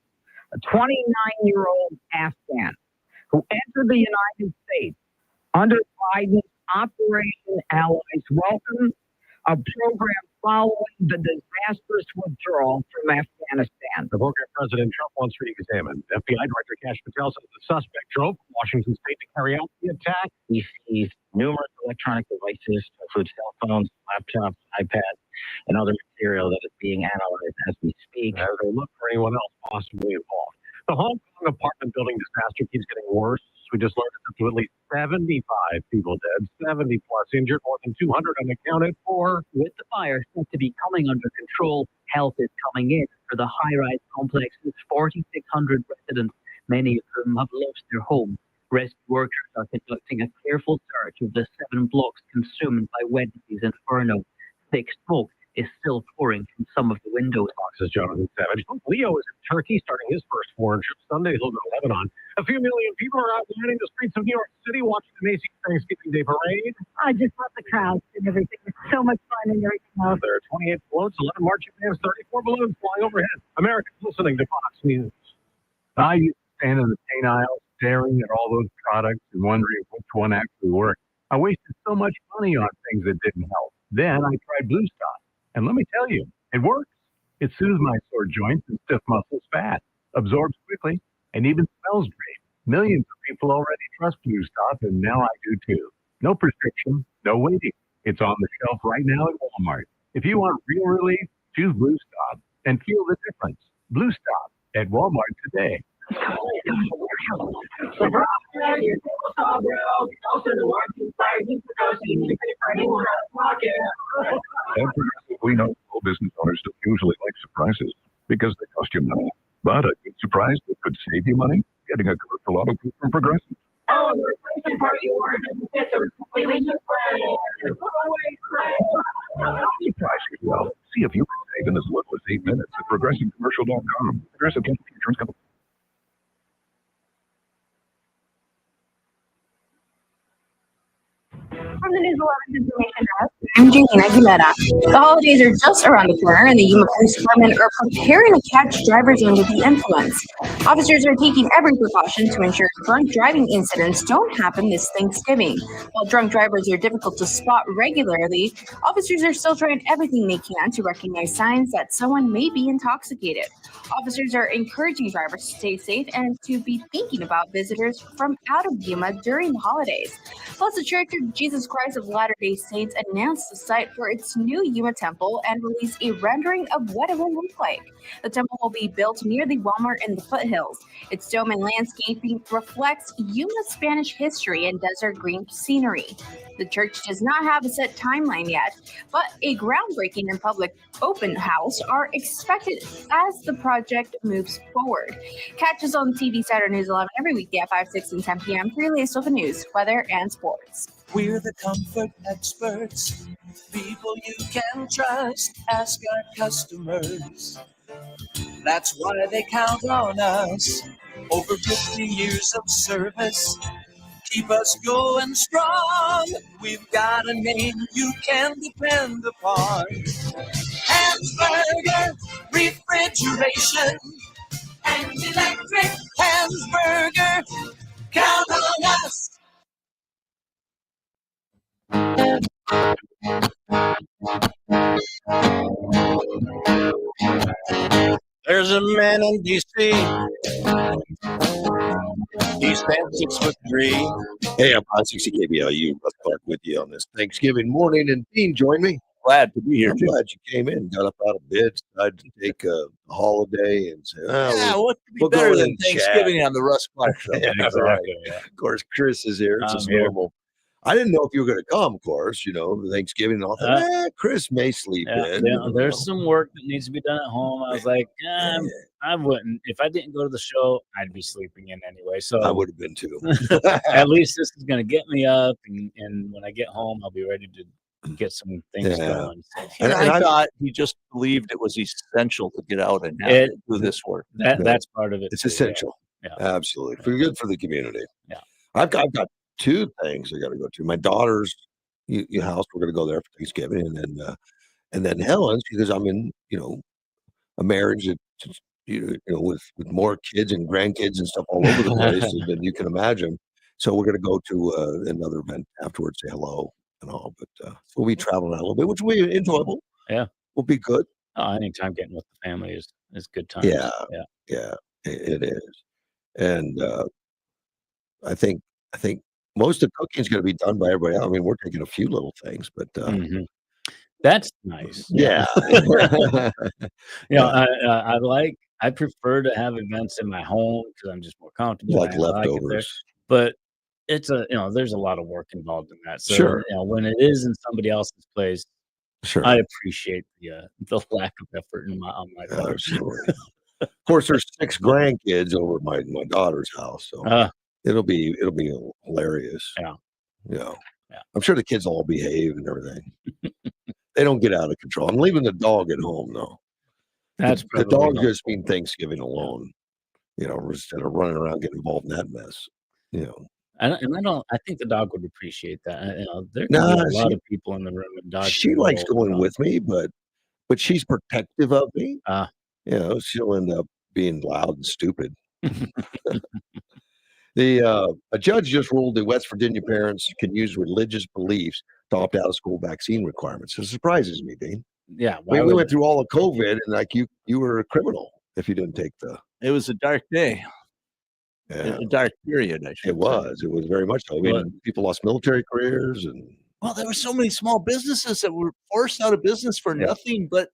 a 29-year-old Afghan who entered the United States under Biden's Operation Allies Welcome, a program following the disastrous withdrawal from Afghanistan. The program President Trump wants re-examined. FBI Director Kash Patel says the suspect drove from Washington State to carry out the attack. We seized numerous electronic devices, include cell phones, laptops, iPads, and other material that is being analyzed as we speak. As they look for anyone else possibly involved. The Hong Kong apartment building disaster keeps getting worse. We just learned it's up to at least 75 people dead, 70 plus injured, more than 200 unaccounted for. With the fire set to be coming under control, help is coming in for the high-rise complex's 4,600 residents, many of whom have lost their homes. Rescue workers are conducting a careful search of the 7 blocks consumed by Wednesday's inferno. Thick smoke is still pouring from some of the windows. Fox's Jonathan Savage. Leo is in Turkey starting his first foreign trip Sunday. He'll go to Lebanon. A few million people are out lining the streets of New York City watching the Macy's Thanksgiving Day Parade. I just love the crowds and everything. It's so much fun and everything else. There are 28 floats, 11 marching bands, 34 balloons flying overhead. Americans listening to Fox News. I used to stand in the paint aisle staring at all those products and wondering which one actually worked. I wasted so much money on things that didn't help. Then I tried Blue Stop. And let me tell you, it works. It soothes my sore joints and stiff muscles fast, absorbs quickly, and even smells great. Millions of people already trust Blue Stop, and now I do too. No prescription, no waiting. It's on the shelf right now at Walmart. If you want real relief, choose Blue Stop and feel the difference. Blue Stop at Walmart today. We know small business owners don't usually like surprises because they cost you money. But a good surprise that could save you money? Getting a commercial auto quote from Progressive. Oh, the replacement part you ordered doesn't fit the completely new plan. Surprise yourself. See if you can save in as little as 8 minutes at ProgressiveCommercial.com. Progressive Casualty Insurance Company. From the News 11 Information Desk, I'm Janine Aguilera. The holidays are just around the corner, and the Yuma Police Department are preparing to catch drivers under the influence. Officers are taking every precaution to ensure drunk driving incidents don't happen this Thanksgiving. While drunk drivers are difficult to spot regularly, officers are still trying everything they can to recognize signs that someone may be intoxicated. Officers are encouraging drivers to stay safe and to be thinking about visitors from out of Yuma during the holidays. Plus, the Church of Jesus Christ of Latter-day Saints announced the site for its new Yuma temple and released a rendering of what it will look like. The temple will be built near the Walmart in the foothills. Its dome and landscaping reflects Yuma's Spanish history and desert green scenery. The church does not have a set timeline yet, but a groundbreaking and public open house are expected as the project moves forward. Catch us on TV Saturday News 11 every weekday at 5, 6, and 10 p.m. for your latest local news, weather, and sports. We're the comfort experts, people you can trust. Ask our customers. That's why they count on us. Over 50 years of service, keep us going strong. We've got a name you can depend upon. Hansberger Refrigeration and Electric. Hansberger, count on us. There's a man in D.C. He stands 6'3". Hey, I'm on 60 KBLU. Russ Clark with you on this Thanksgiving morning, and Dean joined me. Glad to be here. I'm too. glad you came in. Got up out of bed, decided to take a holiday, and say, Yeah, what could be we'll go better in than and chat. Thanksgiving on the Russ Clark Show? Yeah, right. Of course, Chris is here. It's just normal. I didn't know if you were going to come, of course, Thanksgiving and all that. Chris may sleep in. There's some work that needs to be done at home. I was like, I wouldn't. If I didn't go to the show, I'd be sleeping in anyway. So I would have been too. At least this is going to get me up, and when I get home, I'll be ready to get some things going. So, And I thought he just believed it was essential to get out and do this work. That's part of it. It's too, essential. Yeah. Absolutely. For good for the community. Yeah. I've got two things I got to go to. My daughter's house. We're going to go there for Thanksgiving, and then Helen's, because I'm in a marriage that with more kids and grandkids and stuff all over the place than you can imagine. So we're going to go to another event afterwards, say hello and all. But we'll be traveling out a little bit, which will be enjoyable. Yeah, will be good. Anytime getting with the family is good time. Yeah, it is, and I think most of the cooking is going to be done by everybody else. I mean, we're taking a few little things, but that's nice. Yeah. I prefer to have events in my home because I'm just more comfortable. Like leftovers. But it's there's a lot of work involved in that. So Sure. When it is in somebody else's place, Sure. I appreciate the lack of effort on my part. Absolutely. Of course, there's 6 grandkids over at my daughter's house, so it'll be hilarious. Yeah. I'm sure the kids all behave and everything. They don't get out of control. I'm leaving the dog at home though. That's the probably dog's just been Thanksgiving alone. Instead of running around getting involved in that mess. I think the dog would appreciate that. There can Nah, be a lot of people in the room, and dogs. She likes going with me, but she's protective of me. She'll end up being loud and stupid. A judge just ruled that West Virginia parents can use religious beliefs to opt out of school vaccine requirements. It surprises me, Dean. Yeah, we went through all of COVID, and you were a criminal if you didn't take the. It was a dark day. Yeah. A dark period, I should say. It was very much so. I mean, people lost military careers, and well, there were so many small businesses that were forced out of business for nothing but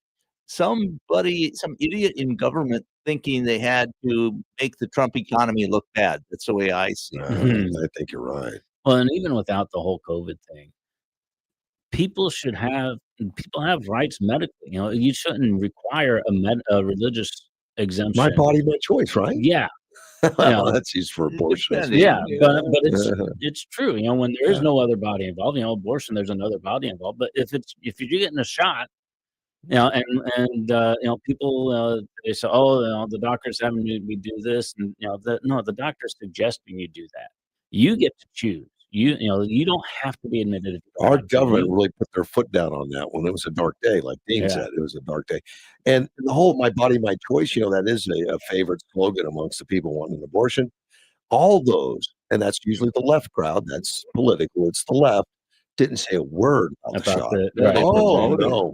some idiot in government thinking they had to make the Trump economy look bad. That's the way I see it. I think you're right. Well, and even without the whole COVID thing, people have rights medically. You shouldn't require a religious exemption. My body, my choice, right? Yeah. That's used for abortion. Yeah, but it's true. When there is no other body involved, abortion, there's another body involved. But if you're getting a shot, and people they say, the doctor's having me do this, and the doctor's suggesting you do that. You get to choose. you don't have to be admitted. If you don't Our want to. government really put their foot down on that one. It was a dark day, like Dean said. It was a dark day. And the whole "my body, my choice," that is a favorite slogan amongst the people wanting an abortion. All those, and that's usually the left crowd, that's political, it's the left, didn't say a word about the shot.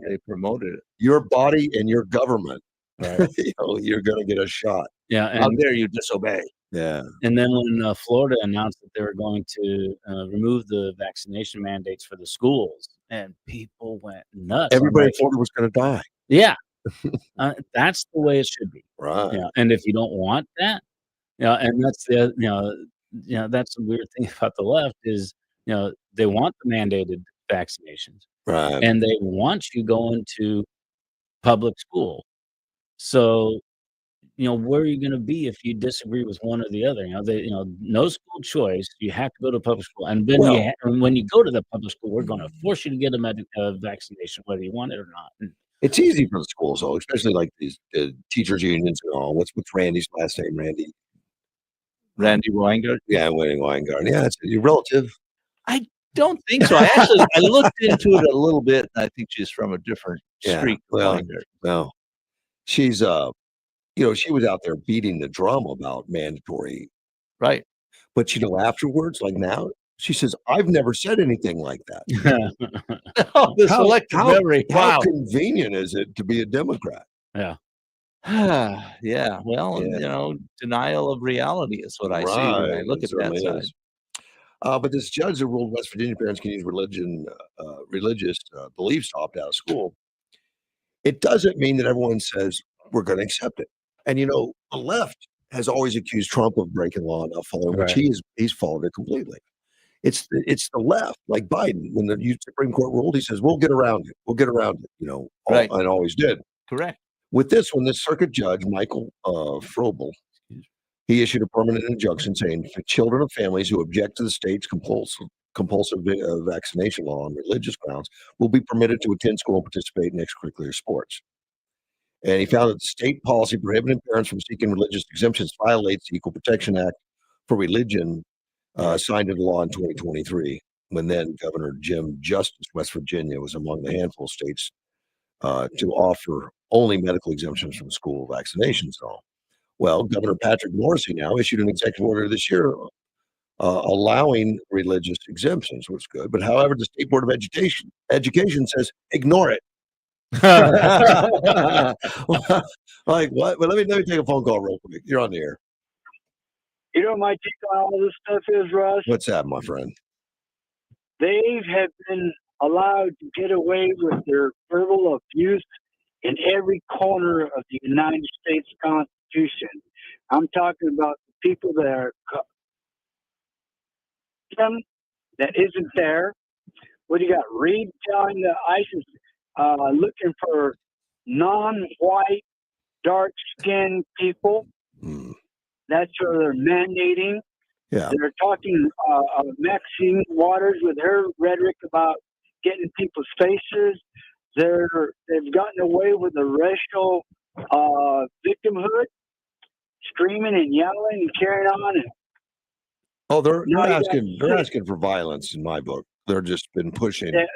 They promoted it. Your body and your government. Right. You're going to get a shot. Yeah. How And dare you disobey? Yeah. And then when Florida announced that they were going to remove the vaccination mandates for the schools, and people went nuts. Everybody in Florida was going to die. Yeah. That's the way it should be. Right. Yeah. And if you don't want that, and that's that's the weird thing about the left is, they want the mandated vaccinations. Right. And they want you going to public school. So, where are you going to be if you disagree with one or the other? No school choice. You have to go to public school, and then when you go to the public school, we're going to force you to get a vaccination, whether you want it or not. It's easy for the schools, though, especially like these teachers' unions and all. What's Randy's last name? Randy Weingart? Yeah, Weingart. Yeah, it's your relative. I don't think so. I looked into it a little bit, and I think she's from a different street. No, she's she was out there beating the drum about mandatory, right? But afterwards, like now, she says, "I've never said anything like that." The selective memory. How Wow. convenient is it to be a Democrat? Yeah. Yeah. Well, denial of reality is what I see when I look at that side. But this judge that ruled West Virginia parents can use religious beliefs to opt out of school. It doesn't mean that everyone says we're going to accept it. And the left has always accused Trump of breaking law and not following, which he's followed it completely. It's the left, like Biden, when the Supreme Court ruled, he says we'll get around it. We'll get around it. And always did. Correct. With this one, this circuit judge, Michael Frobel, he issued a permanent injunction saying children of families who object to the state's compulsive vaccination law on religious grounds will be permitted to attend school and participate in extracurricular sports. And he found that the state policy prohibiting parents from seeking religious exemptions violates the Equal Protection Act for religion signed into law in 2023, when then Governor Jim Justice, West Virginia, was among the handful of states to offer only medical exemptions from school vaccinations and all. Well, Governor Patrick Morrisey now issued an executive order this year allowing religious exemptions, which is good. But however, the State Board of Education says ignore it. Like what? Well, let me take a phone call real quick. You're on the air. You know what my take on all this stuff is, Russ? What's that, my friend? They have been allowed to get away with their verbal abuse in every corner of the United States Constitution. I'm talking about the people that are that isn't there. What do you got? Reed telling the ISIS looking for non-white, dark-skinned people. That's what they're mandating. Yeah. They're talking Maxine Waters with her rhetoric about getting people's faces. They've gotten away with the racial victimhood, screaming and yelling and carrying on. Oh, they're asking for violence in my book. They're just been pushing. They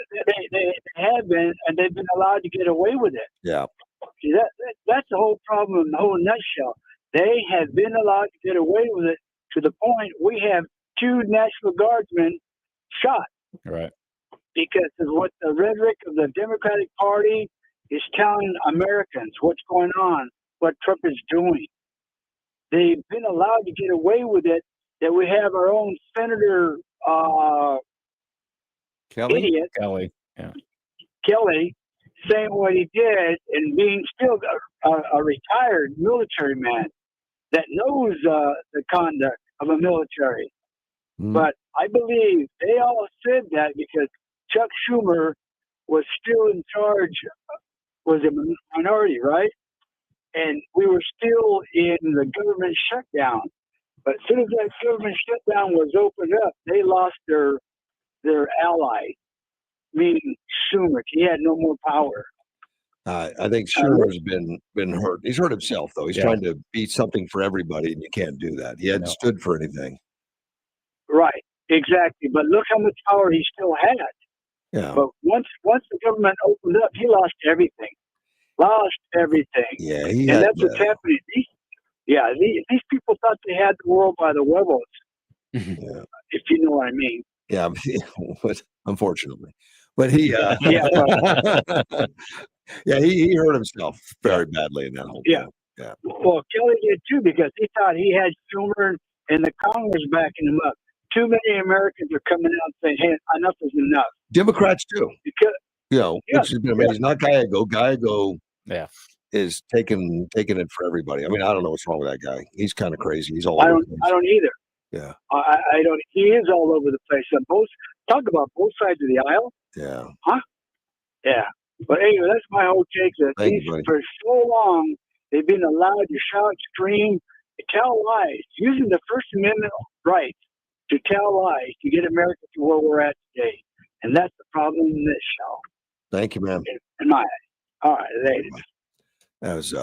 have been, and they've been allowed to get away with it. Yeah. See, that's the whole problem in the whole nutshell. They have been allowed to get away with it to the point we have 2 National Guardsmen shot. Right. Because of what the rhetoric of the Democratic Party is telling Americans what's going on, what Trump is doing. They've been allowed to get away with it, that we have our own Senator idiot, Kelly, saying what he did and being still a retired military man that knows the conduct of a military. But I believe they all said that because Chuck Schumer was still in charge, was a minority, right? And we were still in the government shutdown. But as soon as that government shutdown was opened up, they lost their ally, meaning Schumer. He had no more power. I think Schumer's been hurt. He's hurt himself, though. He's trying to be something for everybody, and you can't do that. He hadn't stood for anything. Right. Exactly. But look how much power he still had. Yeah. But once the government opened up, he lost everything. Lost everything. Yeah, he And had. that's what's happening. These people thought they had the world by the webbles, Yeah. if you know what I mean. Yeah, but unfortunately. But he Yeah, yeah, he hurt himself very badly in that whole Yeah. deal. Yeah. Well, Kelly did too because he thought he had Schumer and the Congress backing him up. Too many Americans are coming out saying, "Hey, enough is enough." Democrats too. Because Which has been amazing. Not Gallego. Gallego Yeah. is taking it for everybody. I mean, I don't know what's wrong with that guy. He's kind of crazy. He's all I over don't. the place. I don't either. Yeah. I don't. He is all over the place. On talk about both sides of the aisle, Yeah. huh? Yeah. But anyway, that's my whole take. That Thank you, buddy. for so long they've been allowed to shout, scream, tell lies, using the First Amendment right to tell lies to get America to where we're at today, and that's the problem in this show. Thank you, man. In my eyes. All right, later. That was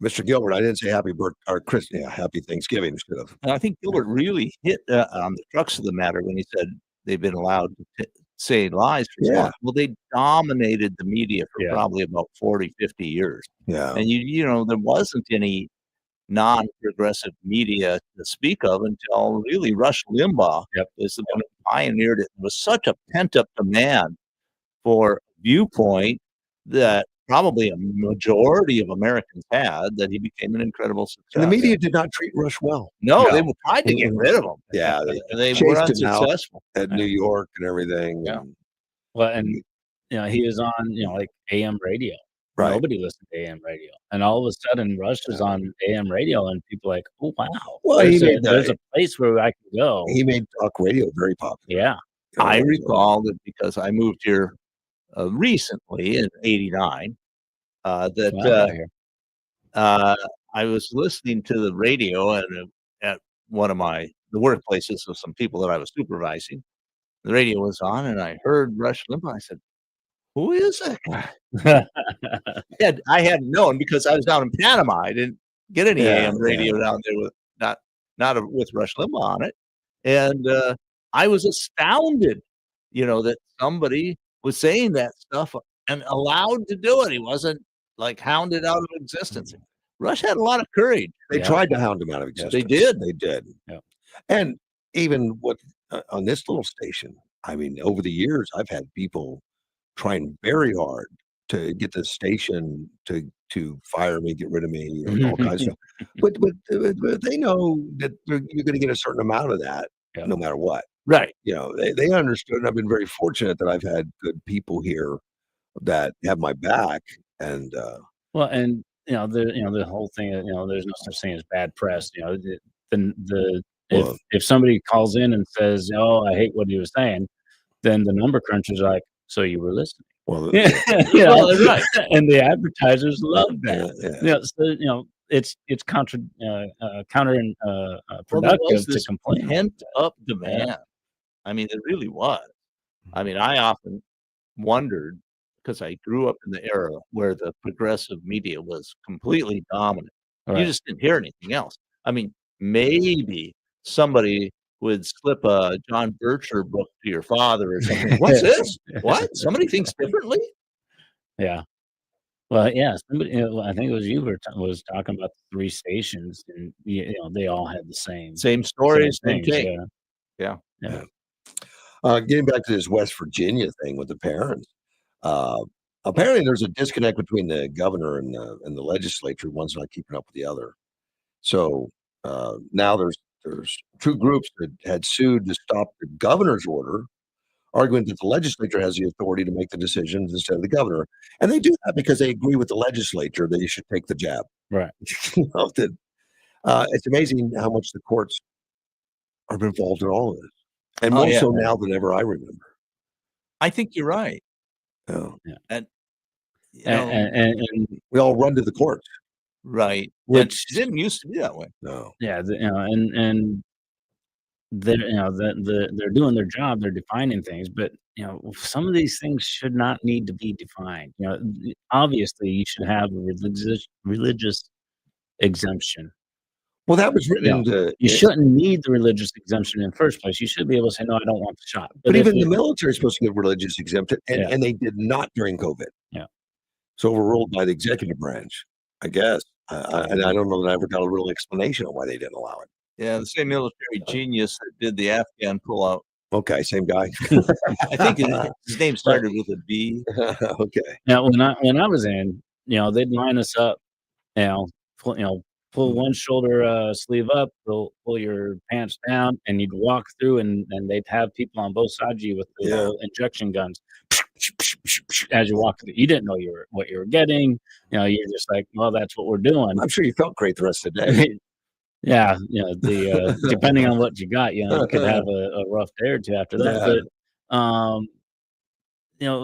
Mr. Gilbert. I didn't say happy birthday or Chris. Yeah, happy Thanksgiving. Should have. And I think Gilbert really hit on the crux of the matter when he said they've been allowed to say lies for so long. Well, they dominated the media for probably about 40, 50 years. Yeah. And there wasn't any non-progressive media to speak of until really Rush Limbaugh is the one who pioneered it. There was such a pent-up demand for viewpoint that probably a majority of Americans had that he became an incredible success. And the media did not treat Rush well. No, they tried to get rid of him. Yeah, they were chased him out unsuccessful. at New York and everything. Yeah. And, Well, and he was on like AM radio. Right. Nobody listened to AM radio, and all of a sudden, Rush was on AM radio, and people like, oh wow, well, there's a place where I can go. He made talk radio very popular. Yeah. I recall that because I moved here recently in '89. I was listening to the radio at one of the workplaces of some people that I was supervising. The radio was on, and I heard Rush Limbaugh. I said, "Who is that guy?" I hadn't known because I was down in Panama. I didn't get any AM radio down there with not with Rush Limbaugh on it, and I was astounded, that somebody was saying that stuff and allowed to do it. He wasn't like hounded out of existence. Rush had a lot of courage. They tried to hound him out of existence. They did. They did. Yeah. And even on this little station, I mean, over the years, I've had people trying very hard to get the station to fire me, get rid of me, all kinds of stuff. But they know that you're going to get a certain amount of that, no matter what. Right. They understood. And I've been very fortunate that I've had good people here that have my back. And well, and the whole thing, there's no such thing as bad press. If somebody calls in and says, "Oh, I hate what he was saying," then the number crunchers are like, "So you were listening?" Well, right. And the advertisers love that. It's counterproductive to complain. Pent up demand. I mean, it really was. I mean, I often wondered because I grew up in the era where the progressive media was completely dominant. Right. You just didn't hear anything else. I mean, maybe somebody would slip a John Bircher book to your father or something. What's this? What? Somebody thinks differently? Yeah. Well, yeah. Somebody, I think it was you was talking about the 3 stations, and they all had the same stories, same things. take. Yeah. Getting back to this West Virginia thing with the parents, apparently there's a disconnect between the governor and the legislature. One's not keeping up with the other. So now there's 2 groups that had sued to stop the governor's order, arguing that the legislature has the authority to make the decisions instead of the governor. And they do that because they agree with the legislature that you should take the jab. Right. It's amazing how much the courts are involved in all of this. And more so now than ever I remember. I think you're right. Yeah. And we all run to the courts. Right. Which didn't used to be that way. No. Yeah. And they're they're doing their job. They're defining things, but some of these things should not need to be defined. Obviously, you should have a religious exemption. Well, that was written You know, into you shouldn't need the religious exemption in the first place. You should be able to say, "No, I don't want the shot." But if even the it military is supposed to get religious exemption, Yeah. and they did not during COVID. Yeah. It's overruled by the executive branch, I guess. And I don't know that I ever got a real explanation on why they didn't allow it. Yeah, the same military genius that did the Afghan pullout. Okay, same guy. I think his name started with a B. Okay. Now, when I was in, they'd line us up, you know, pull one shoulder sleeve up, pull your pants down, and you'd walk through, and they'd have people on both sides of you with the little injection guns. As you walk through, you didn't know what you were getting. You're just like, well, that's what we're doing. I'm sure you felt great the rest of the day. Yeah, depending on what you got, you could have a rough day or two after that. Yeah.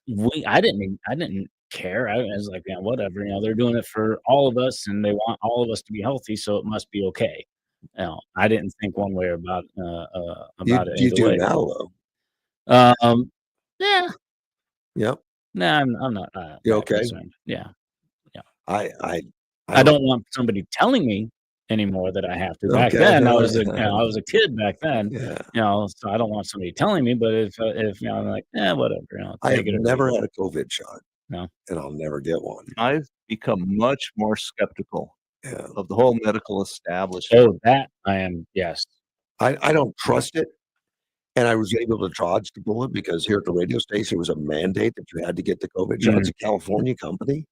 But I didn't care. I was like, yeah, whatever. They're doing it for all of us, and they want all of us to be healthy, so it must be okay. I didn't think one way about it. You either do way. now, though. Yeah. Yep. No, I'm not. You that okay? concerned. Yeah. I don't want somebody telling me anymore that I have to. Back Okay. then, I was a kid back then. Yeah. So I don't want somebody telling me. But if I'm like, whatever. I have take it or never leave had a COVID shot. No. And I'll never get one. I've become much more skeptical Yeah. of the whole medical establishment. Oh, that I am. Yes. I don't trust it. And I was able to dodge the bullet because here at the radio station, it was a mandate that you had to get the COVID shot. It's a California company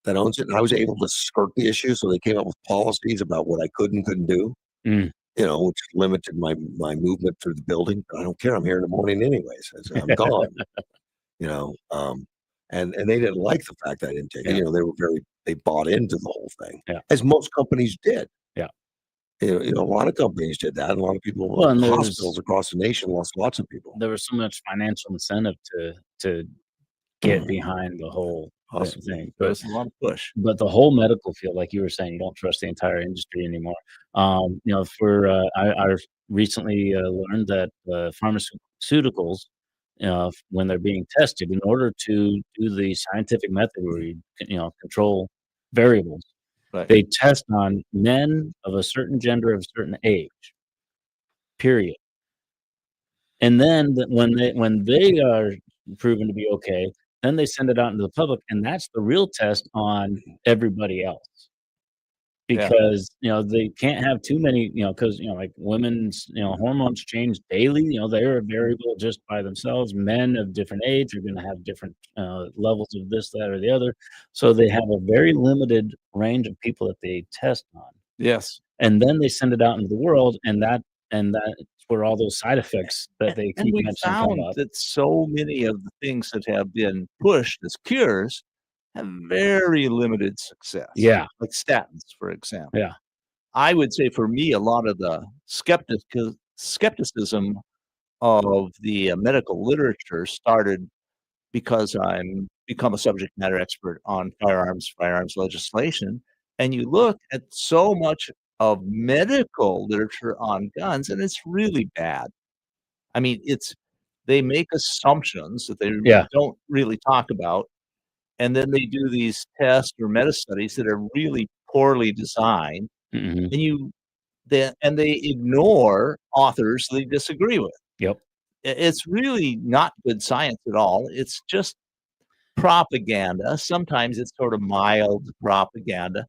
that owns it. And I was able to skirt the issue. So they came up with policies about what I could and couldn't do, which limited my movement through the building. But I don't care. I'm here in the morning anyways. I'm gone. And they didn't like the fact that I didn't take it. They bought into the whole thing, as most companies did. Yeah. A lot of companies did that. And a lot of people, Well, and hospitals across the nation lost lots of people. There was so much financial incentive to get behind the whole thing. But There's a lot of push. But the whole medical field, like you were saying, you don't trust the entire industry anymore. I recently learned that pharmaceuticals, when they're being tested, in order to do the scientific method where you control variables, they test on men of a certain gender of a certain age. Period. And then when they are proven to be okay, then they send it out into the public, and that's the real test on everybody else. Because they can't have too many, because like women's hormones change daily. They're a variable just by themselves. Men of different age are going to have different levels of this, that, or the other. So they have a very limited range of people that they test on. Yes. And then they send it out into the world, and that's where all those side effects that they keep And we mentioning come found up. that so many of the things that have been pushed as cures have very limited success. Yeah. Like statins, for example. Yeah. I would say for me, a lot of the skepticism of the medical literature started because I'm become a subject matter expert on firearms legislation. And you look at so much of medical literature on guns, and it's really bad. I mean, they make assumptions that they don't really talk about. And then they do these tests or meta studies that are really poorly designed, and they ignore authors they disagree with. Yep. It's really not good science at all. It's just propaganda. Sometimes it's sort of mild propaganda,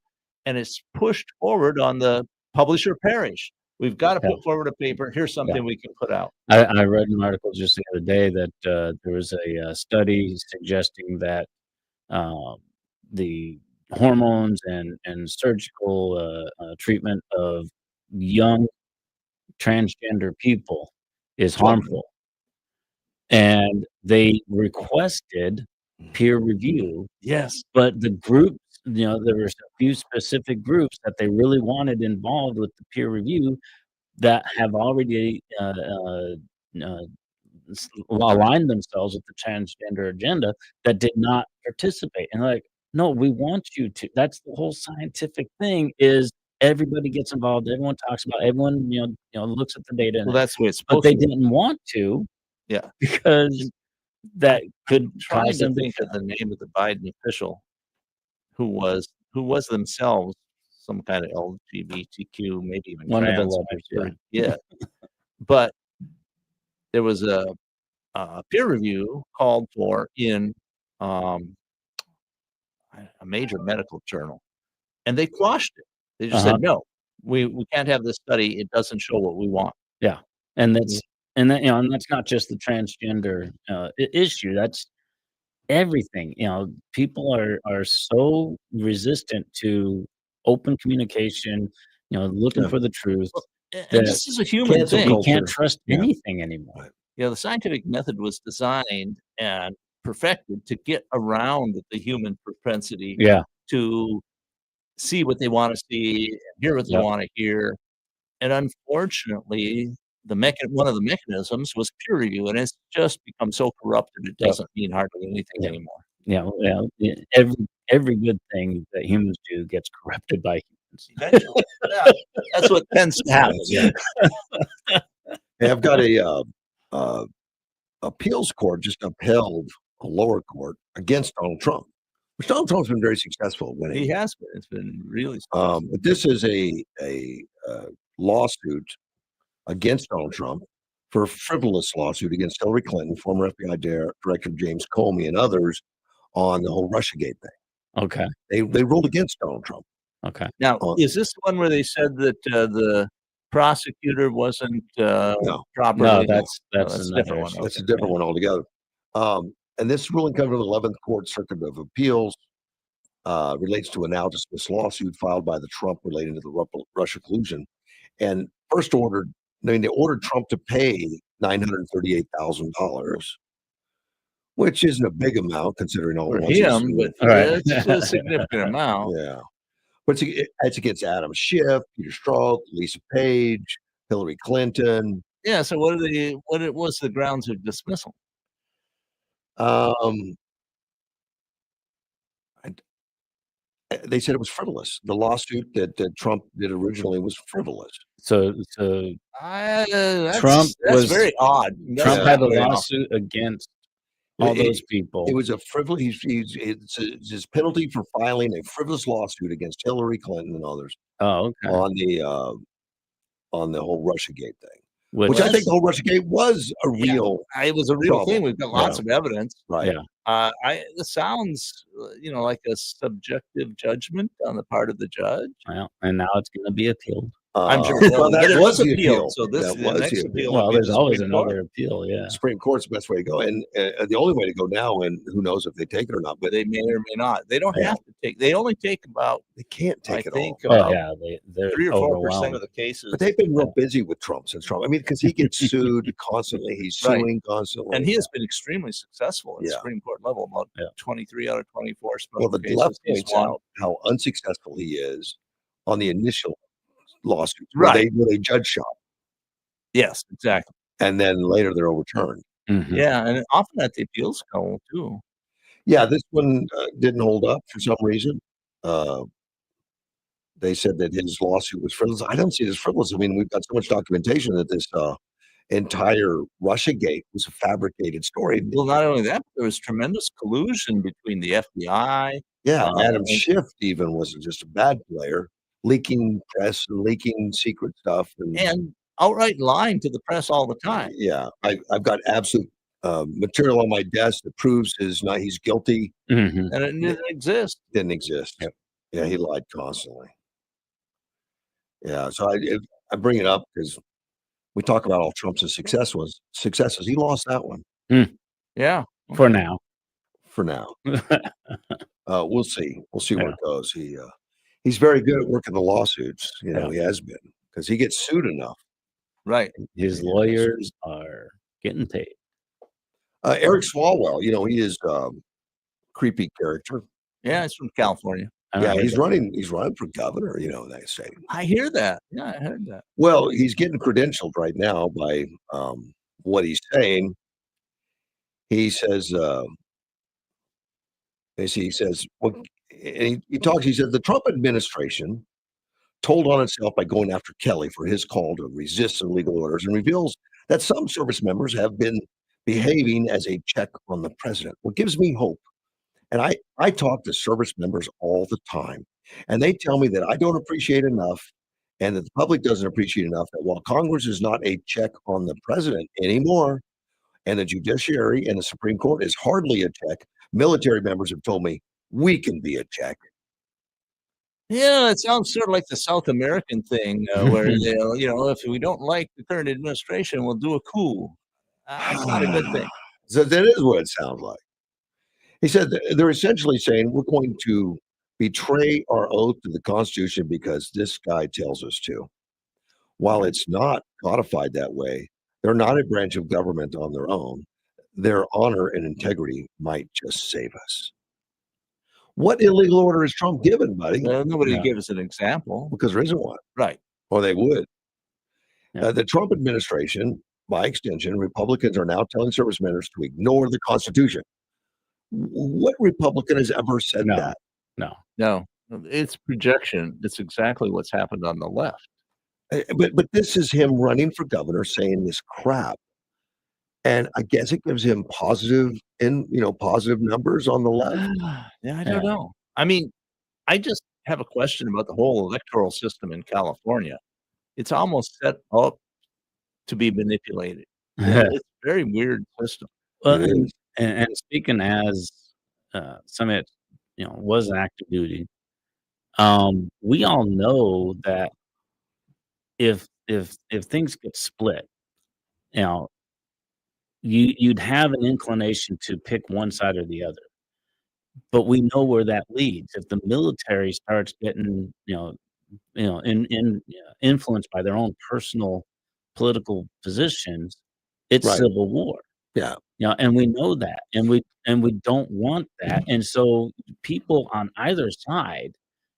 and it's pushed forward on the publisher perish. We've got to put forward a paper. Here's something we can put out. I read an article just the other day that there was a study suggesting that the hormones and surgical treatment of young transgender people is harmful. And they requested peer review. Yes. But the groups, there were a few specific groups that they really wanted involved with the peer review that have already aligned themselves with the transgender agenda that did not participate. And like, no, we want you to. That's the whole scientific thing is everybody gets involved. Everyone talks about everyone, looks at the data. Well, that's the way it's But supposed they to be. didn't want to. Yeah. Because that could Trying cause to them think of the name of the Biden official who was themselves some kind of LGBTQ, maybe even One of the trans. letters, Yeah. But there was a peer review called for in a major medical journal, and they quashed it. They just said, no, we can't have this study. It doesn't show what we want. Yeah, and that's and that and that's not just the transgender issue. That's everything. People are so resistant to open communication. Looking for the truth. And this is a human thing. You can't trust anything anymore. The scientific method was designed and perfected to get around the human propensity to see what they want to see, hear what they want to hear. And unfortunately, one of the mechanisms was peer review, and it's just become so corrupted it doesn't mean hardly anything anymore. Yeah, every good thing that humans do gets corrupted by humans. Eventually, that's what tends to happen. Yeah. Hey, I've got a appeals court just upheld a lower court against Donald Trump, which Donald Trump's been very successful winning. He has been. It's been really successful. But this is a lawsuit against Donald Trump for a frivolous lawsuit against Hillary Clinton, former FBI Director James Comey, and others on the whole Russiagate thing. Okay. They ruled against Donald Trump. Okay. Now, is this the one where they said that the prosecutor wasn't properly? No, that's a different one. That's a different one altogether. And this ruling comes from the 11th Court Circuit of Appeals. Relates to a now dismissed lawsuit filed by the Trump relating to the Russia collusion. And they ordered Trump to pay $938,000, which isn't a big amount considering all For the him, but it's a significant amount. Yeah. But it's against Adam Schiff, Peter Strzok, Lisa Page, Hillary Clinton. Yeah. So what was the grounds of dismissal? They said it was frivolous. The lawsuit that Trump did originally was frivolous. So That's was very odd. Trump had a lawsuit against all those people. It was a frivolous. It's his penalty for filing a frivolous lawsuit against Hillary Clinton and others. Oh, okay. On the whole Russiagate thing, which I think the whole Russiagate was a real. It was a real thing. We've got lots of evidence. Right. Yeah. This sounds, like a subjective judgment on the part of the judge. Well, and now it's going to be appealed. I'm sure. Well, that it was was the appealed. appeal. So this That the was next the appeal. Well, will be there's the always Supreme another Court. appeal. Yeah. Supreme Court's the best way to go, and the only way to go now, and who knows if they take it or not. But They may or may not. They don't have to take. They only take about. they can't take I it think all. about They're 3 or 4% overwhelmed. of the cases. But they've been real busy with Trump since Trump. I mean, because he gets sued constantly. He's Right. suing constantly. And he has been extremely successful at the Yeah. Supreme Court level. About 23 out of 24 Well, the cases left he's points won. out how unsuccessful he is on the initial lawsuits, Right. where they judge shop, Yes, exactly. and then later they're overturned. Mhm. Yeah, and often at the appeals court too. Yeah, this one didn't hold up for some reason. They said that his lawsuit was frivolous. I don't see it as frivolous. I mean, we've got so much documentation that this entire Russiagate was a fabricated story. Well, not only that, but there was tremendous collusion between the FBI. Yeah, Adam and- Schiff even wasn't just a bad player, leaking press and leaking secret stuff. and outright lying to the press all the time. Yeah, I've got absolute material on my desk that proves he's guilty. Mhm. And it didn't exist. Didn't exist. Yep. Yeah, he lied constantly. Yeah, so I bring it up because we talk about all Trump's successes. He lost that one Yeah. For now. for now. We'll see. We'll see where it goes. He's very good at working the lawsuits. He has been because he gets sued enough. Right. His lawyers are getting paid. Eric Swalwell, he is creepy character. Yeah, it's from California. Yeah, he's running for governor, in that state. I hear that. Yeah, I heard that. Well, he's getting credentialed right now by what he's saying. He says, he says, well, and he talks, he says, the Trump administration told on itself by going after Kelly for his call to resist illegal orders and reveals that some service members have been behaving as a check on the president. What gives me hope, and I talk to service members all the time, And they tell me that I don't appreciate enough and that the public doesn't appreciate enough that while Congress is not a check on the president anymore, and the judiciary and the Supreme Court is hardly a check, military members have told me we can be a check. Yeah, it sounds sort of like the South American thing, where they'll, if we don't like the current administration, we'll do a coup. That's not a good thing. So that is what it sounds like. He said they're essentially saying we're going to betray our oath to the Constitution because this guy tells us to. While it's not codified that way, they're not a branch of government on their own. Their honor and integrity might just save us. What illegal order is Trump given, buddy? Nobody gave us an example. Because there isn't one. Right. Or they would. The Trump administration, by extension, Republicans are now telling service members to ignore the Constitution. What Republican has ever said that? No. It's projection. It's exactly what's happened on the left. But this is him running for governor saying this crap. And I guess it gives him positive numbers on the left. Yeah, I don't know. I mean, I just have a question about the whole electoral system in California. It's almost set up to be manipulated. It's a very weird system. Well, and speaking as somebody that was active duty, we all know that if things get split, you'd have an inclination to pick one side or the other. But we know where that leads. If the military starts getting influenced by their own personal political positions, it's Right. civil war. Yeah. And we know that, and we don't want that. And so people on either side,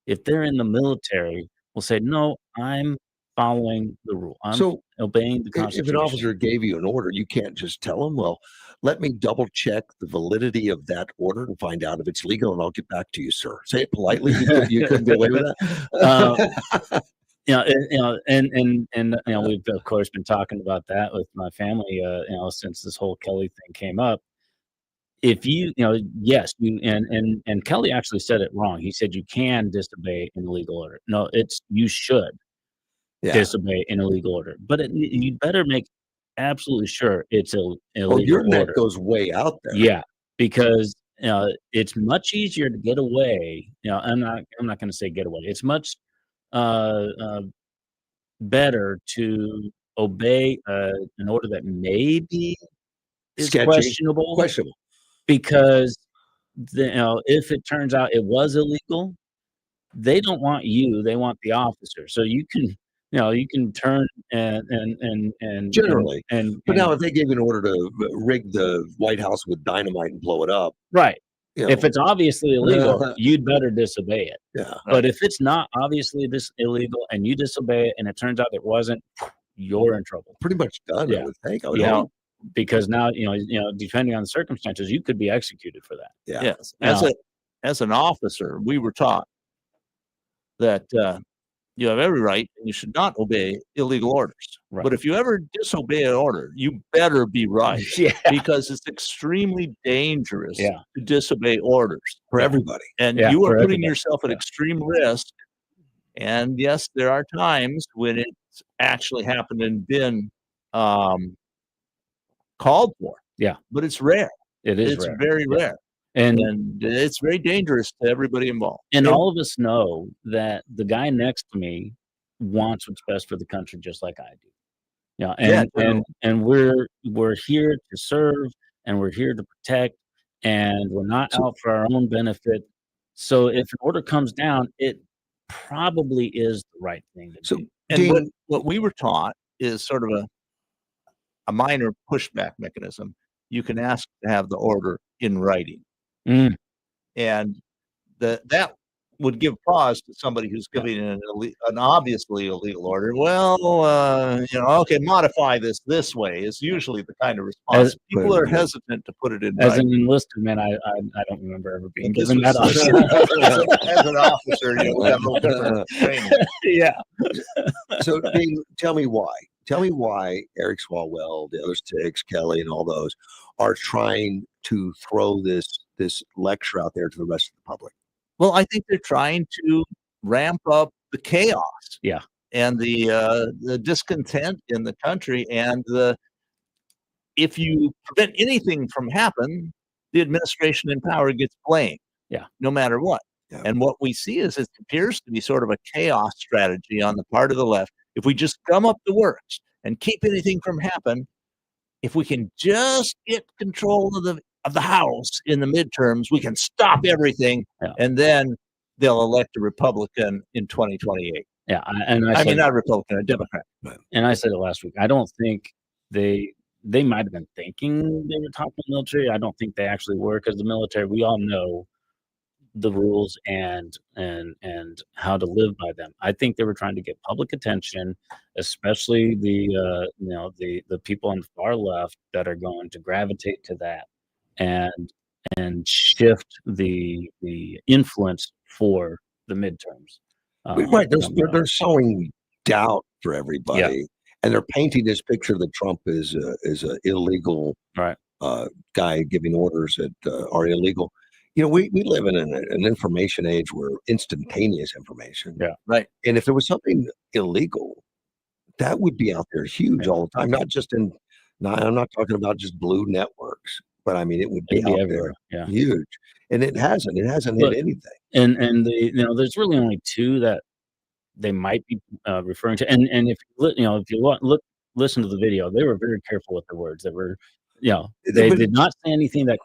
if they're in the military, will say, "No, I'm following the rule. I'm obeying the If Constitution." an officer gave you an order, you can't just tell him, well, let me double check the validity of that order and find out if it's legal, and I'll get back to you, sir. Say it politely. You couldn't get away with that. And we've of course been talking about that with my family, since this whole Kelly thing came up. If yes, and Kelly actually said it wrong. He said you can disobey an illegal order. No, it's you should disobey an illegal order, but you better make absolutely sure it's an illegal Well, your neck order. goes way out there. Yeah, because it's much easier to get away. I'm not going to say get away. It's much better to obey an order that maybe is Sketchy. questionable, because if it turns out it was illegal, they don't want you; they want the officer. So you can turn and Generally. But now, and- if they gave you an order to rig the White House with dynamite and blow it up, right. you If know, it's obviously illegal, you'd better disobey it. Yeah. But if it's not obviously illegal and you disobey it and it turns out it wasn't, you're in trouble. pretty much done, I would think. I would Yeah. hope. Because now, depending on the circumstances, you could be executed for that. Yeah. Yes. Now- As an officer, we were taught that you have every right and you should not obey illegal orders. Right. But if you ever disobey an order, you better be right. Yeah. Because it's extremely dangerous Yeah. to disobey orders. For everybody. And Yeah, you for are putting everybody. yourself at extreme risk. And yes, there are times when it's actually happened and been called for. Yeah. But it's rare. It is It's rare. very Yeah. rare. And And it's very dangerous to everybody involved. And all of us know that the guy next to me wants what's best for the country, just like I do. And we're here to serve, and we're here to protect, and we're not out for our own benefit. So if an order comes down, it probably is the right thing to do. And what we were taught is sort of a minor pushback mechanism. You can ask to have the order in writing. Mm. And that would give pause to somebody who's giving an obviously illegal order. Well, okay, modify this way is usually the kind of response. People are hesitant to put it in As writing. an enlisted man, I don't remember ever being This given that was- option. as an officer, we have a little different training. Yeah. So, Dean, tell me why. Tell me why Eric Swalwell, the other six, Kelly, and all those are trying to throw this lecture out there to the rest of the public. Well, I think they're trying to ramp up the chaos. Yeah. And the discontent in the country, and if you prevent anything from happening, the administration in power gets blamed. Yeah. No matter what. Yeah. And what we see is it appears to be sort of a chaos strategy on the part of the left. If we just gum up the works and keep anything from happening, if we can just get control of the House in the midterms, we can stop everything, and then they'll elect a Republican in 2028. Yeah, I mean, not a Republican, a Democrat. And I said it last week. I don't think they might have been thinking they were talking military. I don't think they actually were, because the military, we all know the rules and how to live by them. I think they were trying to get public attention, especially the people on the far left that are going to gravitate to that and shift the influence for the midterms. Right, they're sowing doubt for everybody, and they're painting this picture that Trump is a illegal guy giving orders that are illegal. You know, we live in an information age where instantaneous information. Yeah. Right. And if there was something illegal, that would be out there huge all the time. Not just I'm not talking about just blue networks, but I mean it would be It'd be out everywhere, there, yeah. huge. And it hasn't hit Look, anything. And there's really only two that they might be referring to. And if you listen to the video, they were very careful with their words. They were, they did not say anything that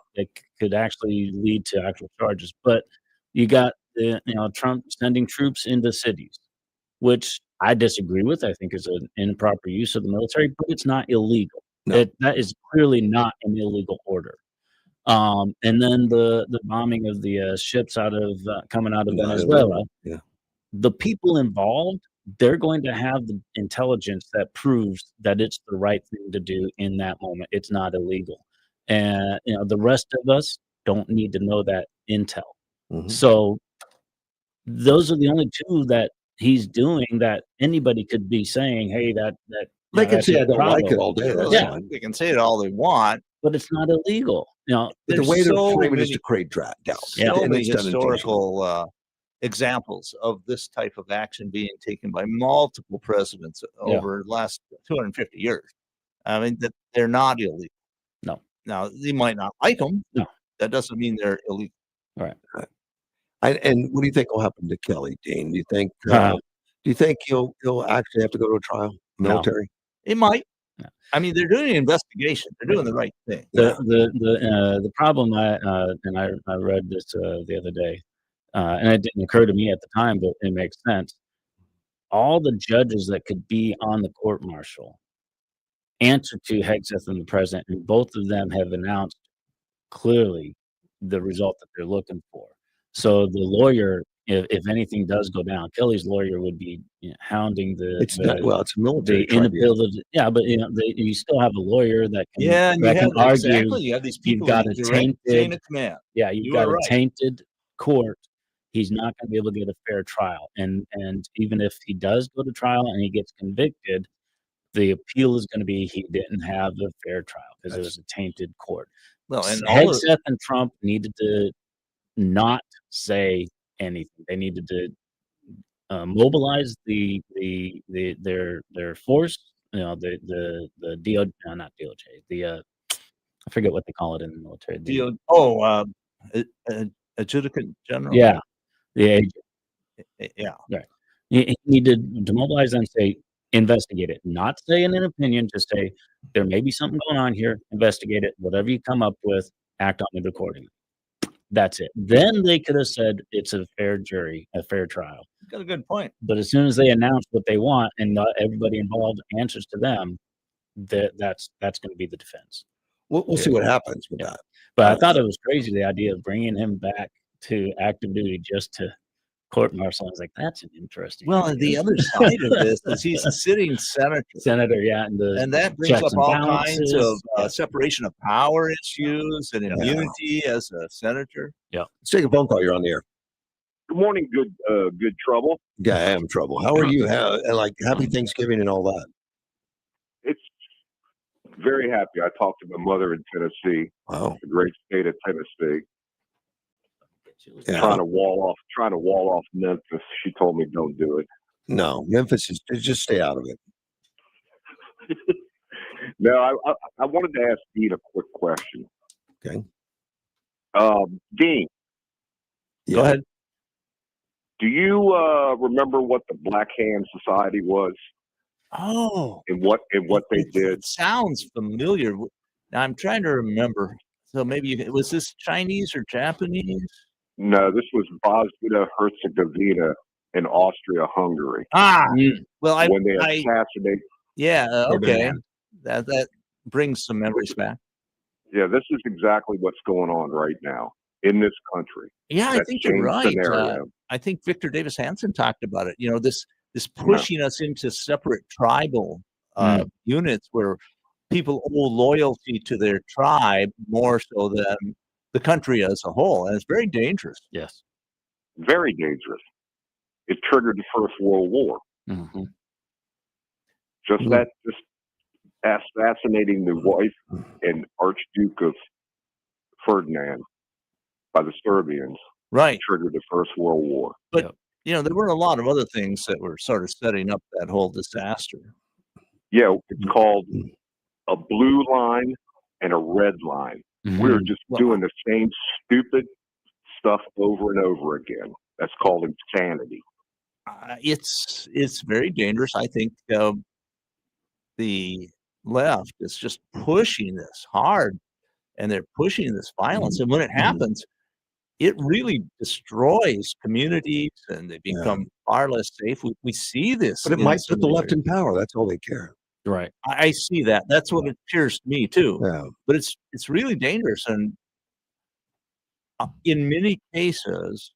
could actually lead to actual charges. But you got Trump sending troops into cities, which I disagree with. I think is an improper use of the military, but it's not illegal. No. That is clearly not an illegal order. And then the bombing of the ships coming out of Venezuela. Yeah. The people involved, they're going to have the intelligence that proves that it's the right thing to do in that moment. It's not illegal. And the rest of us don't need to know that intel. Mm-hmm. So those are the only two that he's doing that anybody could be saying, hey, that They can say I don't like it all day. That's fine. They can say it all they want, but it's not illegal. But the way they're framing is to create doubt. So many historical examples of this type of action being taken by multiple presidents over the last 250 years. I mean, that they're not illegal. No. Now, you might not like them. No. That doesn't mean they're illegal. Right. And what do you think will happen to Kelly, Dean? Do you think he'll actually have to go to a trial, military? No. It might. No. I mean, they're doing an investigation. They're doing the right thing. The problem I read this the other day, and it didn't occur to me at the time, but it makes sense. All the judges that could be on the court martial answer to Hegseth and the president, and both of them have announced clearly the result that they're looking for. So the lawyer, if anything does go down, Kelly's lawyer would be hounding it's a military inability. Yeah, but you still have a lawyer that can, argue. Exactly. You have these people. You've got a tainted chain of command. Yeah, you've got a tainted court. He's not going to be able to get a fair trial, and even if he does go to trial and he gets convicted, the appeal is going to be he didn't have a fair trial because it was a tainted court. Well, and Hegseth and Trump needed to not say anything. They needed to mobilize their force. Not DOJ. I forget what they call it in the military. Adjudicant general. Yeah, the agent. Yeah, right. You needed to mobilize them. Say investigate it. Not say in an opinion. Just say there may be something going on here. Investigate it. Whatever you come up with, act on it accordingly. That's it. Then they could have said it's a fair jury, a fair trial. Got a good point. But as soon as they announce what they want and everybody involved answers to them, that's going to be the defense. We'll see what happens with that. But I thought it was crazy, the idea of bringing him back to active duty just to court martial. I was like, that's an interesting. Well, and the other side of this is he's a sitting senator. Yeah, and that brings up all kinds of separation of power issues and immunity as a senator. Yeah. Let's take a phone call. You're on the air. Good morning, good trouble. Yeah, I am trouble. How are you? Happy Thanksgiving and all that. It's very happy. I talked to my mother in Tennessee. Wow. The great state of Tennessee. Yeah. trying to wall off Memphis. She told me don't do it. No, Memphis is just stay out of it. No, I wanted to ask Dean a quick question. Okay. Dean, Go ahead. do you remember what the Black Hand Society was Oh, and what they did? it sounds familiar. Now I'm trying to remember. So maybe was this Chinese or Japanese? No, this was Bosnia Herzegovina and Austria-Hungary. Well, when they assassinated. Yeah. Okay. Ferdinand. That brings some memories back. Yeah, this is exactly what's going on right now in this country. Yeah, I That think you're same right. scenario. I think Victor Davis Hanson talked about it. This pushing us into separate tribal units where people owe loyalty to their tribe more so than the country as a whole, and it's very dangerous. Yes, very dangerous. It triggered the First World War. Mm-hmm. Just assassinating the wife and Archduke of Ferdinand by the Serbians, right, triggered the First World War. But there were a lot of other things that were sort of setting up that whole disaster. Yeah, it's called a blue line and a red line. Mm-hmm. We're just doing the same stupid stuff over and over again. That's called insanity. It's very dangerous. I think the left is just pushing this hard, and they're pushing this violence. And when it happens, it really destroys communities, and they become far less safe. We see this, But it might put the left in power. That's all they care. Right. I see that. That's what it appears to me too. Yeah. But it's really dangerous, and in many cases,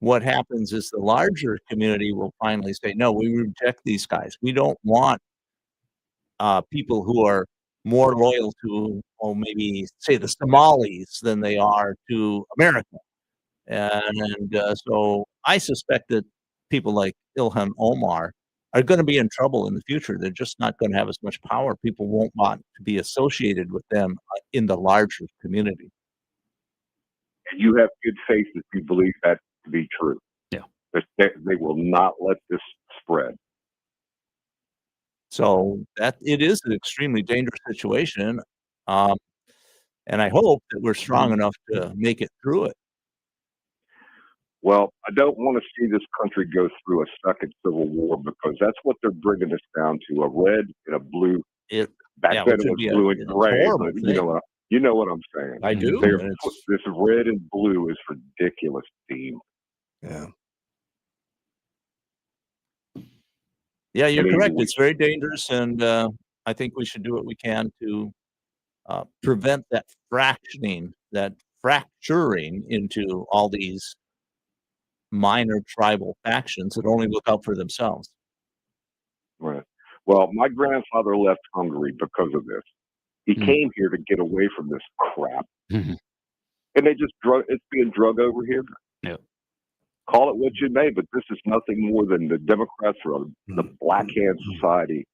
what happens is the larger community will finally say, "No, we reject these guys. We don't want people who are more loyal to, maybe say the Somalis than they are to America." And so I suspect that people like Ilhan Omar are going to be in trouble in the future. They're just not going to have as much power. People won't want to be associated with them in the larger community. And you have good faith that you believe that to be true. Yeah. That they will not let this spread. So that it is an extremely dangerous situation. And I hope that we're strong enough to make it through it. Well, I don't want to see this country go through a second civil war, because that's what they're bringing us down to, a red and a blue. Back then it was blue and gray, but you know what I'm saying. I do. This red and blue is ridiculous, Dean. Yeah. Yeah, you're correct. It's very dangerous, and I think we should do what we can to prevent that fracturing into all these minor tribal factions that only look out for themselves. Right. Well, my grandfather left Hungary because of this. He came here to get away from this crap. Mm-hmm. And it's being drug over here. Yeah. Call it what you may, but this is nothing more than the Democrats or the Black Hand Society.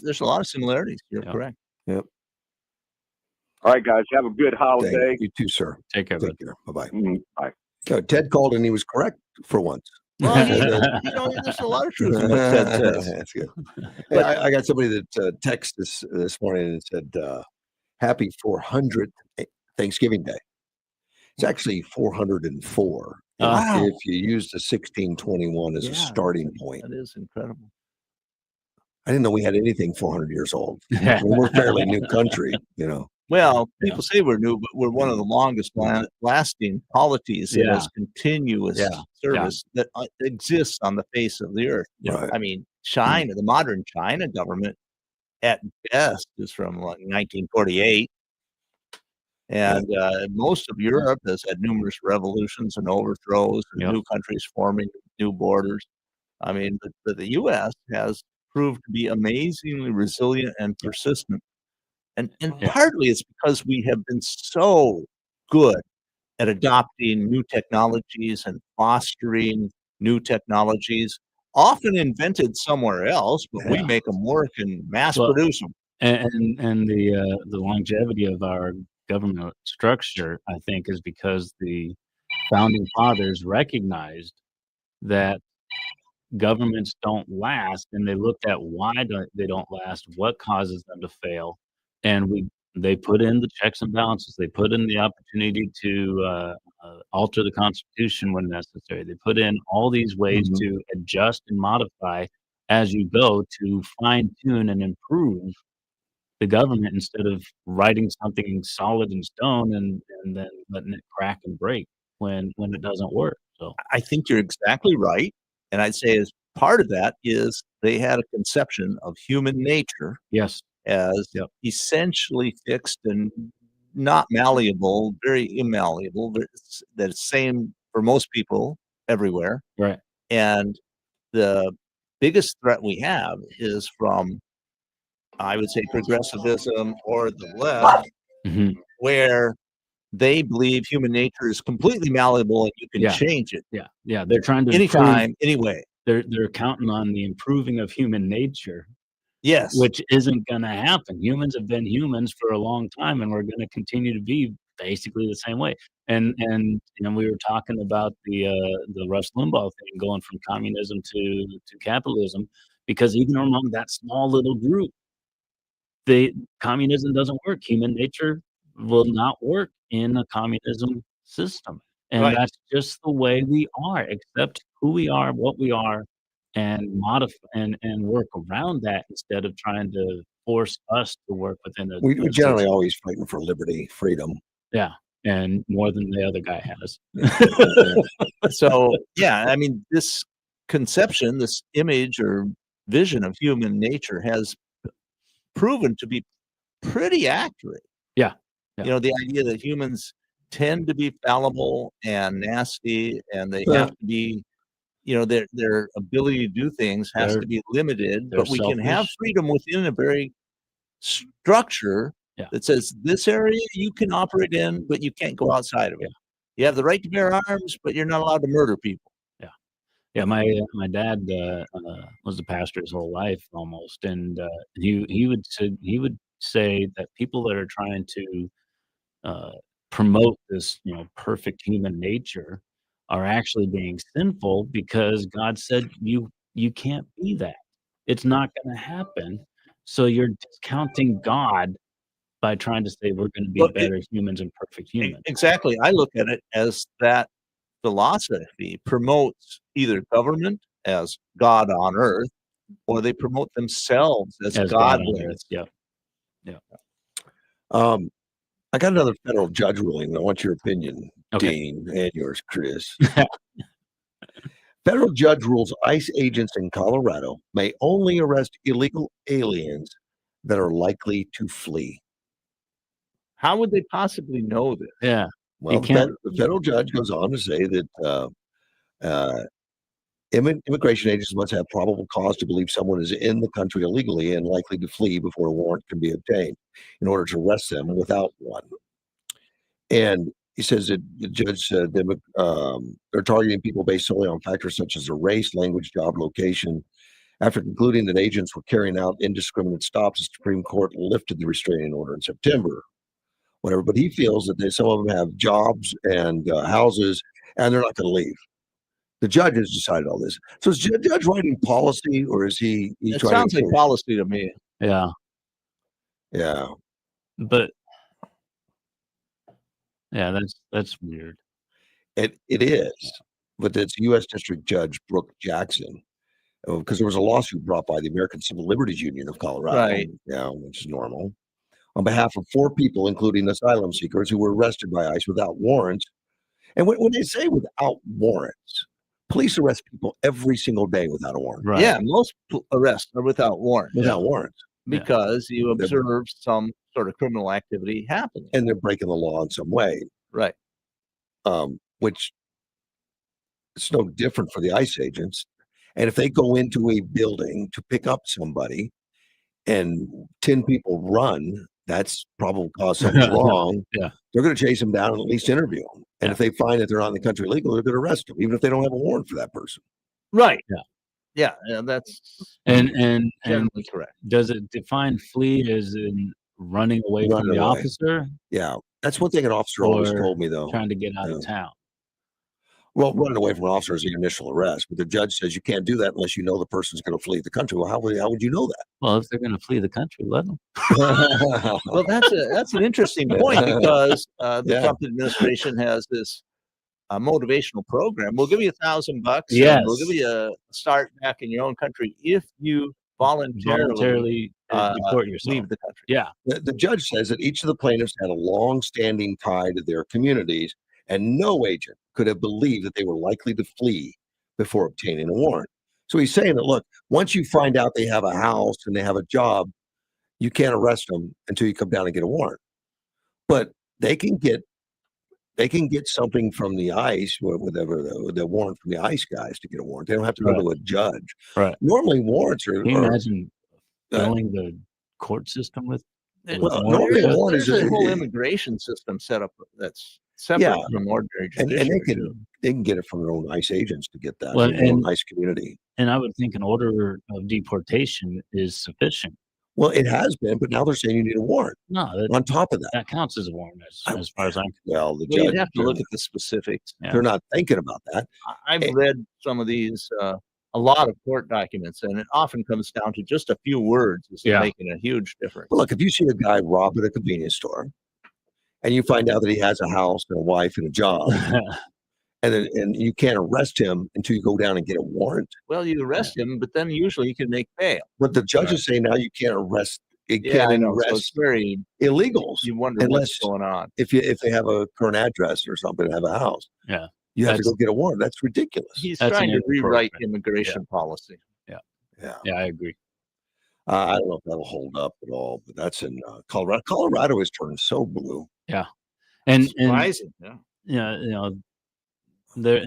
There's a lot of similarities. You're correct. Yep. All right, guys. Have a good holiday. You too, sir. Take care. Bye-bye. Bye. Ted called and he was correct for once. Well, there's a lot of truth in what Ted says. That's good. Hey, I got somebody that texted this morning and said, happy 400th Thanksgiving Day. It's actually 404. Wow. If you use the 1621 as a starting point. That is incredible. I didn't know we had anything 400 years old. We're a fairly new country, Well, people say we're new, but we're one of the longest lasting polities that has continuous service that exists on the face of the earth. I mean, China, the modern China government, at best, is from 1948. And most of Europe has had numerous revolutions and overthrows and new countries forming new borders. I mean, but the U.S. has proved to be amazingly resilient and persistent. And partly it's because we have been so good at adopting new technologies and fostering new technologies, often invented somewhere else, but we make them work and mass produce them. And the longevity of our government structure, I think, is because the founding fathers recognized that governments don't last, and they looked at why they don't last, what causes them to fail, and they put in the checks and balances. They put in the opportunity to alter the Constitution when necessary. They put in all these ways to adjust and modify as you go to fine tune and improve the government instead of writing something solid in stone and then letting it crack and break when it doesn't work. So I think you're exactly right. And I'd say as part of that is they had a conception of human nature yes, as essentially fixed and not malleable, very immalleable. That's same for most people everywhere. right. And the biggest threat we have is from, I would say, progressivism or the left, where they believe human nature is completely malleable and you can Yeah. change it. Yeah, they're trying to anytime, anyway. They're counting on the improving of human nature, Yes. which isn't gonna happen. Humans have been humans for a long time, and we're gonna continue to be basically the same way. And we were talking about the Russ Limbaugh thing going from communism to capitalism, because even among that small little group, communism doesn't work. Human nature will not work in a communism system. And Right. that's just the way we are, accept who we are, what we are, and modify and work around that instead of trying to force us to work within a We generally system. always fighting for liberty, freedom. Yeah, and more than the other guy has. So, yeah, I mean, this conception, this image or vision of human nature has proven to be pretty accurate. Yeah. You know, the idea that humans tend to be fallible and nasty, and they have to be, you know, their ability to do things has to be limited, but we can have selfish. freedom within a very structure that says this area you can operate in, but you can't go outside of it. You have the right to bear arms, but you're not allowed to murder people. Yeah, my dad was a pastor his whole life almost, and he would say that people that are trying to promote this, perfect human nature are actually being sinful because God said you can't be that. It's not going to happen. So you're discounting God by trying to say we're going to be Well, better humans and perfect humans. Exactly. I look at it as that philosophy promotes either government as God on earth, or they promote themselves as God on godlings. earth. Yeah. I got another federal judge ruling. I want your opinion, Okay. Dean, and yours, Chris. Federal judge rules ICE agents in Colorado may only arrest illegal aliens that are likely to flee. How would they possibly know this? Yeah. Well, the federal judge goes on to say that immigration agents must have probable cause to believe someone is in the country illegally and likely to flee before a warrant can be obtained in order to arrest them without one. And he says that the judge said they're targeting people based solely on factors such as their race, language, job, location. After concluding that agents were carrying out indiscriminate stops, the Supreme Court lifted the restraining order in September. Whatever, but he feels that some of them have jobs and houses, and they're not going to leave. The judge has decided all this. So is the judge writing policy, or is he? It sounds like policy to me. Yeah. Yeah. But yeah, that's weird. It is, but it's U.S. District Judge Brooke Jackson, because there was a lawsuit brought by the American Civil Liberties Union of Colorado, Right? Yeah, which is normal, on behalf of 4 people, including asylum seekers who were arrested by ICE without warrants. And when they say without warrants, police arrest people every single day without a warrant. Right. Yeah, most arrests are without warrants. Without warrants. Because you observe some sort of criminal activity happening. And they're breaking the law in some way. Right. Which it's no different for the ICE agents. And if they go into a building to pick up somebody and 10 people run, that's probable cause something's wrong. Yeah. They're going to chase them down and at least interview them. And if they find that they're not in the country legal, they're going to arrest them, even if they don't have a warrant for that person. Right. Yeah. Yeah, that's and generally correct. Does it define flee as in running away from the officer? Yeah. That's one thing an officer always or told me, though. trying to get out of town. Well, running away from an officer is the initial arrest, but the judge says you can't do that unless you know the person's going to flee the country. Well, how would you know that? Well, if they're going to flee the country, let them. Well, that's an interesting point because the Trump administration has this motivational program. We'll give you $1,000 bucks. Yes. We'll give you a start back in your own country if you voluntarily deport yourself. leave the country. Yeah. The judge says that each of the plaintiffs had a long-standing tie to their communities, and no agent could have believed that they were likely to flee before obtaining a warrant. So he's saying that, look, once you find out they have a house and they have a job, you can't arrest them until you come down and get a warrant. But they can get something from the ICE, whatever the warrant from the ICE guys to get a warrant. They don't have to go to a judge. Right. Normally, warrants are. Can you imagine filling the court system with? Normally, a warrant is a whole immigration system set up that's separate from ordinary judiciary. And they can get it from their own ICE agents to get that Well, from their own ICE community. And I would think an order of deportation is sufficient. Well, it has been, but now they're saying you need a warrant. No, on top of that, that counts as a warrant, as far as I'm concerned. Well, the Well, judge, you'd have to look at the specifics. they're not thinking about that. I've read some of these, a lot of court documents, and it often comes down to just a few words is making a huge difference. Well, look, if you see a guy rob at a convenience store, and you find out that he has a house and a wife and a job, and you can't arrest him until you go down and get a warrant. Well, you arrest him, but then usually you can make bail. But the judge is saying now you can't arrest. You Yeah, can't I know. So arrest it's very illegals. You wonder what's going on. If they have a current address or something, have a house. Yeah. You have to go get a warrant. That's ridiculous. He's trying to rewrite immigration policy. Yeah, I agree. I don't know if that'll hold up at all, but that's in Colorado. Colorado is turning so blue. Yeah, and surprising. they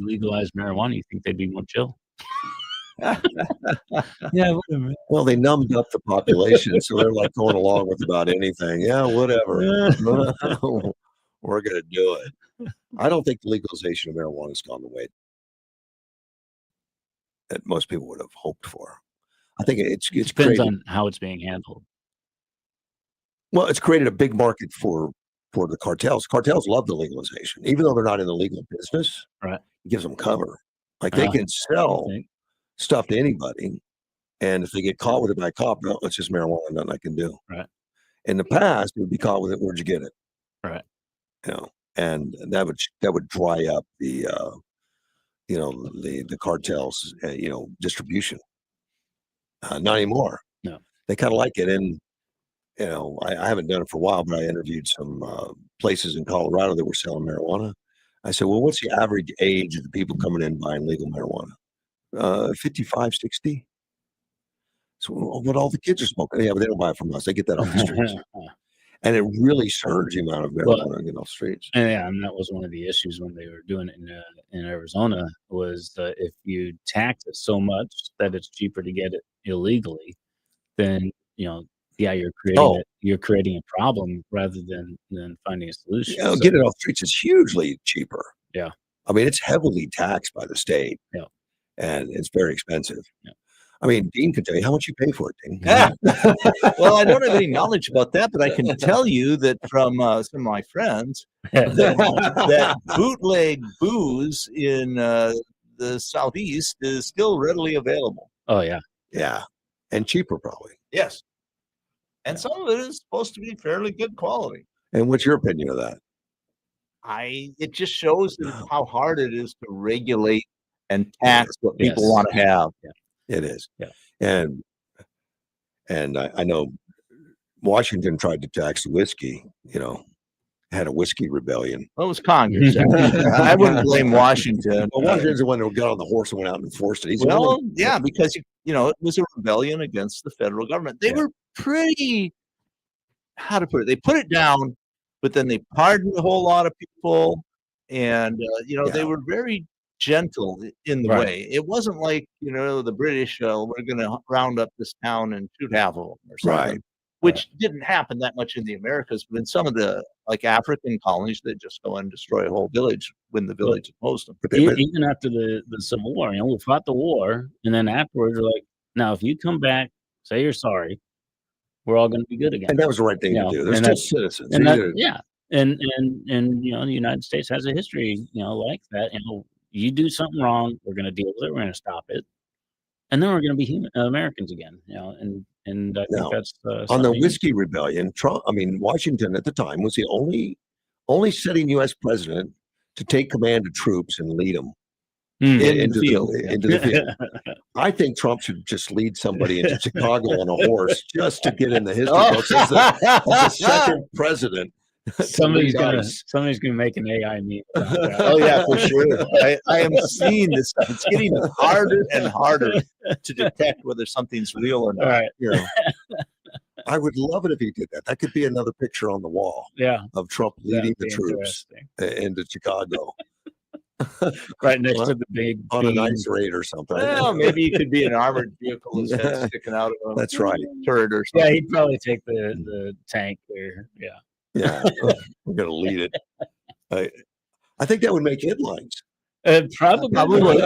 legalized marijuana. You think they'd be more chill? Yeah, whatever. Well, they numbed up the population, so they're like going along with about anything. Yeah, whatever. We're going to do it. I don't think the legalization of marijuana has gone the way that most people would have hoped for. I think it's Depends created, on how it's being handled. well, it's created a big market for the cartels. Cartels love the legalization, even though they're not in the legal business. Right, it gives them cover. Like they can sell stuff to anybody, and if they get caught with it by a cop, no, it's just marijuana, nothing I can do. Right. In the past, it would be caught with it. Where'd you get it? Right. And that would dry up the the cartels distribution. Not anymore. No. They kind of like it, and I haven't done it for a while, but I interviewed some places in Colorado that were selling marijuana. I said, well, what's the average age of the people coming in buying legal marijuana? 55, 60. So, but all the kids are smoking. Yeah, but they don't buy it from us. They get that off the streets. And it really surged the amount of marijuana getting off the streets. And that was one of the issues when they were doing it in Arizona was if you tax it so much that it's cheaper to get it illegally, then you're creating a problem rather than finding a solution. Getting it off the streets is hugely cheaper. Yeah. I mean, it's heavily taxed by the state. Yeah. And it's very expensive. Yeah. I mean, Dean can tell you how much you pay for it, Dean. Well, I don't have any knowledge about that, but I can tell you that from some of my friends that bootleg booze in the Southeast is still readily available. Oh, yeah. Yeah. And cheaper, probably. Yes. And some of it is supposed to be fairly good quality. And what's your opinion of that? It just shows how hard it is to regulate and tax what people want to have. Yeah. It is. Yeah. And I know Washington tried to tax whiskey, had a whiskey rebellion. Well, it was Congress. I wouldn't blame Washington. Well, Washington's the one that got on the horse and went out and enforced it. Because it was a rebellion against the federal government. They were pretty, how to put it? They put it down, but then they pardoned a whole lot of people, and they were very gentle in the way. It wasn't like the British we're going to round up this town and shoot half of them or something, which didn't happen that much in the Americas. But in some of the African colonies, they just go and destroy a whole village when the village opposed them. Even after the Civil War, we fought the war, and then afterwards, we're like, now if you come back, say you're sorry, we're all going to be good again. And that was the right thing to do. They're still citizens. And the United States has a history, like that. You do something wrong, we're going to deal with it. We're going to stop it, and then we're going to be Americans again. And I think that's on the Whiskey Rebellion. Washington at the time was the only sitting U.S. president to take command of troops and lead them into the field. I think Trump should just lead somebody into Chicago on a horse just to get in the history books as the second president. Somebody's gonna make an AI meme. Oh yeah, for sure. I am seeing this stuff. It's getting harder and harder to detect whether something's real or not. Right. I would love it if he did that. That could be another picture on the wall. Of Trump leading the troops into Chicago. Right next to the big on an ice raid or something. Well, maybe he could be an armored vehicle, his head sticking out of a That's right. turret or something. Yeah, he'd probably take the tank there. Yeah, we're gonna lead it. I think that would make headlines. Probably.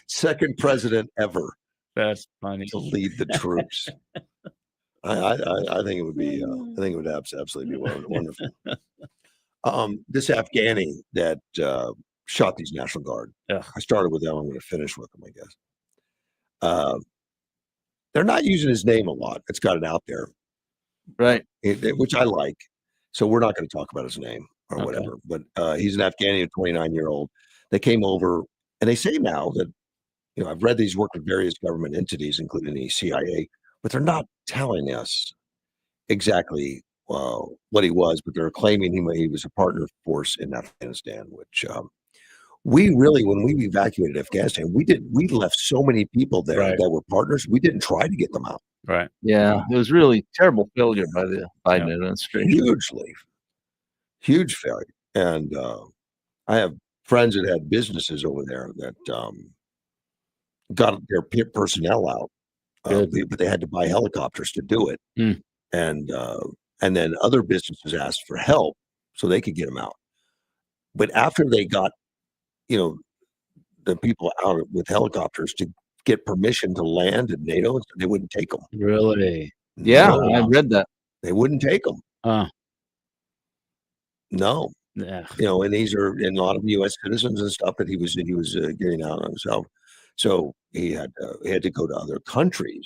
Second president ever. That's funny to lead the troops. I think it would be. I think it would absolutely be wonderful. This Afghani that shot these National Guard. I started with them. I'm going to finish with them, I guess. They're not using his name a lot. It's got it out there. Right. Which I like. So we're not going to talk about his name or whatever. But he's an Afghani, a 29-year-old. They came over, and they say now that, I've read these work with various government entities, including the CIA, but they're not telling us exactly what he was, but they're claiming he was a partner force in Afghanistan, which we really, when we evacuated Afghanistan, we left so many people there that were partners. We didn't try to get them out. Right. Yeah. It was really terrible failure by the Biden administration. Huge failure. And I have friends that had businesses over there that got their personnel out, but they had to buy helicopters to do it. And then other businesses asked for help so they could get them out. But after they got, the people out with helicopters to get permission to land in NATO, they wouldn't take them. Really? Yeah, I read that. They wouldn't take them. No. Yeah. And these are a lot of U.S. citizens and stuff that he was getting out on himself. So he had to go to other countries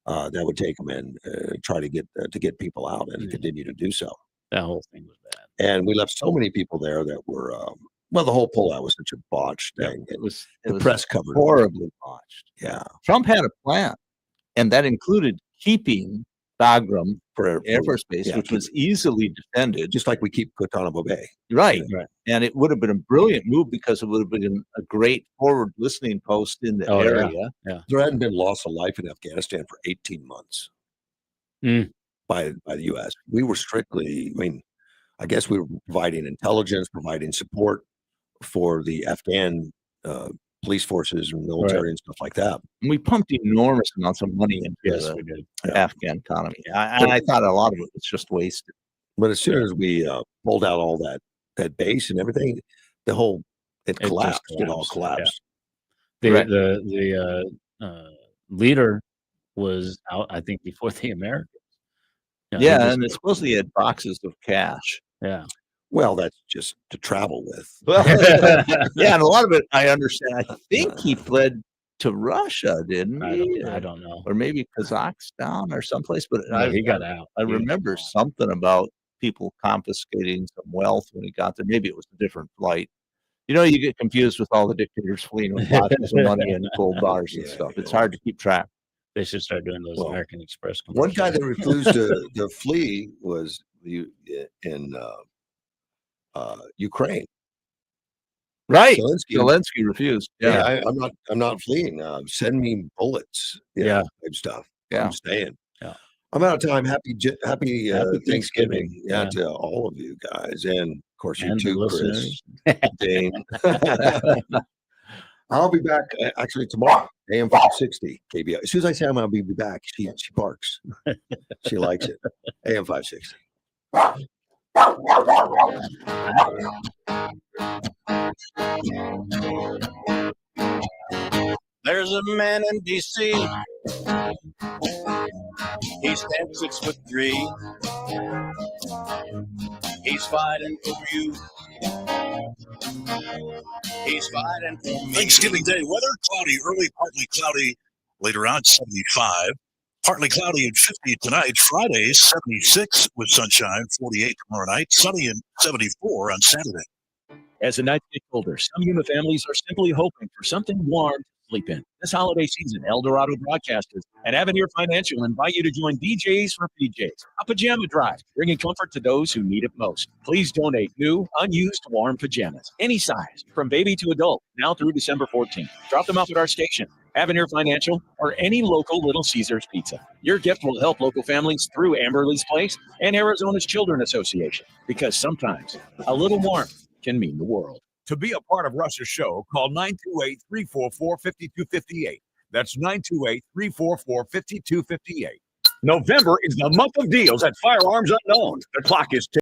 that would take him in, try to get people out, and continue to do so. That whole thing was bad. And we left so many people there that were the whole pullout was such a botched thing. It was press covered horribly botched. Yeah. Trump had a plan, and that included keeping Bagram for Air Force Base, which was easily defended. Just like we keep Guantanamo Bay. Right. And it would have been a brilliant move because it would have been a great forward listening post in the area. Yeah. There hadn't been loss of life in Afghanistan for 18 months by the U.S. We were strictly, I guess we were providing intelligence, providing support for the Afghan police forces and military and stuff like that. And we pumped enormous amounts of money into the Afghan economy. I thought a lot of it was just wasted. But as soon as we pulled out all that base and everything, it collapsed. It all collapsed. The leader was out, I think, before the Americans. And it supposedly had boxes of cash. Yeah. Well, that's just to travel with. Well, yeah, and a lot of it I understand. I think he fled to Russia, didn't he? I don't know. Or maybe Kazakhstan or someplace. But he got out. I remember something about people confiscating some wealth when he got there. Maybe it was a different flight. You get confused with all the dictators fleeing with boxes of money and gold bars and stuff. It's hard to keep track. They should start doing those American Express commercials. One guy that refused to flee was in Ukraine. Right. Zelensky refused. Yeah, I'm not fleeing. Send me bullets. Type stuff. Yeah. I'm staying. Yeah. I'm out of time. Happy Thanksgiving. To all of you guys, and of course you too, Chris. Dane. I'll be back actually tomorrow. AM 560 KBL. As soon as I say I'm going to be back, she barks. She likes it. AM 560. There's There's a man in D.C. He stands 6'3". He's fighting for you. He's fighting for me. Thanksgiving Day weather, cloudy early, partly cloudy later on, 75. Partly cloudy and 50 tonight. Friday, 76 with sunshine, 48 tomorrow night. Sunny and 74 on Saturday. As the nights get colder, some Yuma families are simply hoping for something warm to sleep in. This holiday season, El Dorado Broadcasters and Avenir Financial invite you to join DJs for PJs, a pajama drive, bringing comfort to those who need it most. Please donate new, unused warm pajamas, any size, from baby to adult, now through December 14th. Drop them off at our station, Avenir Financial, or any local Little Caesars Pizza. Your gift will help local families through Amberley's Place and Arizona's Children Association, because sometimes a little warmth can mean the world. To be a part of Russ's show, call 928-344-5258. That's 928-344-5258. November is the month of deals at Firearms Unknown. The clock is ticking.